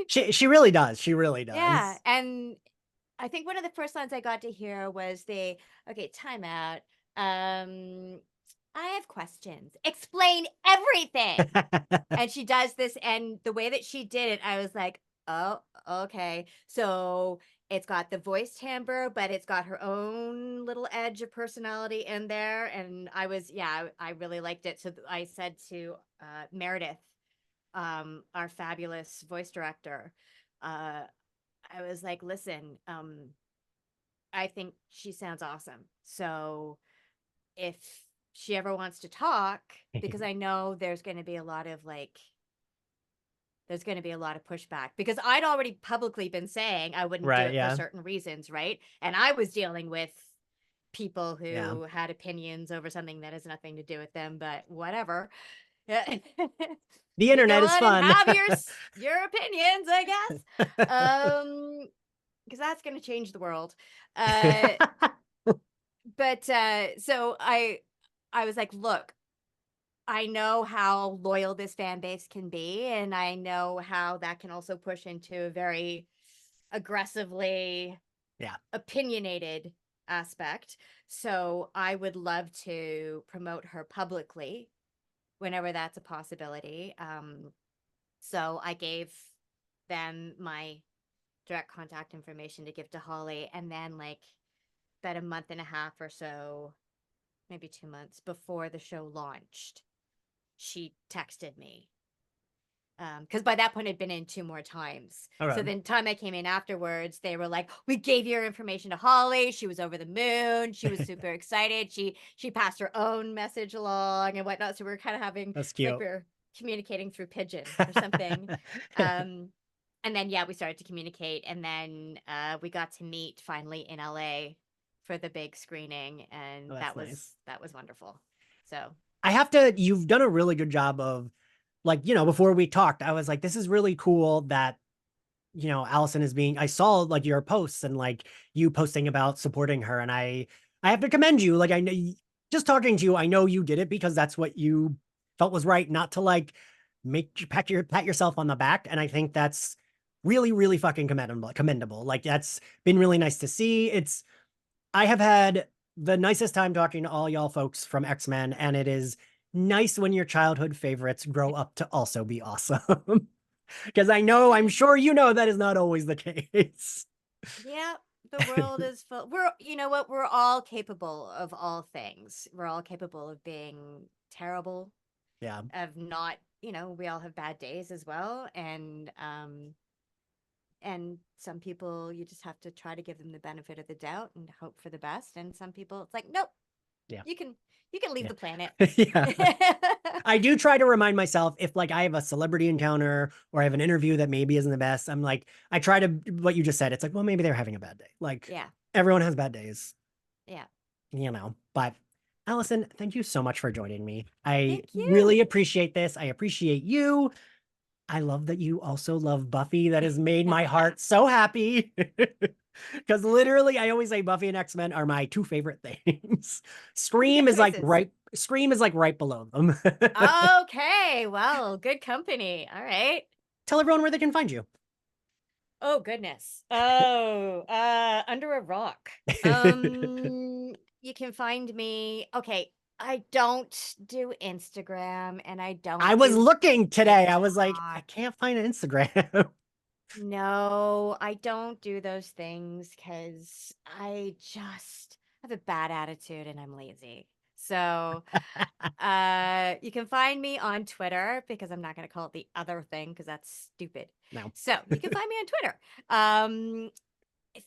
She really does. She really does. Yeah. And I think one of the first lines I got to hear was okay, time out. I have questions. Explain everything. And she does this, and the way that she did it, I was like, oh, okay. So it's got the voice timbre, but it's got her own little edge of personality in there. And I really liked it. So I said to Meredith, our fabulous voice director, I was like, listen, I think she sounds awesome. So if she ever wants to talk, because I know there's going to be a lot of pushback, because I'd already publicly been saying I wouldn't do it for certain reasons. Right. And I was dealing with people who had opinions over something that has nothing to do with them, but whatever. The internet is fun. Have your opinions, I guess. Because that's going to change the world. But so I was like, look, I know how loyal this fan base can be, and I know how that can also push into a very aggressively opinionated aspect. So I would love to promote her publicly whenever that's a possibility. So I gave them my direct contact information to give to Holly, and then about a month and a half or so, maybe 2 months before the show launched, she texted me, because by that point I'd been in 2 more times. So then time I came in afterwards, they were like, we gave your information to Holly, she was over the moon, she was super excited, she passed her own message along and whatnot. So we were kind of having, that's cute, like we were communicating through pigeon or something. And then we started to communicate, and then we got to meet finally in LA for the big screening, and that was wonderful. So you've done a really good job of, before we talked, I was like, this is really cool that Alyson is I saw your posts and you posting about supporting her, and I have to commend you. I know, just talking to you, I know you did it because that's what you felt was right, not to make you pat yourself on the back. And I think that's really, really fucking commendable. That's been really nice to see. I have had the nicest time talking to all y'all folks from X-Men, and it is nice when your childhood favorites grow up to also be awesome. Because I'm sure that is not always the case. Yeah, the world is full. We're all capable of all things. We're all capable of being terrible. Yeah. Of not, we all have bad days as well. And some people, you just have to try to give them the benefit of the doubt and hope for the best. And some people, it's like, nope. Yeah. You can leave the planet. I do try to remind myself if I have a celebrity encounter or I have an interview that maybe isn't the best, I'm I try to, what you just said, it's well, maybe they're having a bad day. Everyone has bad days. Yeah. But Alyson, thank you so much for joining me. I really appreciate this. I appreciate you. I love that you also love Buffy. That has made my heart so happy. Because literally, I always say Buffy and X-Men are my 2 favorite things. Scream is right below them. Okay, well, good company. All right. Tell everyone where they can find you. Oh goodness. Under a rock. You can find me. Okay, I don't do Instagram, and I don't. I was looking today. I was like, I can't find an Instagram. No, I don't do those things because I just have a bad attitude and I'm lazy. So you can find me on Twitter, because I'm not going to call it the other thing because that's stupid. No. So you can find me on Twitter.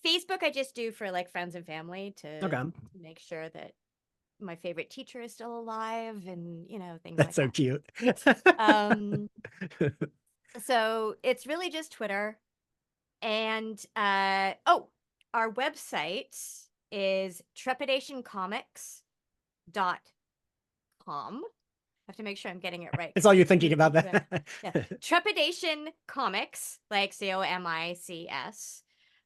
Facebook, I just do for friends and family to make sure that my favorite teacher is still alive, and things That's so like cute. that. So it's really just Twitter, and our website is trepidationcomics.com. I have to make sure I'm getting it right. It's all you thinking about that. Yeah. Trepidation Comics, like COMICS.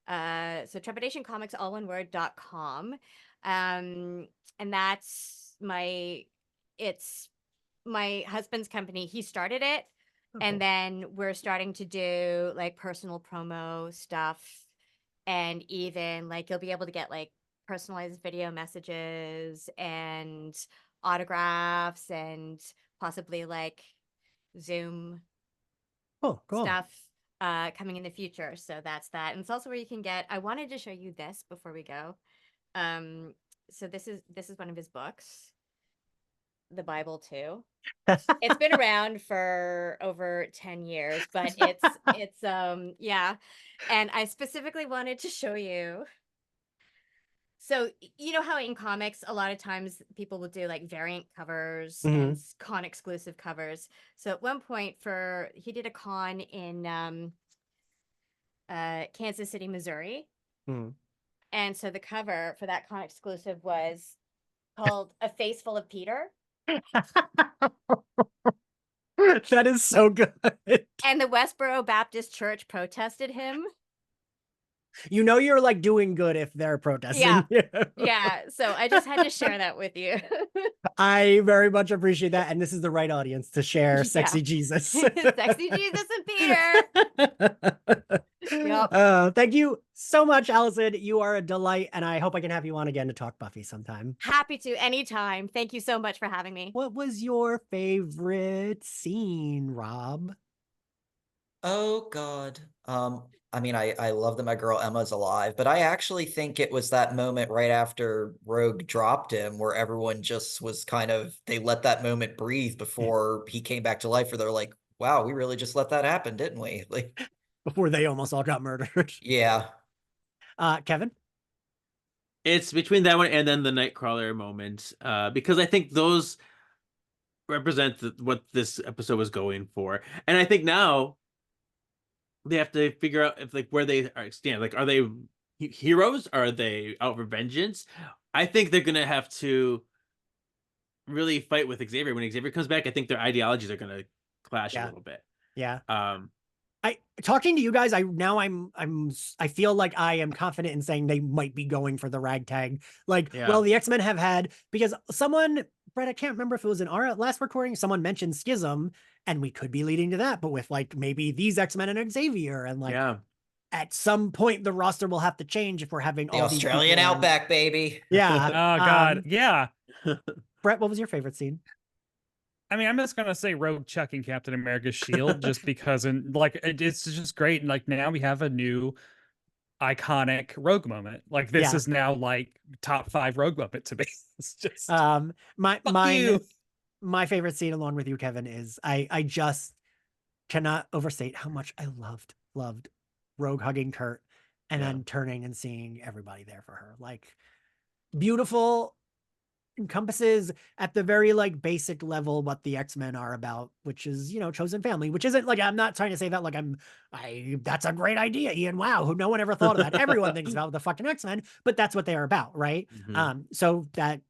So Trepidation Comics, all one word.com. And that's it's my husband's company. He started it. And then we're starting to do like personal promo stuff. And even like you'll be able to get like personalized video messages and autographs and possibly like Zoom stuff coming in the future. So that's that. And it's also where you can get, I wanted to show you this before we go. So this is one of his books, the Bible too. It's been around for over 10 years, but it's yeah. And I specifically wanted to show you. So, you know how in comics, a lot of times people will do like variant covers and con exclusive covers. So at one point he did a con in Kansas City, Missouri. And so the cover for that con exclusive was called A Face Full of Peter. That is so good. And the Westboro Baptist Church protested him. You're like doing good if they're protesting. Yeah. So I just had to share that with you. I very much appreciate that. And this is the right audience to share Sexy Jesus. Sexy Jesus and Peter. Yep. Thank you so much, Alyson. You are a delight. And I hope I can have you on again to talk Buffy sometime. Happy to, anytime. Thank you so much for having me. What was your favorite scene, Rob? Oh, God. I mean, I love that my girl Emma's alive, but I actually think it was that moment right after Rogue dropped him where everyone just was they let that moment breathe before he came back to life, where they're like, wow, we really just let that happen, didn't we? Like, before they almost all got murdered. Yeah. Kevin? It's between that one and then the Nightcrawler moment, because I think those represent what this episode was going for. And I think now they have to figure out if where they stand. Like, are they heroes? Are they out for vengeance? I think they're gonna have to really fight with Xavier when Xavier comes back. I think their ideologies are gonna clash a little bit. Yeah. Talking to you guys, I feel like I am confident in saying they might be going for the ragtag. Well, the X-Men have had, because someone, Brett, I can't remember if it was in our last recording, someone mentioned Schism, and we could be leading to that, but with maybe these X-Men and Xavier, and at some point the roster will have to change if we're having the all Australian Outback, baby. Yeah. Oh God. Yeah. Brett, what was your favorite scene? I mean, I'm just gonna say Rogue chucking Captain America's shield just because, it's just great. And now we have a new iconic Rogue moment. This is now top 5 Rogue moment to me. It's just my favorite scene, along with you, Kevin, is I just cannot overstate how much I loved Rogue hugging Kurt and then turning and seeing everybody there for her. Beautiful. Encompasses at the very basic level what the X-Men are about, which is chosen family, which isn't I'm not trying to say that that's a great idea, Ian, wow, who no one ever thought of that. Everyone thinks about the fucking X-Men, but that's what they are about, right? So that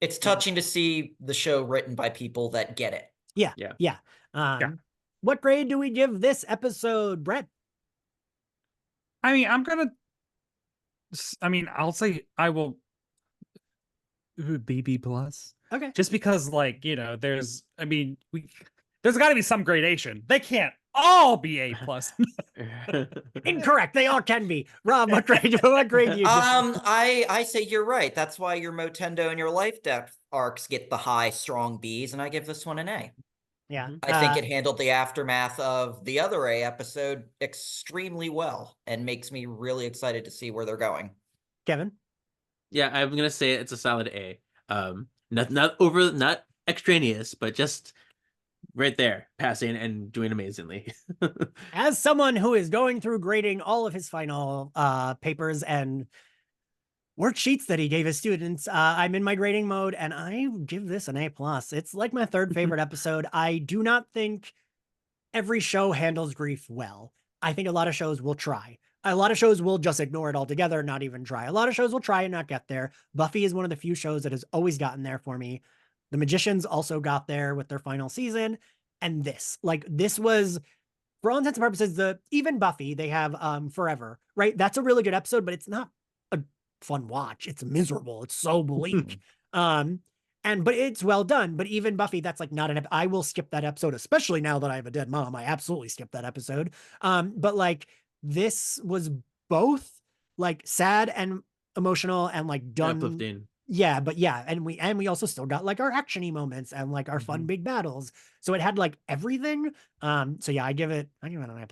it's touching to see the show written by people that get it. Yeah. What grade do we give this episode, Brett? I'll say I will BB plus. Okay. Just because there's got to be some gradation. They can't all be A plus. Incorrect. They all can be. Rob, what grade do you give? I say you're right. That's why your Motendo and your Life Depth arcs get the high, strong Bs, and I give this one an A. Yeah. I think it handled the aftermath of the other A episode extremely well and makes me really excited to see where they're going. Kevin? Yeah, I'm gonna say it's a solid A. Not extraneous, but just right there, passing and doing amazingly. As someone who is going through grading all of his final papers and worksheets that he gave his students. I'm in my grading mode, and I give this an A+. It's like my third favorite episode. I do not think every show handles grief well. I think a lot of shows will try. A lot of shows will just ignore it altogether, not even try. A lot of shows will try and not get there. Buffy is one of the few shows that has always gotten there for me. The Magicians also got there with their final season. And this was, for all intents and purposes, even Buffy, they have Forever, right? That's a really good episode, but it's not a fun watch. It's miserable. It's so bleak. But it's well done. But even Buffy, that's like not I will skip that episode, especially now that I have a dead mom. I absolutely skip that episode. But like this was both like sad and emotional and like done. Uplifting. Yeah, but yeah, and we also still got like our actiony moments and like our fun big battles. So it had like everything. So yeah, I give it an A+.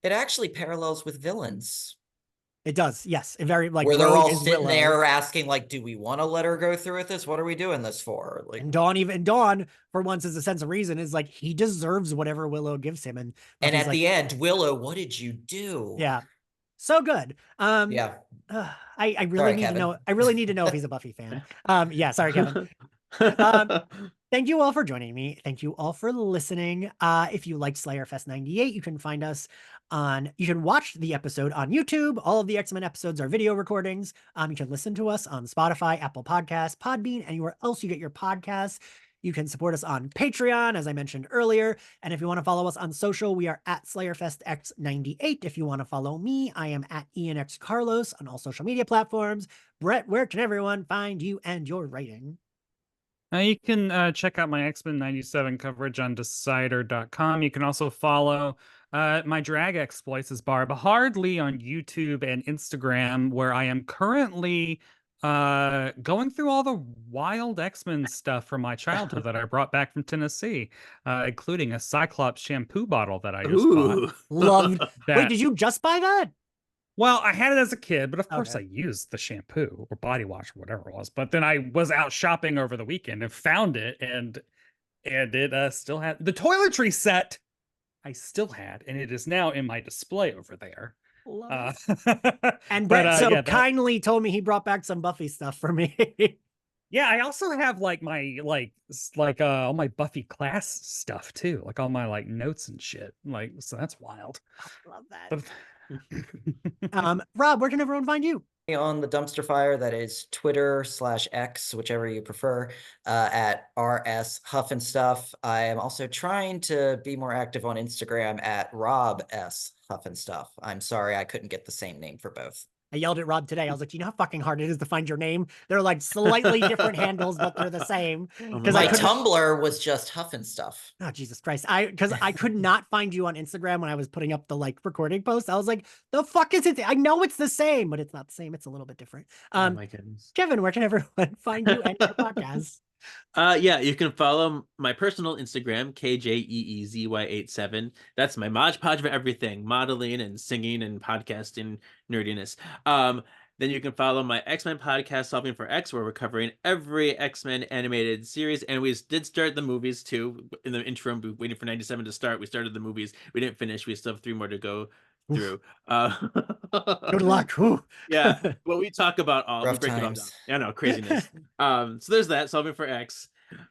It actually parallels with Villains. It does, yes. It very like where they're all sitting Willow. there asking, like, do we want to let her go through with this? What are we doing this for? Like, and Dawn, for once, is a sense of reason, is like he deserves whatever Willow gives him. And at the end, Willow, what did you do? Yeah. So good. Yeah. I really need to know. I really need to know if he's a Buffy fan. Yeah, sorry, Kevin. Thank you all for joining me. Thank you all for listening. If you liked Slayerfest 98, you can find us you can watch the episode on YouTube. All of the X-Men episodes are video recordings. You can listen to us on Spotify, Apple Podcasts, Podbean, anywhere else you get your podcasts. You can support us on Patreon, as I mentioned earlier. And if you want to follow us on social, we are at SlayerFestX98. If you want to follow me, I am at IanXCarlos on all social media platforms. Brett, where can everyone find you and your writing? You can check out my X-Men 97 coverage on Decider.com. You can also follow my drag exploits as Barb Hardly on YouTube and Instagram, where I am currently going through all the wild X-Men stuff from my childhood that I brought back from Tennessee, including a Cyclops shampoo bottle that I just bought. Loved that. Wait, did you just buy that? Well, I had it as a kid, but of course I used the shampoo or body wash or whatever it was. But then I was out shopping over the weekend and found it, and it still had the toiletry set. I still had, and it is now in my display over there. And Brett kindly told me he brought back some Buffy stuff for me. Yeah, I also have like my all my Buffy class stuff too, like all my like notes and shit. Like, so that's wild. I love that. Rob, where can everyone find you? On the dumpster fire, that is Twitter/X, whichever you prefer, at RS Huff and Stuff. I am also trying to be more active on Instagram at Rob S Huff and Stuff. I'm sorry I couldn't get the same name for both. I yelled at Rob today. I was like, do you know how fucking hard it is to find your name? They're like slightly different handles, but they're the same. Because my Tumblr was just Huff and Stuff. Oh, Jesus Christ. Because I could not find you on Instagram when I was putting up the like recording posts. I was like, the fuck is it? I know it's the same, but it's not the same. It's a little bit different. Oh my goodness. Kevin, where can everyone find you and your podcast? Yeah, you can follow my personal Instagram, KJEEZY87. That's my Mod Podge for everything, modeling and singing and podcasting nerdiness. Then you can follow my X-Men podcast, Solving for X, where we're covering every X-Men animated series. And we did start the movies too. In the interim, waiting for 97 to start. We started the movies. We didn't finish. We still have 3 more to go through. Good luck. Yeah, well, we talk about all rough break times. It all down. Yeah, no, craziness. So there's that, Solving for X.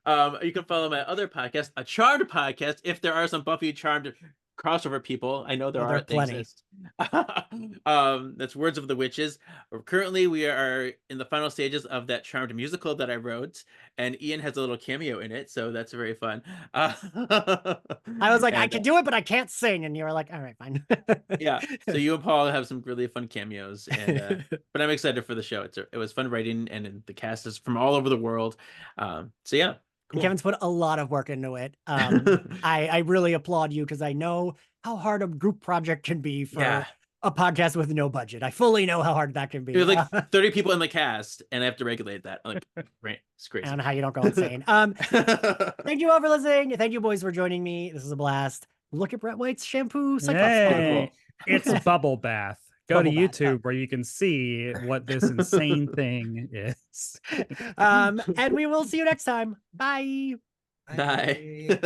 You can follow my other podcast, a Charmed podcast, if there are some Buffy Charmed crossover people. I know there are plenty. That's Words of the Witches. Currently we are in the final stages of that Charmed musical that I wrote, and Ian has a little cameo in it, so that's very fun. I was like, I can do it, but I can't sing, and you were like, all right, fine. Yeah, so you and Paul have some really fun cameos, and but I'm excited for the show. It was fun writing, and the cast is from all over the world. So yeah. Cool. Kevin's put a lot of work into it. I really applaud you, because I know how hard a group project can be for a podcast with no budget. I fully know how hard that can be. There's like 30 people in the cast, and I have to regulate that. Like, right, it's crazy. I don't know how you don't go insane. Thank you all for listening. Thank you, boys, for joining me. This is a blast. Look at Brett White's shampoo. Hey, it's a bubble bath. Go to YouTube where you can see what this insane thing is. And we will see you next time. Bye. Bye.